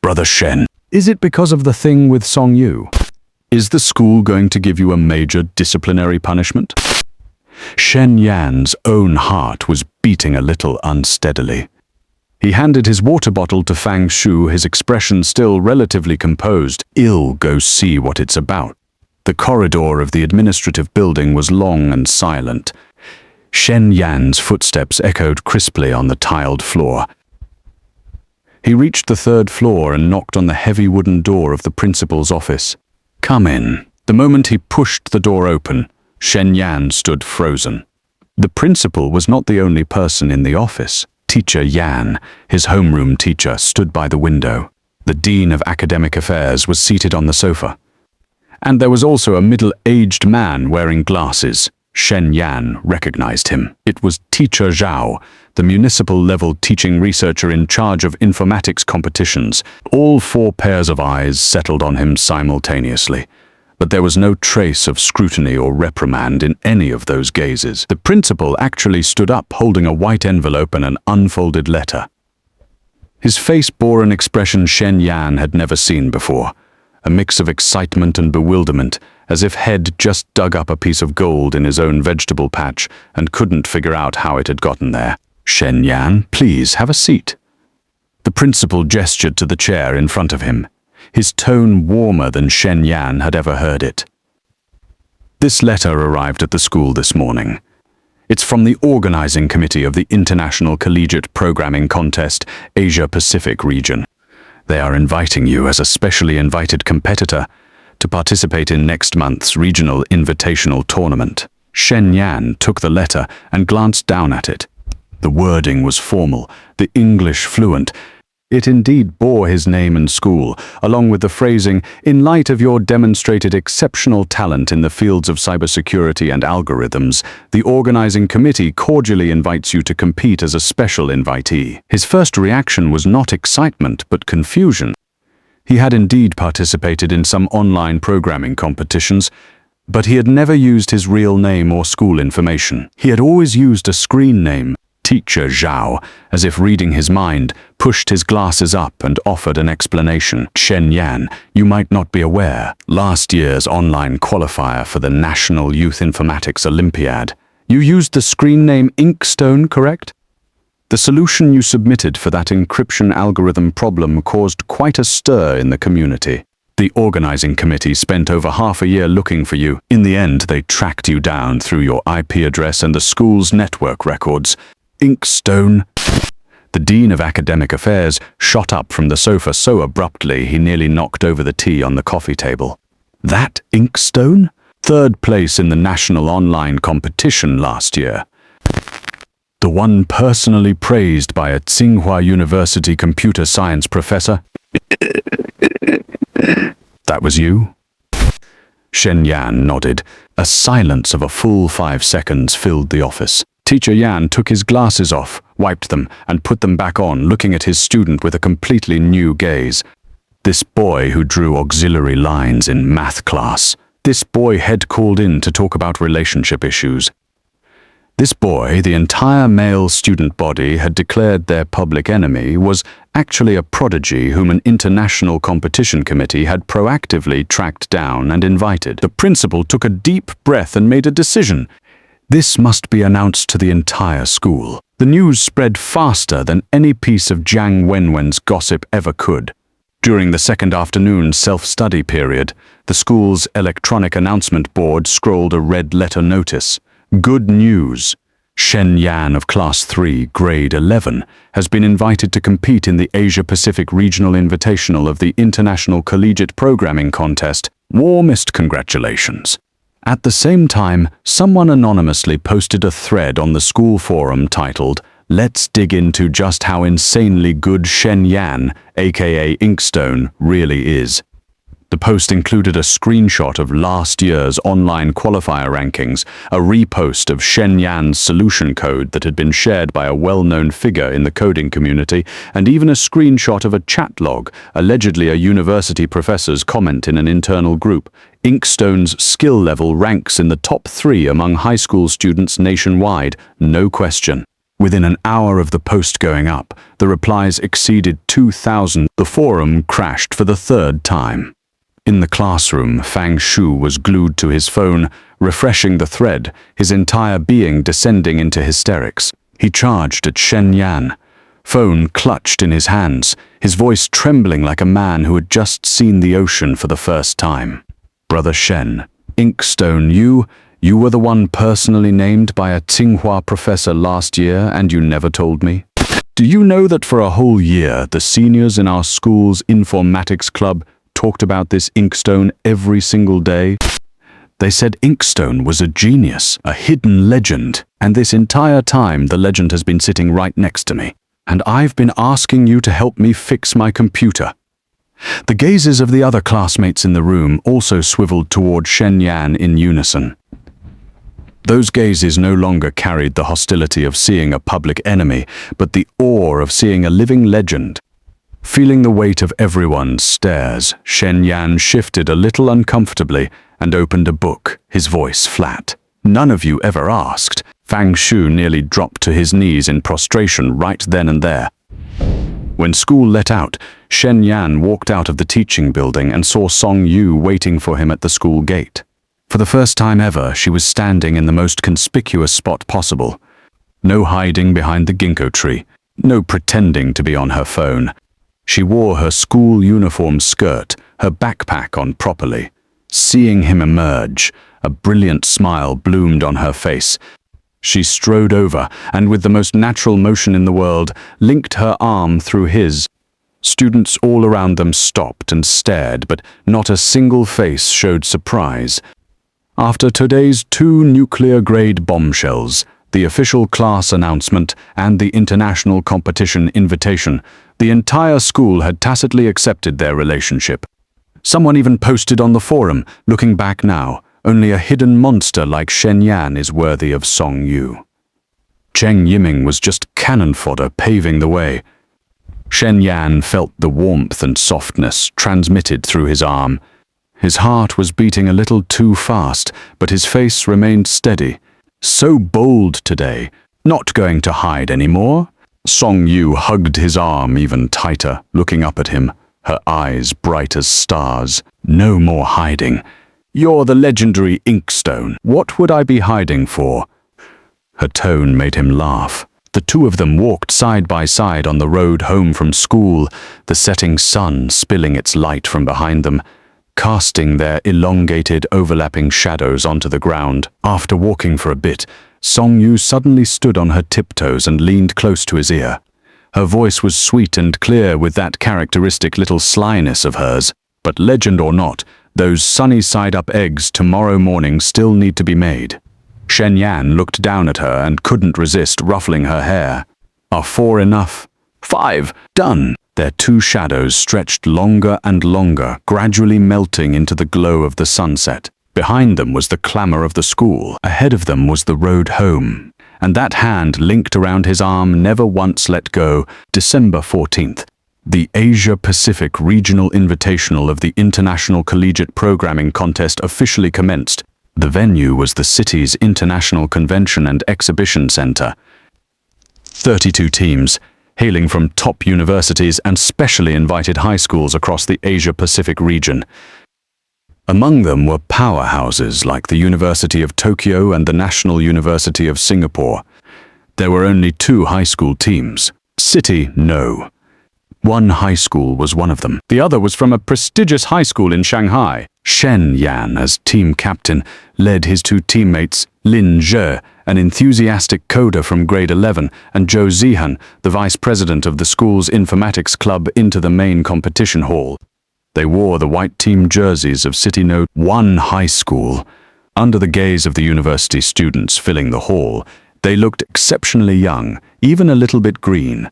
Brother Shen, is it because of the thing with Song Yu? Is the school going to give you a major disciplinary punishment? Shen Yan's own heart was beating a little unsteadily. He handed his water bottle to Fang Shu, his expression still relatively composed. I'll go see what it's about. The corridor of the administrative building was long and silent. Shen Yan's footsteps echoed crisply on the tiled floor. He reached the 3rd floor and knocked on the heavy wooden door of the principal's office. Come in. The moment he pushed the door open, Shen Yan stood frozen. The principal was not the only person in the office. Teacher Yan, his homeroom teacher, stood by the window. The Dean of Academic Affairs was seated on the sofa. And there was also a middle-aged man wearing glasses. Shen Yan recognized him. It was Teacher Zhao, the municipal-level teaching researcher in charge of informatics competitions. All 4 pairs of eyes settled on him simultaneously. But there was no trace of scrutiny or reprimand in any of those gazes. The principal actually stood up, holding a white envelope and an unfolded letter. His face bore an expression Shen Yan had never seen before, a mix of excitement and bewilderment, as if Head just dug up a piece of gold in his own vegetable patch and couldn't figure out how it had gotten there. "Shen Yan, please have a seat." The principal gestured to the chair in front of him, his tone warmer than Shen Yan had ever heard it. "This letter arrived at the school this morning. It's from the organizing committee of the International Collegiate Programming Contest, Asia-Pacific region. They are inviting you as a specially invited competitor to participate in next month's regional invitational tournament." Shen Yan took the letter and glanced down at it. The wording was formal, the English fluent. It indeed bore his name and school, along with the phrasing, "In light of your demonstrated exceptional talent in the fields of cybersecurity and algorithms, the organizing committee cordially invites you to compete as a special invitee." His first reaction was not excitement, but confusion. He had indeed participated in some online programming competitions, but he had never used his real name or school information. He had always used a screen name, Teacher Zhao, as if reading his mind, pushed his glasses up and offered an explanation. "Shen Yan, you might not be aware, last year's online qualifier for the National Youth Informatics Olympiad, you used the screen name Inkstone, correct? The solution you submitted for that encryption algorithm problem caused quite a stir in the community. The organizing committee spent over half a year looking for you. In the end, they tracked you down through your IP address and the school's network records. Inkstone." The Dean of Academic Affairs shot up from the sofa so abruptly he nearly knocked over the tea on the coffee table. "That Inkstone? Third place in the national online competition last year. The one personally praised by a Tsinghua University computer science professor." "That was you?" Shen Yan nodded. A silence of a full 5 seconds filled the office. Teacher Yan took his glasses off, wiped them, and put them back on, looking at his student with a completely new gaze. This boy who drew auxiliary lines in math class. This boy Head called in to talk about relationship issues. This boy, the entire male student body had declared their public enemy, was actually a prodigy whom an international competition committee had proactively tracked down and invited. The principal took a deep breath and made a decision. This must be announced to the entire school. The news spread faster than any piece of Jiang Wenwen's gossip ever could. During the second afternoon self-study period, the school's electronic announcement board scrolled a red-letter notice. "Good news! Shen Yan of Class 3, Grade 11, has been invited to compete in the Asia-Pacific Regional Invitational of the International Collegiate Programming Contest. Warmest congratulations." At the same time, someone anonymously posted a thread on the school forum titled, "Let's dig into just how insanely good Shen Yan, aka Inkstone, really is." The post included a screenshot of last year's online qualifier rankings, a repost of Shen Yan's solution code that had been shared by a well-known figure in the coding community, and even a screenshot of a chat log, allegedly a university professor's comment in an internal group. Inkstone's skill level ranks in the top 3 among high school students nationwide, no question. Within an hour of the post going up, the replies exceeded 2,000. The forum crashed for the 3rd time. In the classroom, Fang Shu was glued to his phone, refreshing the thread, his entire being descending into hysterics. He charged at Shen Yan, phone clutched in his hands, his voice trembling like a man who had just seen the ocean for the first time. "Brother Shen, Inkstone, you were the one personally named by a Tsinghua professor last year and you never told me? Do you know that for a whole year, the seniors in our school's informatics club talked about this Inkstone every single day? They said Inkstone was a genius, a hidden legend, and this entire time the legend has been sitting right next to me. And I've been asking you to help me fix my computer." The gazes of the other classmates in the room also swiveled toward Shen Yan in unison. Those gazes no longer carried the hostility of seeing a public enemy, but the awe of seeing a living legend. Feeling the weight of everyone's stares, Shen Yan shifted a little uncomfortably and opened a book, his voice flat. "None of you ever asked." Fang Shu nearly dropped to his knees in prostration right then and there. When school let out, Shen Yan walked out of the teaching building and saw Song Yu waiting for him at the school gate. For the first time ever, she was standing in the most conspicuous spot possible. No hiding behind the ginkgo tree, no pretending to be on her phone. She wore her school uniform skirt, her backpack on properly. Seeing him emerge, a brilliant smile bloomed on her face. She strode over and, with the most natural motion in the world, linked her arm through his. Students all around them stopped and stared, but not a single face showed surprise. After today's 2 nuclear-grade bombshells, the official class announcement, and the international competition invitation, the entire school had tacitly accepted their relationship. Someone even posted on the forum, looking back now, only a hidden monster like Shen Yan is worthy of Song Yu. Cheng Yiming was just cannon fodder paving the way. Shen Yan felt the warmth and softness transmitted through his arm. His heart was beating a little too fast, but his face remained steady. So bold today, not going to hide anymore. Song Yu hugged his arm even tighter, looking up at him, her eyes bright as stars. No more hiding. You're the legendary Inkstone. What would I be hiding for? Her tone made him laugh. The two of them walked side by side on the road home from school, the setting sun spilling its light from behind them, casting their elongated, overlapping shadows onto the ground. After walking for a bit, Song Yu suddenly stood on her tiptoes and leaned close to his ear. Her voice was sweet and clear with that characteristic little slyness of hers. But legend or not, those sunny-side-up eggs tomorrow morning still need to be made. Shen Yan looked down at her and couldn't resist ruffling her hair. Are 4 enough? 5. Done. Their 2 shadows stretched longer and longer, gradually melting into the glow of the sunset. Behind them was the clamor of the school. Ahead of them was the road home. And that hand linked around his arm never once let go. December 14th. The Asia-Pacific Regional Invitational of the International Collegiate Programming Contest officially commenced. The venue was the city's International Convention and Exhibition Center. 32 teams, hailing from top universities and specially invited high schools across the Asia-Pacific region. Among them were powerhouses like the University of Tokyo and the National University of Singapore. There were only 2 high school teams. City, no. One high school was one of them. The other was from a prestigious high school in Shanghai. Shen Yan, as team captain, led his 2 teammates, Lin Zhe, an enthusiastic coder from grade 11, and Zhou Zihan, the vice president of the school's informatics club, into the main competition hall. They wore the white team jerseys of City No. 1 high school. Under the gaze of the university students filling the hall, they looked exceptionally young, even a little bit green.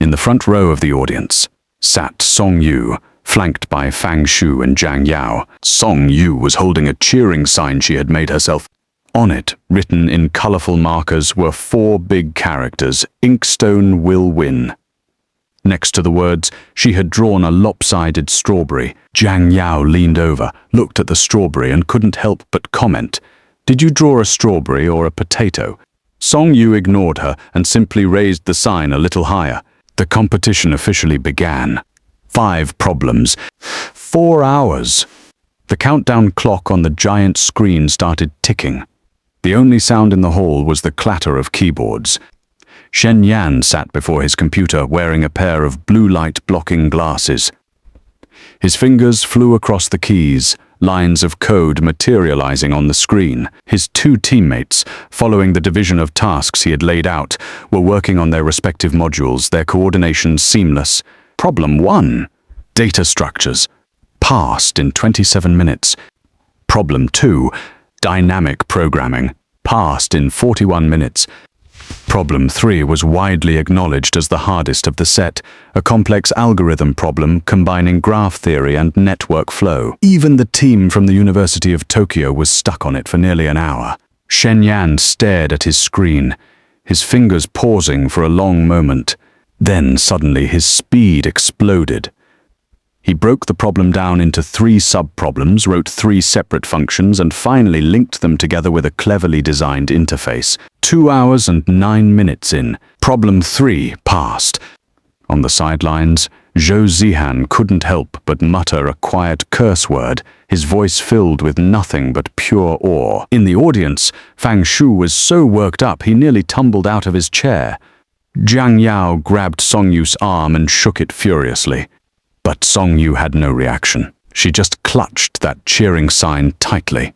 In the front row of the audience sat Song Yu, flanked by Fang Shu and Zhang Yao. Song Yu was holding a cheering sign she had made herself. On it, written in colorful markers, were 4 big characters: Inkstone will win. Next to the words, she had drawn a lopsided strawberry. Zhang Yao leaned over, looked at the strawberry and couldn't help but comment, "Did you draw a strawberry or a potato?" Song Yu ignored her and simply raised the sign a little higher. The competition officially began. 5 problems. 4 hours. The countdown clock on the giant screen started ticking. The only sound in the hall was the clatter of keyboards. Shen Yan sat before his computer wearing a pair of blue light blocking glasses. His fingers flew across the keys, lines of code materializing on the screen. His 2 teammates, following the division of tasks he had laid out, were working on their respective modules, their coordination seamless. Problem 1. Data structures. Passed in 27 minutes. Problem 2. Dynamic programming. Passed in 41 minutes. Problem 3 was widely acknowledged as the hardest of the set, a complex algorithm problem combining graph theory and network flow. Even the team from the University of Tokyo was stuck on it for nearly an hour. Shen Yan stared at his screen, his fingers pausing for a long moment. Then suddenly his speed exploded. He broke the problem down into 3 sub-problems, wrote 3 separate functions, and finally linked them together with a cleverly designed interface. 2 hours and 9 minutes in. Problem 3 passed. On the sidelines, Zhou Zihan couldn't help but mutter a quiet curse word, his voice filled with nothing but pure awe. In the audience, Fang Shu was so worked up he nearly tumbled out of his chair. Jiang Yao grabbed Song Yu's arm and shook it furiously. But Song Yu had no reaction. She just clutched that cheering sign tightly,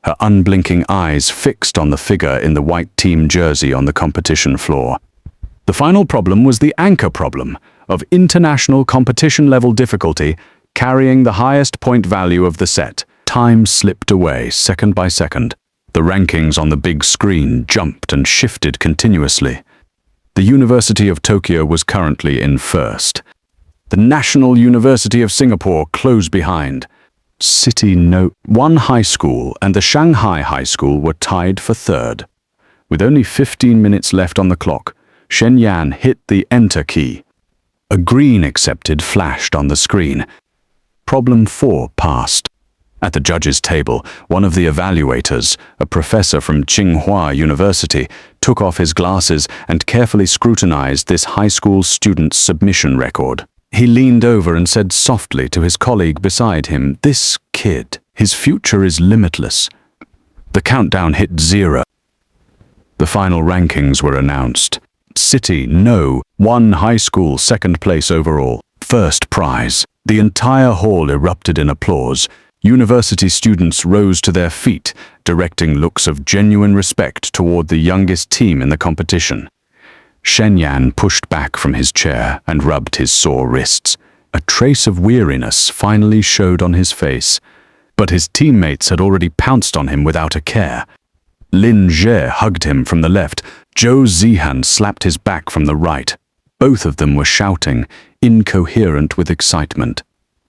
her unblinking eyes fixed on the figure in the white team jersey on the competition floor. The final problem was the anchor problem of international competition-level difficulty, carrying the highest point value of the set. Time slipped away second by second. The rankings on the big screen jumped and shifted continuously. The University of Tokyo was currently in first. The National University of Singapore close behind. One high school and the Shanghai High School were tied for third. With only 15 minutes left on the clock, Shen Yan hit the enter key. A green accepted flashed on the screen. Problem 4 passed. At the judges' table, one of the evaluators, a professor from Tsinghua University, took off his glasses and carefully scrutinized this high school student's submission record. He leaned over and said softly to his colleague beside him, "This kid, his future is limitless." The countdown hit 0. The final rankings were announced. City, no. 1 high school, second place overall. First prize. The entire hall erupted in applause. University students rose to their feet, directing looks of genuine respect toward the youngest team in the competition. Shen Yan pushed back from his chair and rubbed his sore wrists. A trace of weariness finally showed on his face, but his teammates had already pounced on him without a care. Lin Zhe hugged him from the left. Zhou Zihan slapped his back from the right. Both of them were shouting, incoherent with excitement.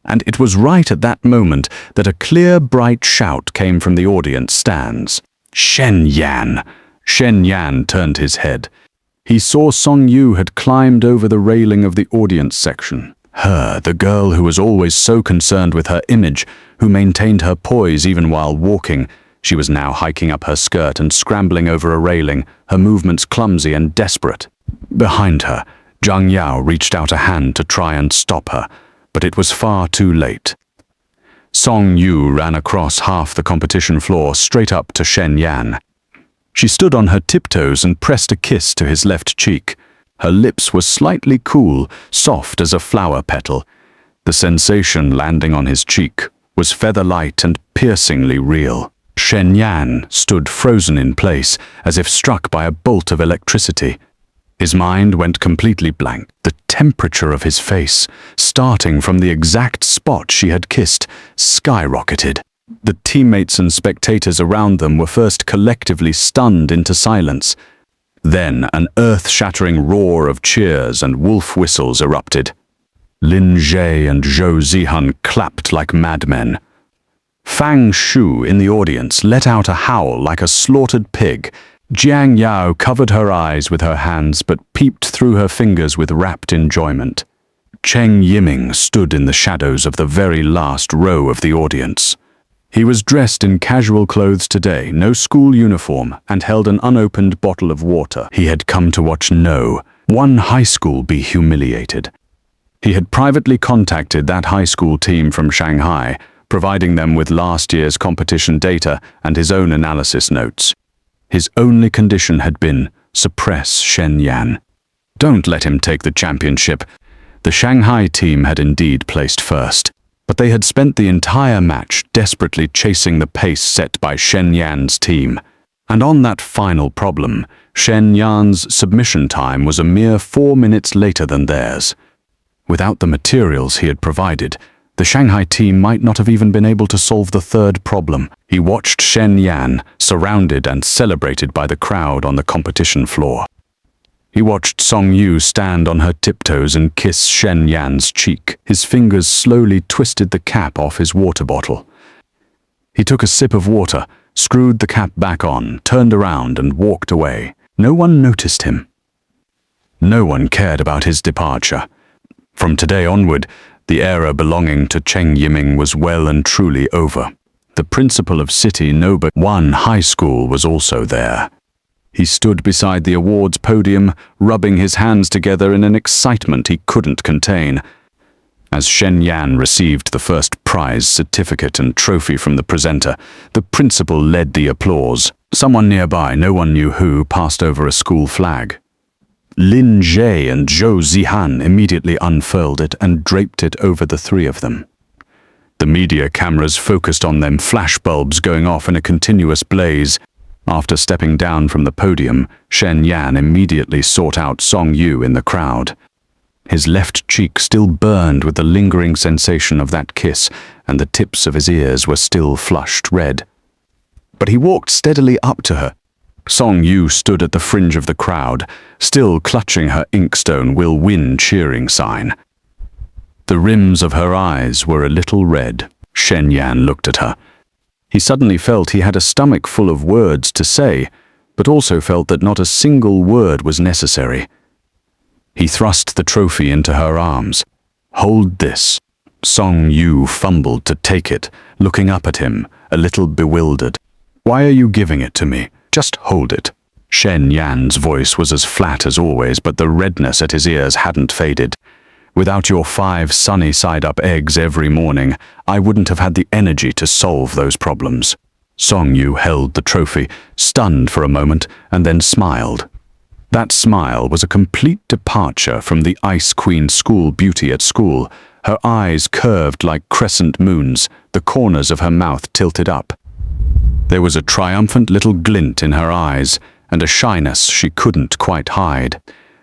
And it was right at that moment that a clear, bright shout came from the audience stands. "Shen Yan!" Shen Yan turned his head. He saw Song Yu had climbed over the railing of the audience section. Her, the girl who was always so concerned with her image, who maintained her poise even while walking. She was now hiking up her skirt and scrambling over a railing, her movements clumsy and desperate. Behind her, Jiang Yao reached out a hand to try and stop her, but it was far too late. Song Yu ran across half the competition floor straight up to Shen Yan. She stood on her tiptoes and pressed a kiss to his left cheek. Her lips were slightly cool, soft as a flower petal. The sensation landing on his cheek was feather-light and piercingly real. Shen Yan stood frozen in place, as if struck by a bolt of electricity. His mind went completely blank. The temperature of his face, starting from the exact spot she had kissed, skyrocketed. The teammates and spectators around them were first collectively stunned into silence. Then an earth-shattering roar of cheers and wolf whistles erupted. Lin Zhe and Zhou Zihan clapped like madmen. Fang Shu in the audience let out a howl like a slaughtered pig. Jiang Yao covered her eyes with her hands but peeped through her fingers with rapt enjoyment. Cheng Yiming stood in the shadows of the very last row of the audience. He was dressed in casual clothes today, no school uniform, and held an unopened bottle of water. He had come to watch one high school be humiliated. He had privately contacted that high school team from Shanghai, providing them with last year's competition data and his own analysis notes. His only condition had been, suppress Shen Yan. Don't let him take the championship. The Shanghai team had indeed placed first, but they had spent the entire match desperately chasing the pace set by Shen Yan's team. And on that final problem, Shen Yan's submission time was a mere 4 minutes later than theirs. Without the materials he had provided, the Shanghai team might not have even been able to solve the third problem. He watched Shen Yan, surrounded and celebrated by the crowd on the competition floor. He watched Song Yu stand on her tiptoes and kiss Shen Yan's cheek. His fingers slowly twisted the cap off his water bottle. He took a sip of water, screwed the cap back on, turned around and walked away. No one noticed him. No one cared about his departure. From today onward, the era belonging to Cheng Yiming was well and truly over. The principal of City No. 1 High School was also there. He stood beside the awards podium, rubbing his hands together in an excitement he couldn't contain. As Shen Yan received the first prize certificate and trophy from the presenter, the principal led the applause. Someone nearby, no one knew who, passed over a school flag. Lin Zhe and Zhou Zihan immediately unfurled it and draped it over the three of them. The media cameras focused on them, flashbulbs going off in a continuous blaze. After stepping down from the podium, Shen Yan immediately sought out Song Yu in the crowd. His left cheek still burned with the lingering sensation of that kiss, and the tips of his ears were still flushed red. But he walked steadily up to her. Song Yu stood at the fringe of the crowd, still clutching her inkstone will win cheering sign. The rims of her eyes were a little red. Shen Yan looked at her. He suddenly felt he had a stomach full of words to say, but also felt that not a single word was necessary. He thrust the trophy into her arms. "Hold this." Song Yu fumbled to take it, looking up at him, a little bewildered. "Why are you giving it to me? Just hold it." Shen Yan's voice was as flat as always, but the redness at his ears hadn't faded. "Without your 5 sunny side-up eggs every morning, I wouldn't have had the energy to solve those problems." Song Yu held the trophy, stunned for a moment, and then smiled. That smile was a complete departure from the Ice Queen school beauty at school. Her eyes curved like crescent moons, the corners of her mouth tilted up. There was a triumphant little glint in her eyes, and a shyness she couldn't quite hide.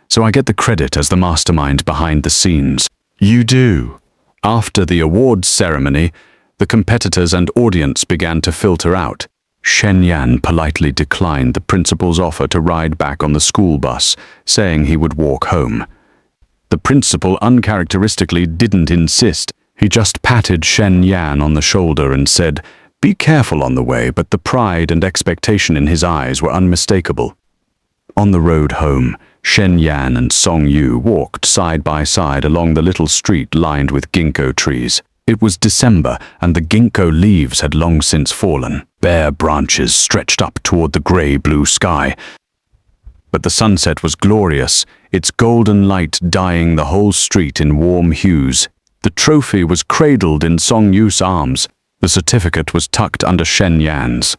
"So I get the credit as the mastermind behind the scenes." "You do." After the awards ceremony, the competitors and audience began to filter out. Shen Yan politely declined the principal's offer to ride back on the school bus, saying he would walk home. The principal uncharacteristically didn't insist. He just patted Shen Yan on the shoulder and said, "Be careful on the way," but the pride and expectation in his eyes were unmistakable. On the road home, Shen Yan and Song Yu walked side by side along the little street lined with ginkgo trees. It was December, and the ginkgo leaves had long since fallen. Bare branches stretched up toward the grey-blue sky. But the sunset was glorious, its golden light dyeing the whole street in warm hues. The trophy was cradled in Song Yu's arms. The certificate was tucked under Shen Yan's.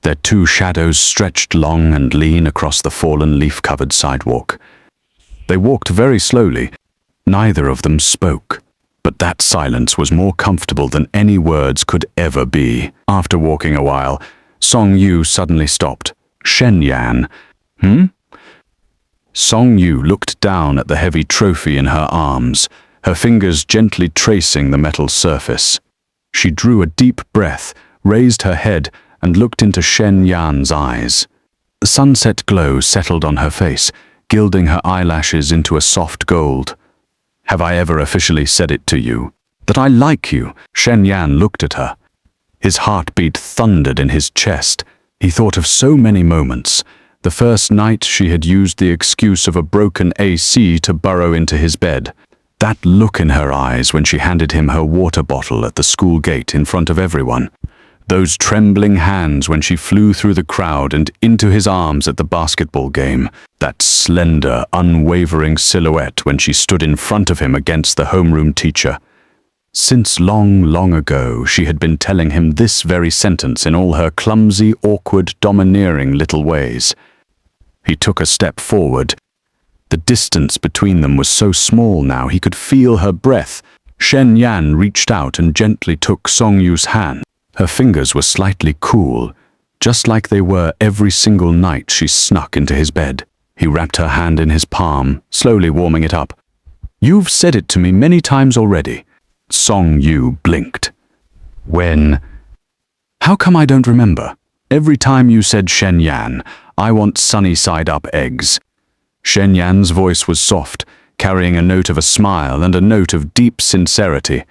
Their 2 shadows stretched long and lean across the fallen leaf-covered sidewalk. They walked very slowly. Neither of them spoke. But that silence was more comfortable than any words could ever be. After walking a while, Song Yu suddenly stopped. "Shen Yan." Song Yu looked down at the heavy trophy in her arms, her fingers gently tracing the metal surface. She drew a deep breath, raised her head, and looked into Shen Yan's eyes. The sunset glow settled on her face, gilding her eyelashes into a soft gold. "Have I ever officially said it to you? That I like you?" Shen Yan looked at her. His heartbeat thundered in his chest. He thought of so many moments. The first night she had used the excuse of a broken AC to burrow into his bed. That look in her eyes when she handed him her water bottle at the school gate in front of everyone. Those trembling hands when she flew through the crowd and into his arms at the basketball game. That slender, unwavering silhouette when she stood in front of him against the homeroom teacher. Since long, long ago, she had been telling him this very sentence in all her clumsy, awkward, domineering little ways. He took a step forward. The distance between them was so small now he could feel her breath. Shen Yan reached out and gently took Song Yu's hand. Her fingers were slightly cool, just like they were every single night she snuck into his bed. He wrapped her hand in his palm, slowly warming it up. "You've said it to me many times already." Song Yu blinked. "When?" "How come I don't remember? Every time you said, Shen Yan, I want sunny-side-up eggs." Shen Yan's voice was soft, carrying a note of a smile and a note of deep sincerity.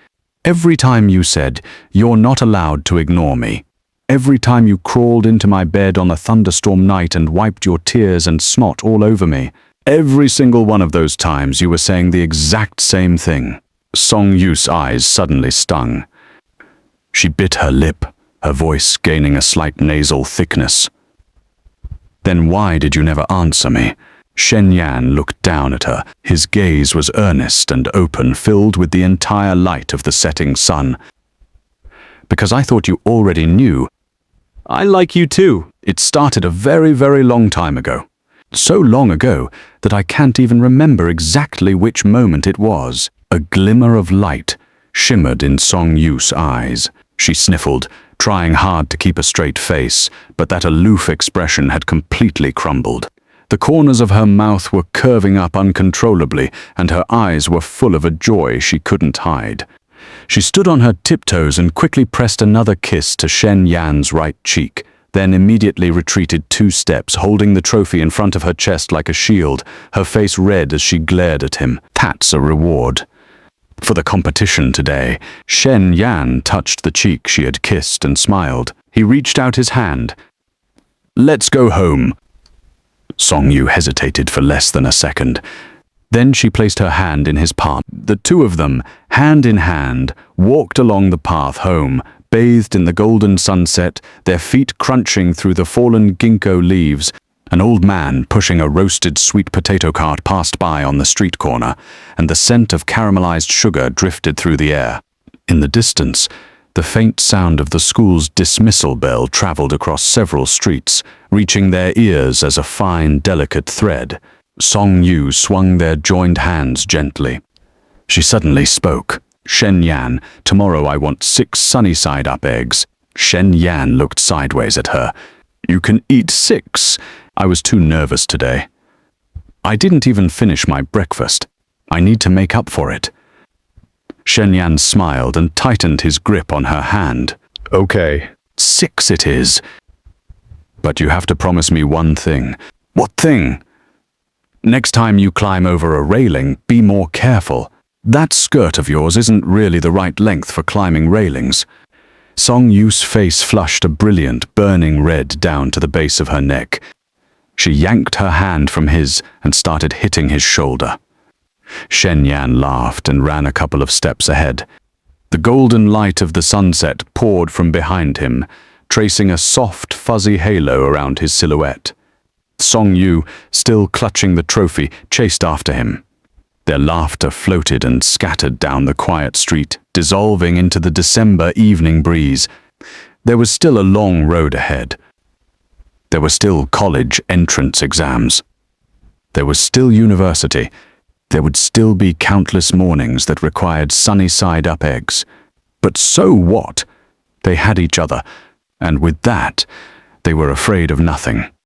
"Every time you said, you're not allowed to ignore me. Every time you crawled into my bed on a thunderstorm night and wiped your tears and snot all over me. Every single one of those times you were saying the exact same thing." Song Yu's eyes suddenly stung. She bit her lip, her voice gaining a slight nasal thickness. Then why did you never answer me? Shen Yan looked down at her. His gaze was earnest and open, filled with the entire light of the setting sun. Because I thought you already knew. I like you too. It started a very, very long time ago. So long ago that I can't even remember exactly which moment it was. A glimmer of light shimmered in Song Yu's eyes. She sniffled, trying hard to keep a straight face, but that aloof expression had completely crumbled. The corners of her mouth were curving up uncontrollably, and her eyes were full of a joy she couldn't hide. She stood on her tiptoes and quickly pressed another kiss to Shen Yan's right cheek, then immediately retreated 2 steps, holding the trophy in front of her chest like a shield, her face red as she glared at him. That's a reward. For the competition today, Shen Yan touched the cheek she had kissed and smiled. He reached out his hand. Let's go home. Song Yu hesitated for less than a second. Then she placed her hand in his palm. The two of them, hand in hand, walked along the path home, bathed in the golden sunset, their feet crunching through the fallen ginkgo leaves. An old man pushing a roasted sweet potato cart passed by on the street corner, and the scent of caramelized sugar drifted through the air. In the distance, the faint sound of the school's dismissal bell traveled across several streets, reaching their ears as a fine, delicate thread. Song Yu swung their joined hands gently. She suddenly spoke. Shen Yan, tomorrow I want 6 sunny-side-up eggs. Shen Yan looked sideways at her. You can eat 6. I was too nervous today. I didn't even finish my breakfast. I need to make up for it. Shen Yan smiled and tightened his grip on her hand. Okay. 6 it is. But you have to promise me one thing. What thing? Next time you climb over a railing, be more careful. That skirt of yours isn't really the right length for climbing railings. Song Yu's face flushed a brilliant, burning red down to the base of her neck. She yanked her hand from his and started hitting his shoulder. Shen Yan laughed and ran a couple of steps ahead. The golden light of the sunset poured from behind him, tracing a soft, fuzzy halo around his silhouette. Song Yu, still clutching the trophy, chased after him. Their laughter floated and scattered down the quiet street, dissolving into the December evening breeze. There was still a long road ahead. There were still college entrance exams. There was still university. There would still be countless mornings that required sunny-side-up eggs. But so what? They had each other, and with that, they were afraid of nothing.